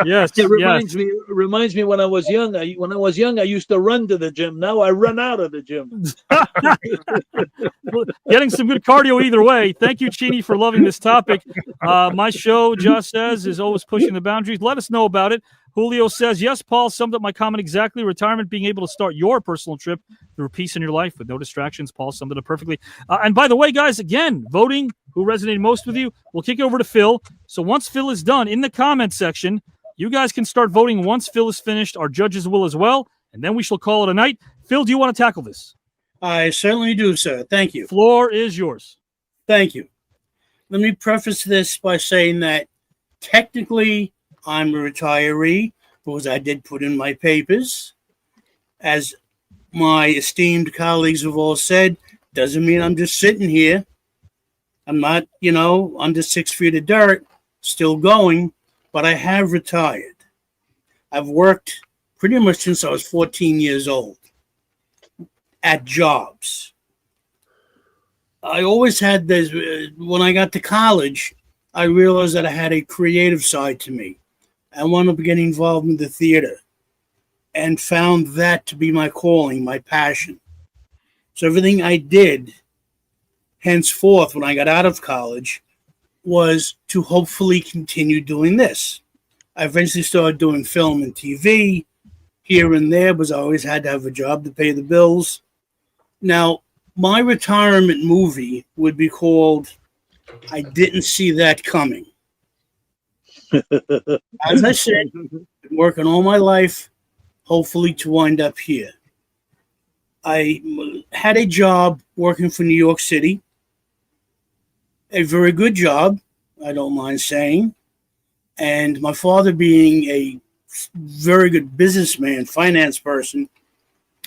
Yes. It reminds me when I was young. I used to run to the gym. Now I run out of the gym. Getting some good cardio either way. Thank you, Chini, for loving this topic. My show, Josh says, is always pushing the boundaries. Let us know about it. Julio says, yes, Paul summed up my comment exactly. Retirement, being able to start your personal trip through peace in your life with no distractions. Paul summed it up perfectly. And by the way, guys, again, voting who resonated most with you. We'll kick it over to Phil. So once Phil is done, in the comment section, you guys can start voting once Phil is finished. Our judges will as well. And then we shall call it a night. Phil, do you want to tackle this? I certainly do, sir. Thank you. Floor is yours. Thank you. Let me preface this by saying that technically I'm a retiree because I did put in my papers. As my esteemed colleagues have all said, doesn't mean I'm just sitting here. I'm not, under 6 feet of dirt, still going, but I have retired. I've worked pretty much since I was 14 years old at jobs. I always had this, when I got to college, I realized that I had a creative side to me. I wanted to get involved in the theater and found that to be my calling, my passion. So everything I did henceforth when I got out of college was to hopefully continue doing this. I eventually started doing film and TV here and there because I always had to have a job to pay the bills. Now, my retirement movie would be called I Didn't See That Coming. As I said, been working all my life, hopefully to wind up here. I had a job working for New York City, a very good job, I don't mind saying. And my father, being a very good businessman, finance person,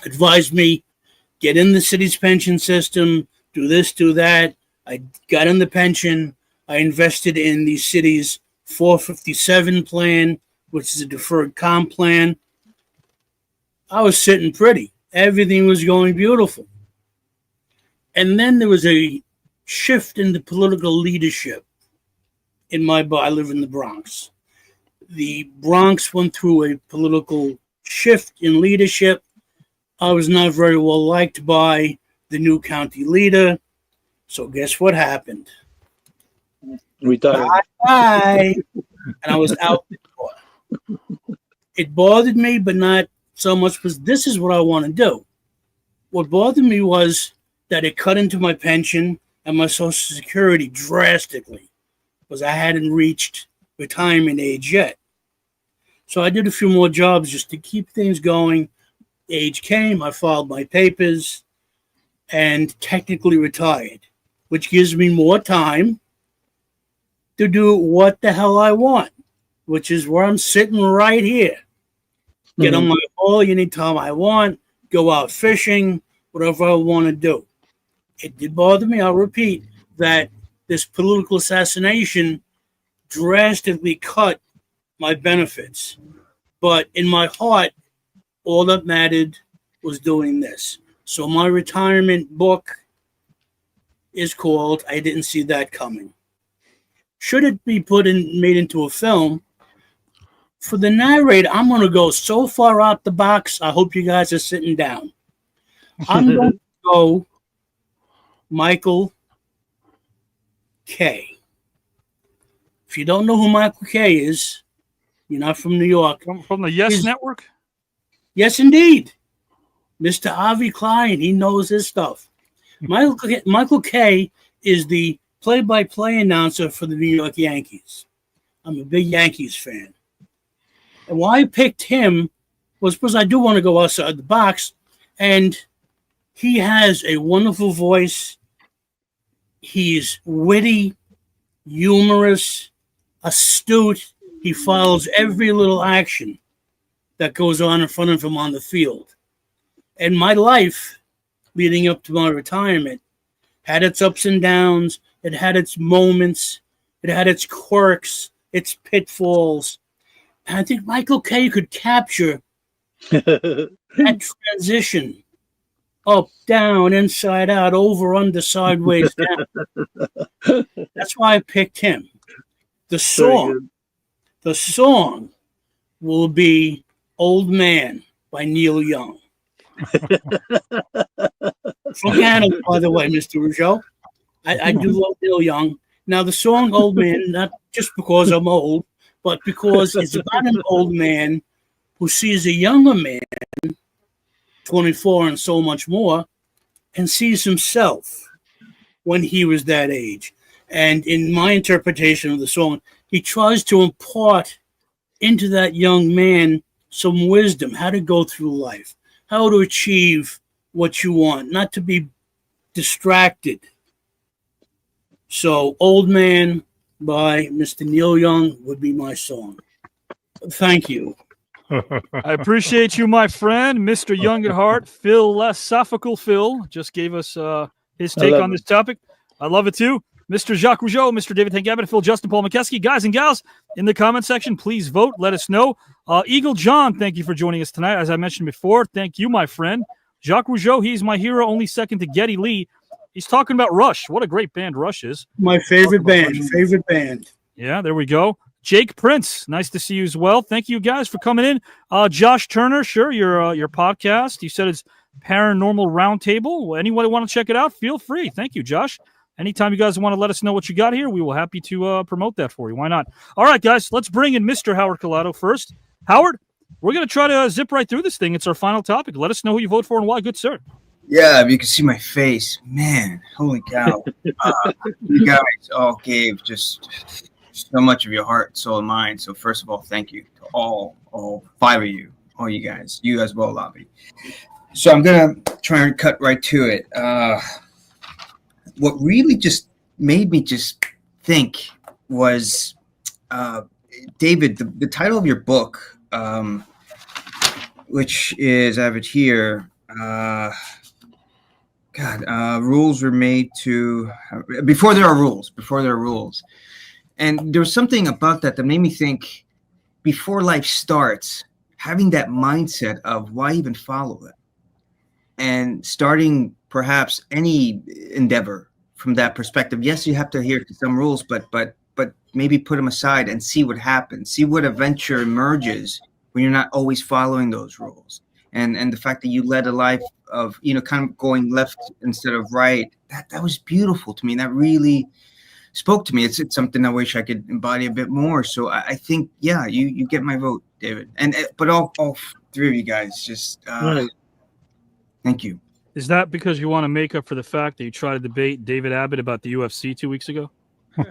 advised me, get in the city's pension system, do this, do that. I got in the pension. I invested in the city's 457 plan, which is a deferred comp plan. I was sitting pretty. Everything was going beautiful. And then there was a shift in the political leadership in I live in the Bronx. The Bronx went through a political shift in leadership. I was not very well liked by the new county leader. So guess what happened? Retired. Bye. And I was out the door. It bothered me, but not so much because this is what I want to do. What bothered me was that it cut into my pension and my Social Security drastically because I hadn't reached retirement age yet. So I did a few more jobs just to keep things going. Age came, I filed my papers and technically retired, which gives me more time to do what the hell I want, which is where I'm sitting right here. Get on my hole anytime I want, go out fishing, whatever I want to do. It did bother me, I'll repeat, that this political assassination drastically cut my benefits. But in my heart, all that mattered was doing this. So my retirement book is called I Didn't See That Coming. Should it be made into a film? For the narrator, I'm going to go so far out the box, I hope you guys are sitting down. I'm going to go Michael K. If you don't know who Michael K is, you're not from New York. From the Yes Network? Yes, indeed. Mr. Avi Klein, he knows his stuff. Michael K is the play-by-play announcer for the New York Yankees. I'm a big Yankees fan. And why I picked him was because I do want to go outside the box, and he has a wonderful voice. He's witty, humorous, astute. He follows every little action that goes on in front of him on the field. And my life leading up to my retirement had its ups and downs. It had its moments. It had its quirks, its pitfalls. And I think Michael K. could capture that transition. Up, down, inside out, over, under, sideways, down. That's why I picked him. The song will be Old Man by Neil Young. From Canada, by the way, Mr. Rougeau. I do love Neil Young. Now, the song Old Man, not just because I'm old, but because it's about an old man who sees a younger man, 24 and so much more, and sees himself when he was that age. And in my interpretation of the song, he tries to impart into that young man some wisdom, how to go through life, how to achieve what you want, not to be distracted. So, Old Man by Mr. Neil Young would be my song. Thank you. I appreciate you, my friend, Mr. Young at heart. Philosophical Phil just gave us his take on this topic. I love it too. Mr. Jacques Rougeau, Mr. David Tank Abbott, Phil Justin, Paul Mokeski. Guys and gals, in the comment section, please vote. Let us know. Eagle John, thank you for joining us tonight. As I mentioned before, thank you, my friend. Jacques Rougeau, he's my hero, only second to Geddy Lee. He's talking about Rush. What a great band Rush is. My favorite band. Yeah, there we go. Jake Prince, nice to see you as well. Thank you guys for coming in. Josh Turner, sure, your podcast. You said it's Paranormal Roundtable. Well, anyone want to check it out, feel free. Thank you, Josh. Anytime you guys want to let us know what you got here, we will happy to promote that for you. Why not? All right, guys, let's bring in Mr. Howard Collado first. Howard, we're going to try to zip right through this thing. It's our final topic. Let us know who you vote for and why. Good sir. Yeah, you can see my face. Man, holy cow. You guys all gave just so much of your heart, soul, and mind. So first of all, thank you to all 5 of you, all you guys as well, Lobby. So I'm going to try and cut right to it. What really just made me just think was, David, the title of your book, which is, I have it here, rules were made to before there are rules. And there was something about that made me think, before life starts, having that mindset of why even follow it, and starting perhaps any endeavor from that perspective. Yes, you have to adhere to some rules, but maybe put them aside and see what happens, see what adventure emerges when you're not always following those rules. And the fact that you led a life of, kind of going left instead of right, that was beautiful to me. That really spoke to me. It's something I wish I could embody a bit more. So I think, yeah, you get my vote, David. But all 3 of you guys, just thank you. Is that because you want to make up for the fact that you tried to debate David Abbott about the UFC 2 weeks ago? I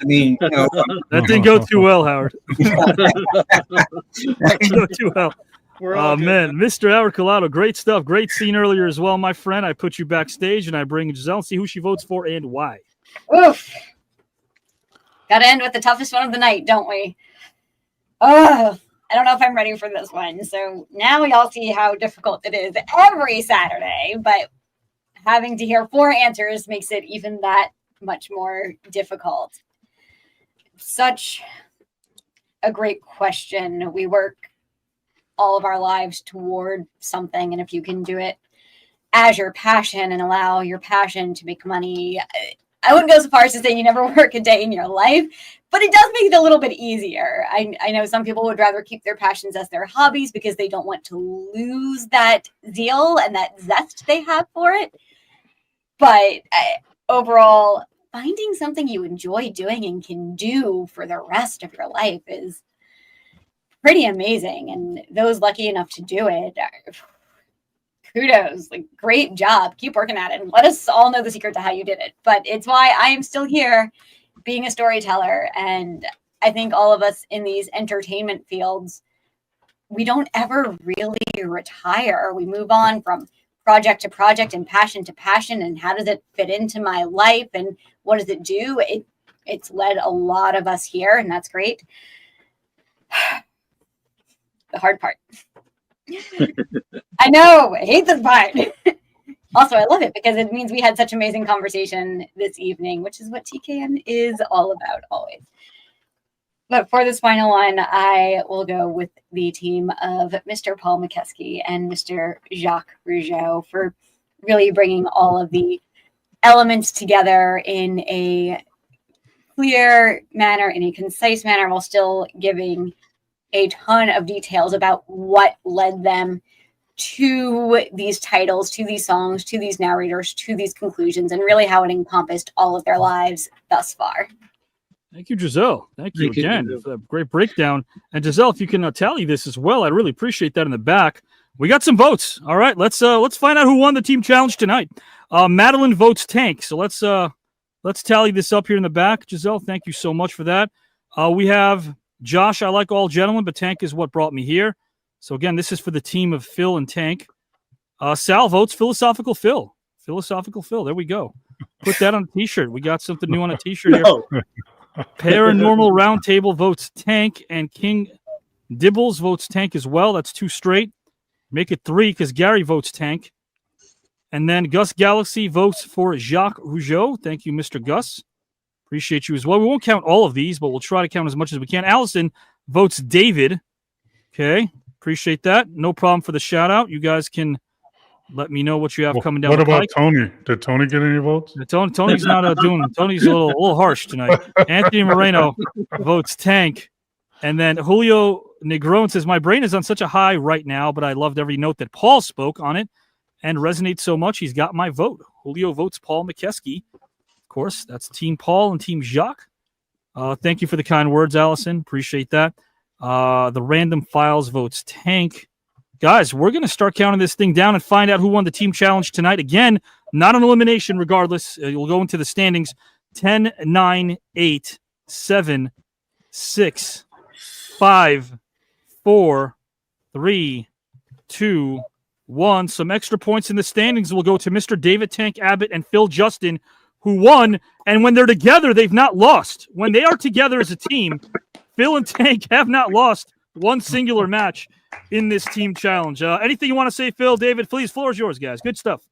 mean, that didn't go too well, Howard. That didn't go too well. Oh, man. Mr. Howard Collado, great stuff. Great scene earlier as well, my friend. I put you backstage, and I bring Giselle and see who she votes for and why. Oof. Got to end with the toughest one of the night, don't we? Oh, I don't know if I'm ready for this one. So now we all see how difficult it is every Saturday, but having to hear 4 answers makes it even that much more difficult. Such a great question. We work all of our lives toward something, and if you can do it as your passion and allow your passion to make money. I wouldn't go so far as to say you never work a day in your life, but it does make it a little bit easier. I know some people would rather keep their passions as their hobbies because they don't want to lose that zeal and that zest they have for it. But overall, finding something you enjoy doing and can do for the rest of your life is pretty amazing. And those lucky enough to do it, kudos, like great job. Keep working at it and let us all know the secret to how you did it. But it's why I am still here being a storyteller. And I think all of us in these entertainment fields, we don't ever really retire. We move on from project to project and passion to passion. And how does it fit into my life? And what does it do? It's led a lot of us here, and that's great. The hard part. I know, I hate this part. Also, I love it because it means we had such amazing conversation this evening, which is what TKN is all about always. But for this final one, I will go with the team of Mr. Paul Mokeski and Mr. Jacques Rougeau for really bringing all of the elements together in a clear manner, in a concise manner, while still giving a ton of details about what led them to these titles, to these songs, to these narrators, to these conclusions, and really how it encompassed all of their lives thus far. Thank you, Giselle. Thank you again for that great breakdown. And Giselle, if you can tally this as well, I'd really appreciate that in the back. We got some votes. All right, let's find out who won the team challenge tonight. Madeline votes Tank. So let's tally this up here in the back. Giselle, thank you so much for that. We have Josh, I like all gentlemen, but Tank is what brought me here. So again, this is for the team of Phil and Tank. Sal votes Philosophical Phil. Philosophical Phil. There we go. Put that on a t-shirt. We got something new on a t-shirt here. Paranormal Roundtable votes Tank, and King Dibbles votes Tank as well. That's 2 straight. Make it 3 because Gary votes Tank. And then Gus Galaxy votes for Jacques Rougeau. Thank you, Mr. Gus. Appreciate you as well. We won't count all of these, but we'll try to count as much as we can. Allison votes David. Okay. Appreciate that. No problem for the shout out. You guys can let me know what you have coming down. What about pike. Tony? Did Tony get any votes? Tony's not doing. Tony's a little harsh tonight. Anthony Moreno votes Tank, and then Julio Negron says, "My brain is on such a high right now, but I loved every note that Paul spoke on it, and resonates so much. He's got my vote." Julio votes Paul Mokeski. Of course, that's Team Paul and Team Jacques. Thank you for the kind words, Allison. Appreciate that. The Random Files votes Tank. Guys, we're going to start counting this thing down and find out who won the team challenge tonight. Again, not an elimination regardless. We'll go into the standings. 10, 9, 8, 7, 6, 5, 4, 3, 2, 1. Some extra points in the standings will go to Mr. David Tank Abbott and Phil Justin, who won. And when they're together, they've not lost. When they are together as a team, Phil and Tank have not lost one singular match in this team challenge. Anything you want to say, Phil, David? Please, floor is yours, guys. Good stuff.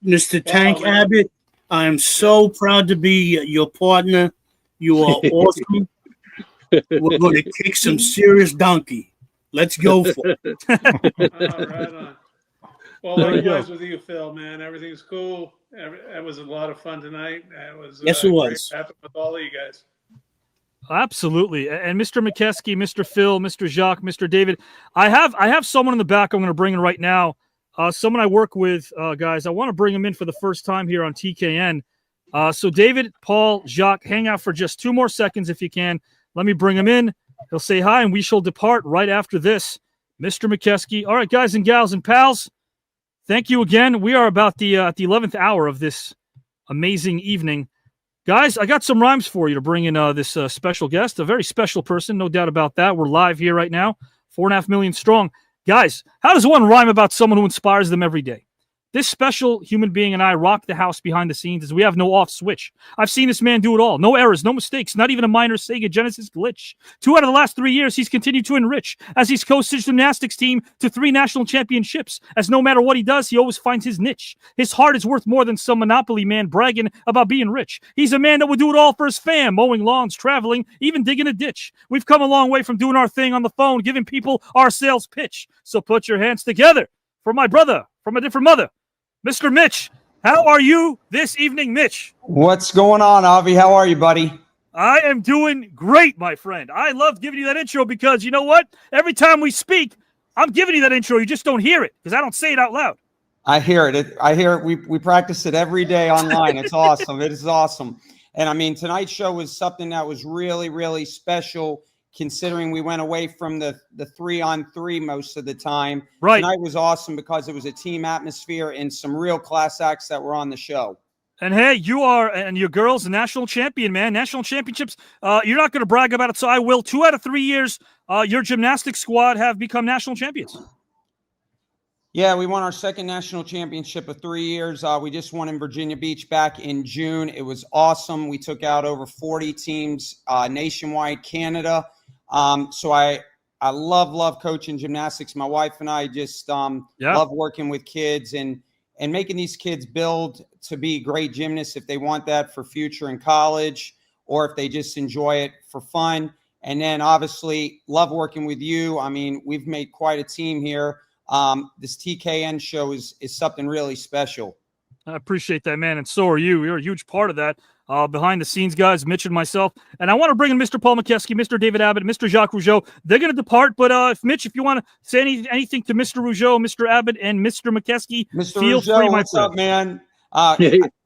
Mr. Tank Abbott, I'm so proud to be your partner. You are awesome. We're going to kick some serious donkey. Let's go for it. Right on. Well, likewise with you, Phil, man. Everything's cool. It was a lot of fun tonight. It was yes, it was. Great happened with all of you guys. Absolutely. And Mr. McKesky, Mr. Phil, Mr. Jacques, Mr. David, I have someone in the back I'm going to bring in right now. Someone I work with, guys. I want to bring him in for the first time here on TKN. So David, Paul, Jacques, hang out for just 2 more seconds if you can. Let me bring him in. He'll say hi, and we shall depart right after this. Mr. McKesky. All right, guys and gals and pals, thank you again. We are about at the 11th hour of this amazing evening. Guys, I got some rhymes for you to bring in this special guest, a very special person, no doubt about that. We're live here right now, 4.5 million strong. Guys, how does one rhyme about someone who inspires them every day? This special human being and I rock the house behind the scenes as we have no off switch. I've seen this man do it all. No errors, no mistakes, not even a minor Sega Genesis glitch. 2 out of the last 3 years, he's continued to enrich as he's coached his gymnastics team to 3 national championships. As no matter what he does, he always finds his niche. His heart is worth more than some Monopoly man bragging about being rich. He's a man that would do it all for his fam, mowing lawns, traveling, even digging a ditch. We've come a long way from doing our thing on the phone, giving people our sales pitch. So put your hands together for my brother from a different mother, Mr. Mitch. How are you this evening, Mitch? What's going on, Avi? How are you, buddy? I am doing great, my friend. I love giving you that intro because you know what? Every time we speak, I'm giving you that intro. You just don't hear it because I don't say it out loud. I hear it. I hear it. We practice it every day online. It's awesome. It is awesome. And I mean, tonight's show was something that was really, really special considering we went away from the 3-on-3 most of the time. Right. Tonight was awesome because it was a team atmosphere and some real class acts that were on the show. And hey, you are, and your girl's a national champion, man. National championships. You're not going to brag about it, so I will. 2 out of 3 years, your gymnastics squad have become national champions. Yeah, we won our second national championship of 3 years. We just won in Virginia Beach back in June. It was awesome. We took out over 40 teams nationwide, Canada. So I love coaching gymnastics. My wife and I just love working with kids and making these kids build to be great gymnasts if they want that for future in college or if they just enjoy it for fun. And then obviously love working with you. I mean, we've made quite a team here. This TKN show is something really special. I appreciate that, man. And so are you. You're a huge part of that. Behind the scenes, guys, Mitch and myself. And I want to bring in Mr. Paul Mokeski, Mr. David Abbott, Mr. Jacques Rougeau. They're going to depart. But if you want to say anything to Mr. Rougeau, Mr. Abbott, and Mr. Mokeski, Mr. feel Rougeau, free, my what's friend. up, man?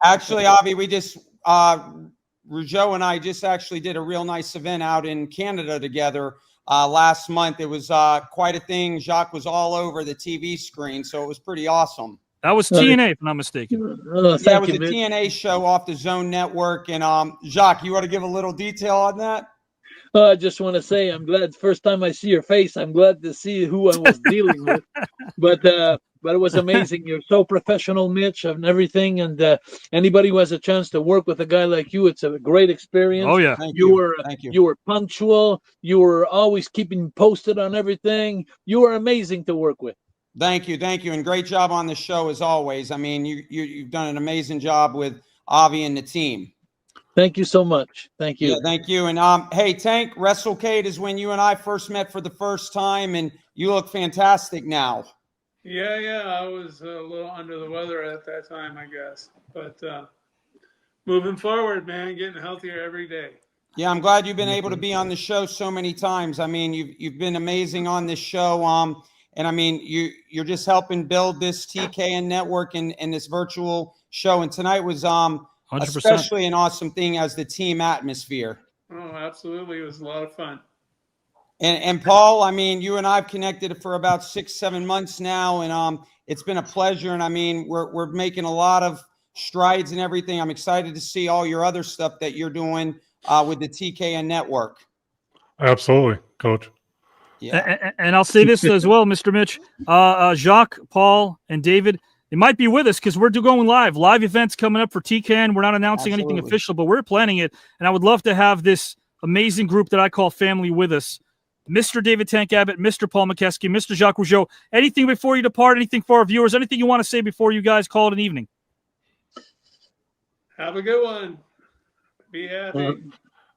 Actually, Avi, we just Rougeau and I just actually did a real nice event out in Canada together last month. It was quite a thing. Jacques was all over the TV screen, so it was pretty awesome. That was TNA, if I'm not mistaken. Yeah, it was a TNA show off the Zone Network. And Jacques, you want to give a little detail on that? I just want to say I'm glad. First time I see your face, I'm glad to see who I was dealing with. But it was amazing. You're so professional, Mitch, and everything. And anybody who has a chance to work with a guy like you, it's a great experience. Oh yeah, Thank you you. were punctual. You were always keeping posted on everything. You were amazing to work with. Thank you, and great job on the show as always. I mean, you've done an amazing job with Avi and the team. Thank you so much. Thank you. Yeah, thank you. And hey, Tank, WrestleCade is when you and I first met for the first time, and you look fantastic now. Yeah, I was a little under the weather at that time, I guess. But moving forward, man, getting healthier every day. Yeah, I'm glad you've been able to be on the show so many times. I mean, you've been amazing on this show. And I mean, you're just helping build this TKN network and this virtual show. And tonight was 100%. Especially an awesome thing as the team atmosphere. Oh, absolutely. It was a lot of fun. And Paul, I mean, you and I have connected for about 6-7 months now, and it's been a pleasure. And I mean, we're making a lot of strides and everything. I'm excited to see all your other stuff that you're doing with the TKN network. Absolutely, Coach. Yeah. And I'll say this as well, Mr. Mitch, Jacques, Paul, and David, they might be with us because we're going live events coming up for TKN. We're not announcing anything official, but we're planning it. And I would love to have this amazing group that I call family with us. Mr. David Tank Abbott, Mr. Paul Mokeski, Mr. Jacques Rougeau. Anything before you depart, anything for our viewers, anything you want to say before you guys call it an evening? Have a good one. Be happy.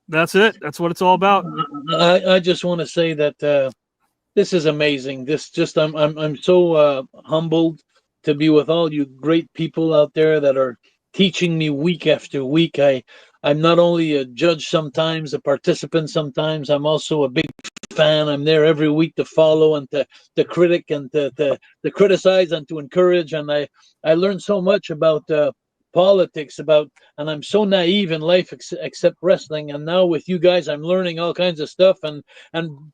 That's it. That's what it's all about. I just want to say that this is amazing. I'm so humbled to be with all you great people out there that are teaching me week after week. I'm not only a judge sometimes, a participant sometimes. I'm also a big fan. I'm there every week to follow and to critic and to criticize and to encourage. And I learned so much about politics, and I'm so naive in life except wrestling. And now with you guys, I'm learning all kinds of stuff. And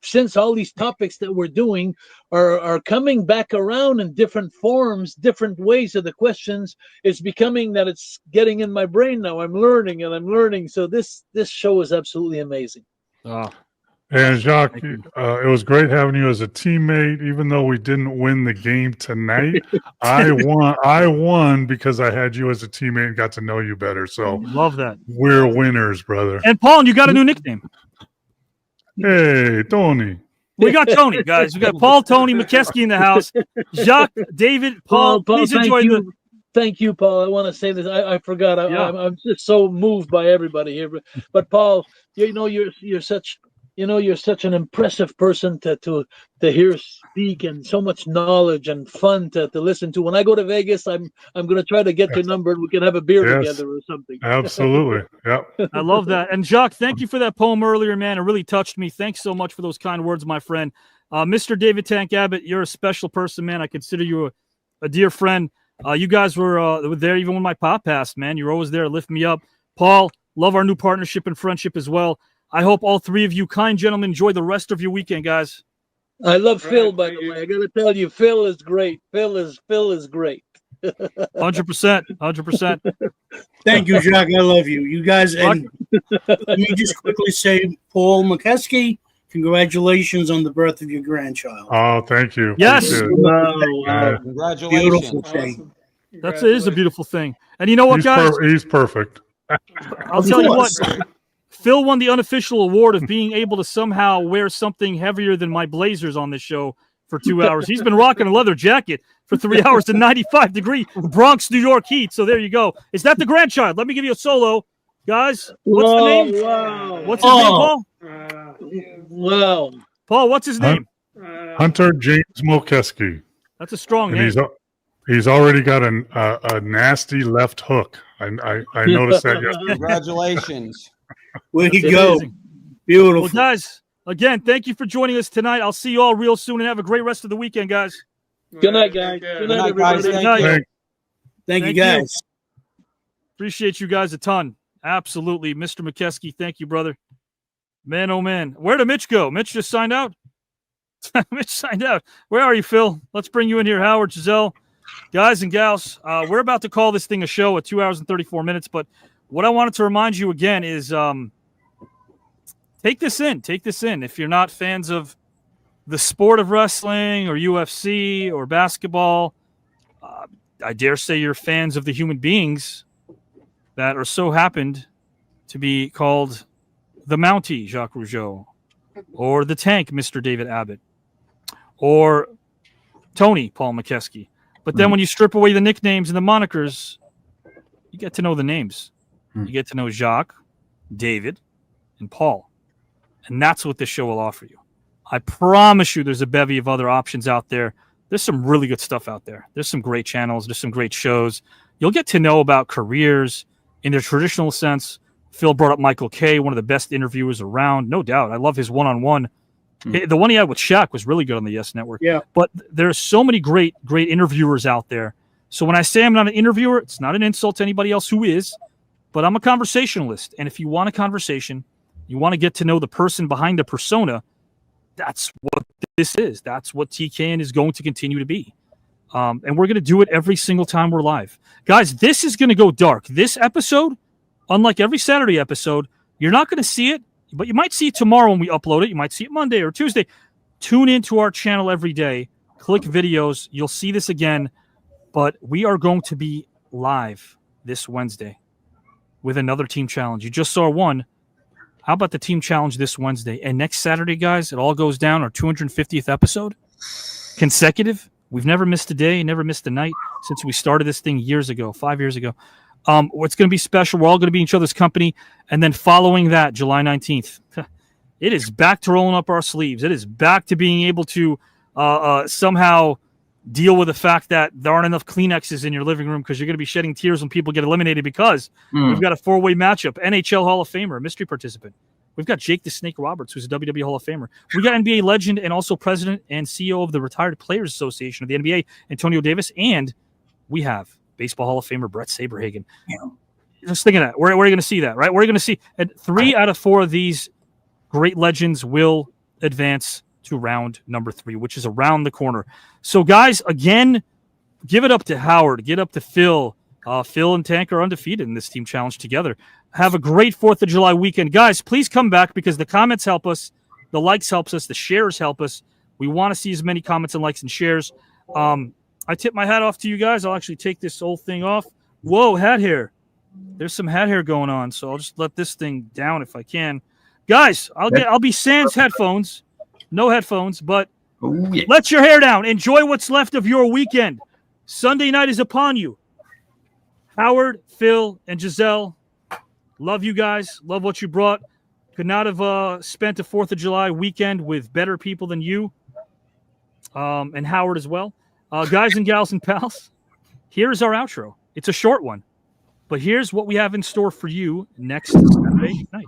since all these topics that we're doing are coming back around in different forms, different ways of the questions, it's becoming that it's getting in my brain now. I'm learning. So this show is absolutely amazing. And Jacques, it was great having you as a teammate. Even though we didn't win the game tonight, I won because I had you as a teammate and got to know you better. So love that. We're winners, brother. And Paul, you got a new nickname. Hey, Tony. We got Tony, guys. We got Paul, Tony, Mokeski in the house. Jacques, David, Paul. Please enjoy Thank you, Paul. I want to say this. I forgot. I'm just so moved by everybody here. But Paul, you're such. you're such an impressive person to hear speak, and so much knowledge and fun to listen to. When I go to Vegas, I'm going to try to get your number and we can have a beer together or something. Absolutely. Yeah. I love that. And Jacques, thank you for that poem earlier, man. It really touched me. Thanks so much for those kind words, my friend. Mr. David Tank Abbott, you're a special person, man. I consider you a dear friend. You guys were there even when my pop passed, man. You're always there to lift me up. Paul, love our new partnership and friendship as well. I hope all three of you kind gentlemen enjoy the rest of your weekend, guys. I love Phil, by the way. I got to tell you, Phil is great. Phil is great. 100%. Thank you, Jacques. I love you. You guys, and let me just quickly say, Paul Mokeski, congratulations on the birth of your grandchild. Oh, thank you. Yes. Wow. Congratulations. Beautiful thing. That is a beautiful thing. And you know what, guys? He's perfect. I'll tell you what. Phil won the unofficial award of being able to somehow wear something heavier than my blazers on this show for 2 hours. He's been rocking a leather jacket for 3 hours in 95-degree Bronx, New York heat. So there you go. Is that the grandchild? Let me give you a solo. Guys, what's the name? Wow. What's his name, Paul? Wow. Paul, what's his name? Hunter James Mokeski. That's a strong And name. he's already got a nasty left hook. I noticed that yesterday. Congratulations. Way to go. Amazing. Beautiful. Well, guys, again, thank you for joining us tonight. I'll see you all real soon and have a great rest of the weekend, guys. Good night, guys. Good night, guys. everybody. Good night. Thank you, guys. Appreciate you guys a ton. Absolutely. Mr. McKesky, thank you, brother. Man, oh, man. Where did Mitch go? Mitch just signed out? Mitch signed out. Where are you, Phil? Let's bring you in here, Howard, Giselle. Guys and gals, we're about to call this thing a show at 2 hours and 34 minutes, but what I wanted to remind you again is take this in. Take this in. If you're not fans of the sport of wrestling or UFC or basketball, I dare say you're fans of the human beings that are so happened to be called the Mountie, Jacques Rougeau, or the Tank, Mr. David Abbott, or Tony, Paul Mokeski. But then when you strip away the nicknames and the monikers, you get to know the names. You get to know Jacques, David, and Paul. And that's what this show will offer you. I promise you there's a bevy of other options out there. There's some really good stuff out there. There's some great channels. There's some great shows. You'll get to know about careers in their traditional sense. Phil brought up Michael Kay, one of the best interviewers around. No doubt. I love his one-on-one. The one he had with Shaq was really good on the Yes Network. Yeah. But there's so many great interviewers out there. So when I say I'm not an interviewer, it's not an insult to anybody else who is, but I'm a conversationalist. And if you want a conversation, you want to get to know the person behind the persona, that's what this is. That's what TKN is going to continue to be. And we're going to do it every single time we're live. Guys, this is going to go dark. This episode, unlike every Saturday episode, you're not going to see it, but you might see it tomorrow when we upload it. You might see it Monday or Tuesday. Tune into our channel every day. Click videos. You'll see this again. But we are going to be live this Wednesday with another team challenge. You just saw one. How about the team challenge this Wednesday? And next Saturday, guys, it all goes down, our 250th episode. Consecutive. We've never missed a day, never missed a night since we started this thing 5 years ago. It's going to be special. We're all going to be in each other's company. And then following that, July 19th, it is back to rolling up our sleeves. It is back to being able to somehow deal with the fact that there aren't enough Kleenexes in your living room because you're going to be shedding tears when people get eliminated because we've got a 4-way matchup. NHL Hall of Famer, mystery participant. We've got Jake the Snake Roberts, who's a WWE Hall of Famer. We got NBA legend and also president and CEO of the Retired Players Association of the NBA, Antonio Davis. And we have Baseball Hall of Famer Brett Saberhagen. Just think of that. Where are you going to see that, right? Where are you going to see 3 out of 4 of these great legends will advance to round number 3, which is around the corner. So, guys, again, give it up to Howard. Get up to Phil. Phil and Tank are undefeated in this team challenge together. Have a great 4th of July weekend. Guys, please come back because the comments help us. The likes helps us. The shares help us. We want to see as many comments and likes and shares. I tip my hat off to you guys. I'll actually take this whole thing off. Whoa, hat hair. There's some hat hair going on, so I'll just let this thing down if I can. Guys, I'll be sans headphones. No headphones, but let your hair down. Enjoy what's left of your weekend. Sunday night is upon you. Howard, Phil, and Giselle, love you guys. Love what you brought. Could not have spent a 4th of July weekend with better people than you, and Howard as well. Guys and gals and pals, here's our outro. It's a short one, but here's what we have in store for you next Saturday night.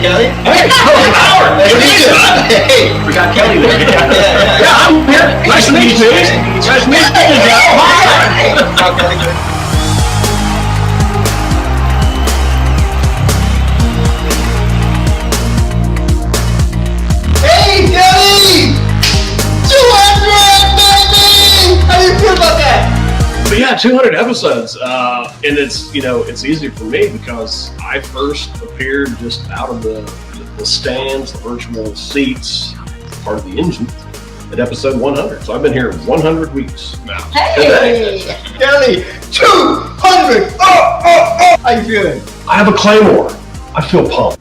Kelly? Hey, Howard! Hey, we got Kelly there. Yeah, I'm here. Nice to meet you. Nice to meet you, Joe. Hi. Hey, Kelly! 200, baby! How do you feel about that? But yeah, 200 episodes, and it's easy for me because I first appeared just out of the stands, the virtual seats, part of the engine, at episode 100. So I've been here 100 weeks now. Hey, Kelly, 200! Oh! How you feeling? I have a Claymore. I feel pumped.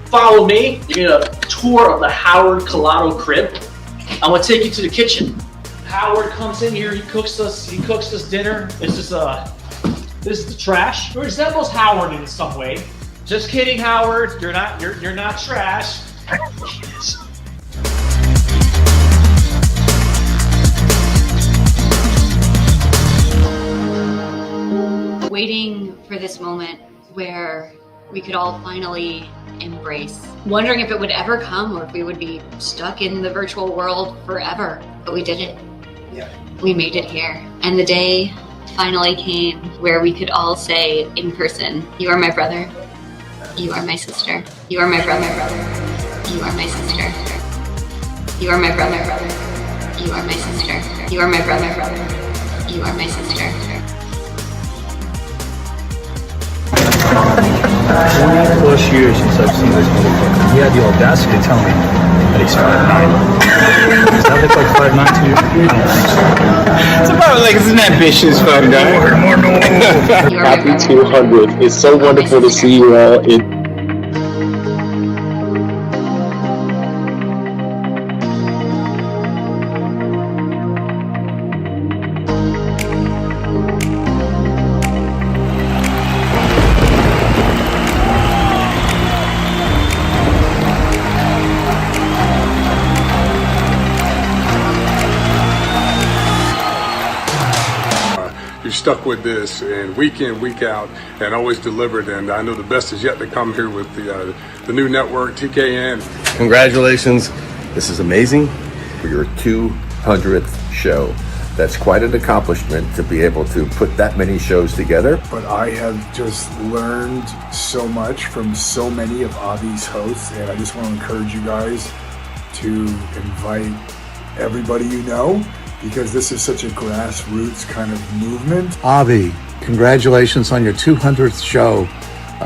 Follow me. You're gonna tour of the Howard Collado crib. I'm gonna take you to the kitchen. Howard comes in here. He cooks us dinner. This is the trash. It resembles Howard in some way. Just kidding, Howard. You're not trash. Waiting for this moment where we could all finally embrace. Wondering if it would ever come or if we would be stuck in the virtual world forever. But we did it. Yeah. We made it here. And the day finally came where we could all say in person, you are my brother. You are my sister. You are my brother. You are my sister. You are my brother. You are my sister. You are my brother. You are my sister. 20+ years since I've seen this motherfucker. He had the audacity to tell me that he started 9. Does that look like 5'9" to you? I don't think so. It's about like it's an ambitious fun guy. Happy 200. It's so wonderful to see you all in. You stuck with this and week in, week out, and always delivered. And I know the best is yet to come here with the new network, TKN. Congratulations. This is amazing for your 200th show. That's quite an accomplishment to be able to put that many shows together. But I have just learned so much from so many of Avi's hosts, and I just want to encourage you guys to invite everybody you know, because this is such a grassroots kind of movement. Avi, congratulations on your 200th show.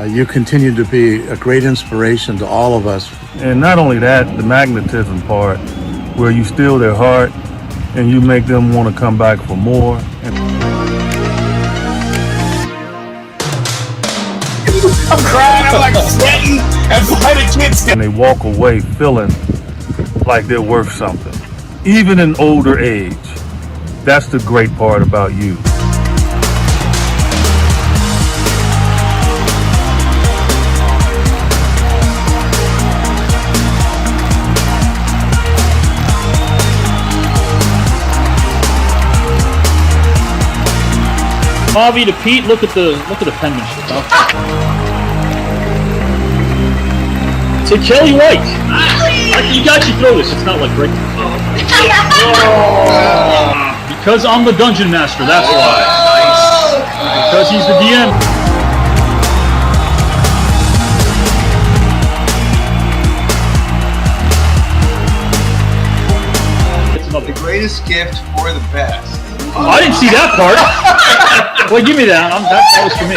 You continue to be a great inspiration to all of us. And not only that, the magnetism part, where you steal their heart and you make them want to come back for more. I'm crying, I'm like sweating, and the kids. And they walk away feeling like they're worth something. Even in older age, that's the great part about you. Harvey to Pete. Look at the penmanship. Huh? To Kelly White. You got you throw this. It's not like breaking. Because I'm the dungeon master. That's why. Because he's the DM. The greatest gift for the best. I didn't see that part. Well, give me that. That was for me.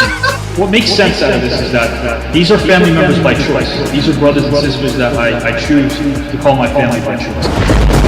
What makes sense out of this is that these are family members by choice. These are brothers and sisters that I choose to call my family by choice.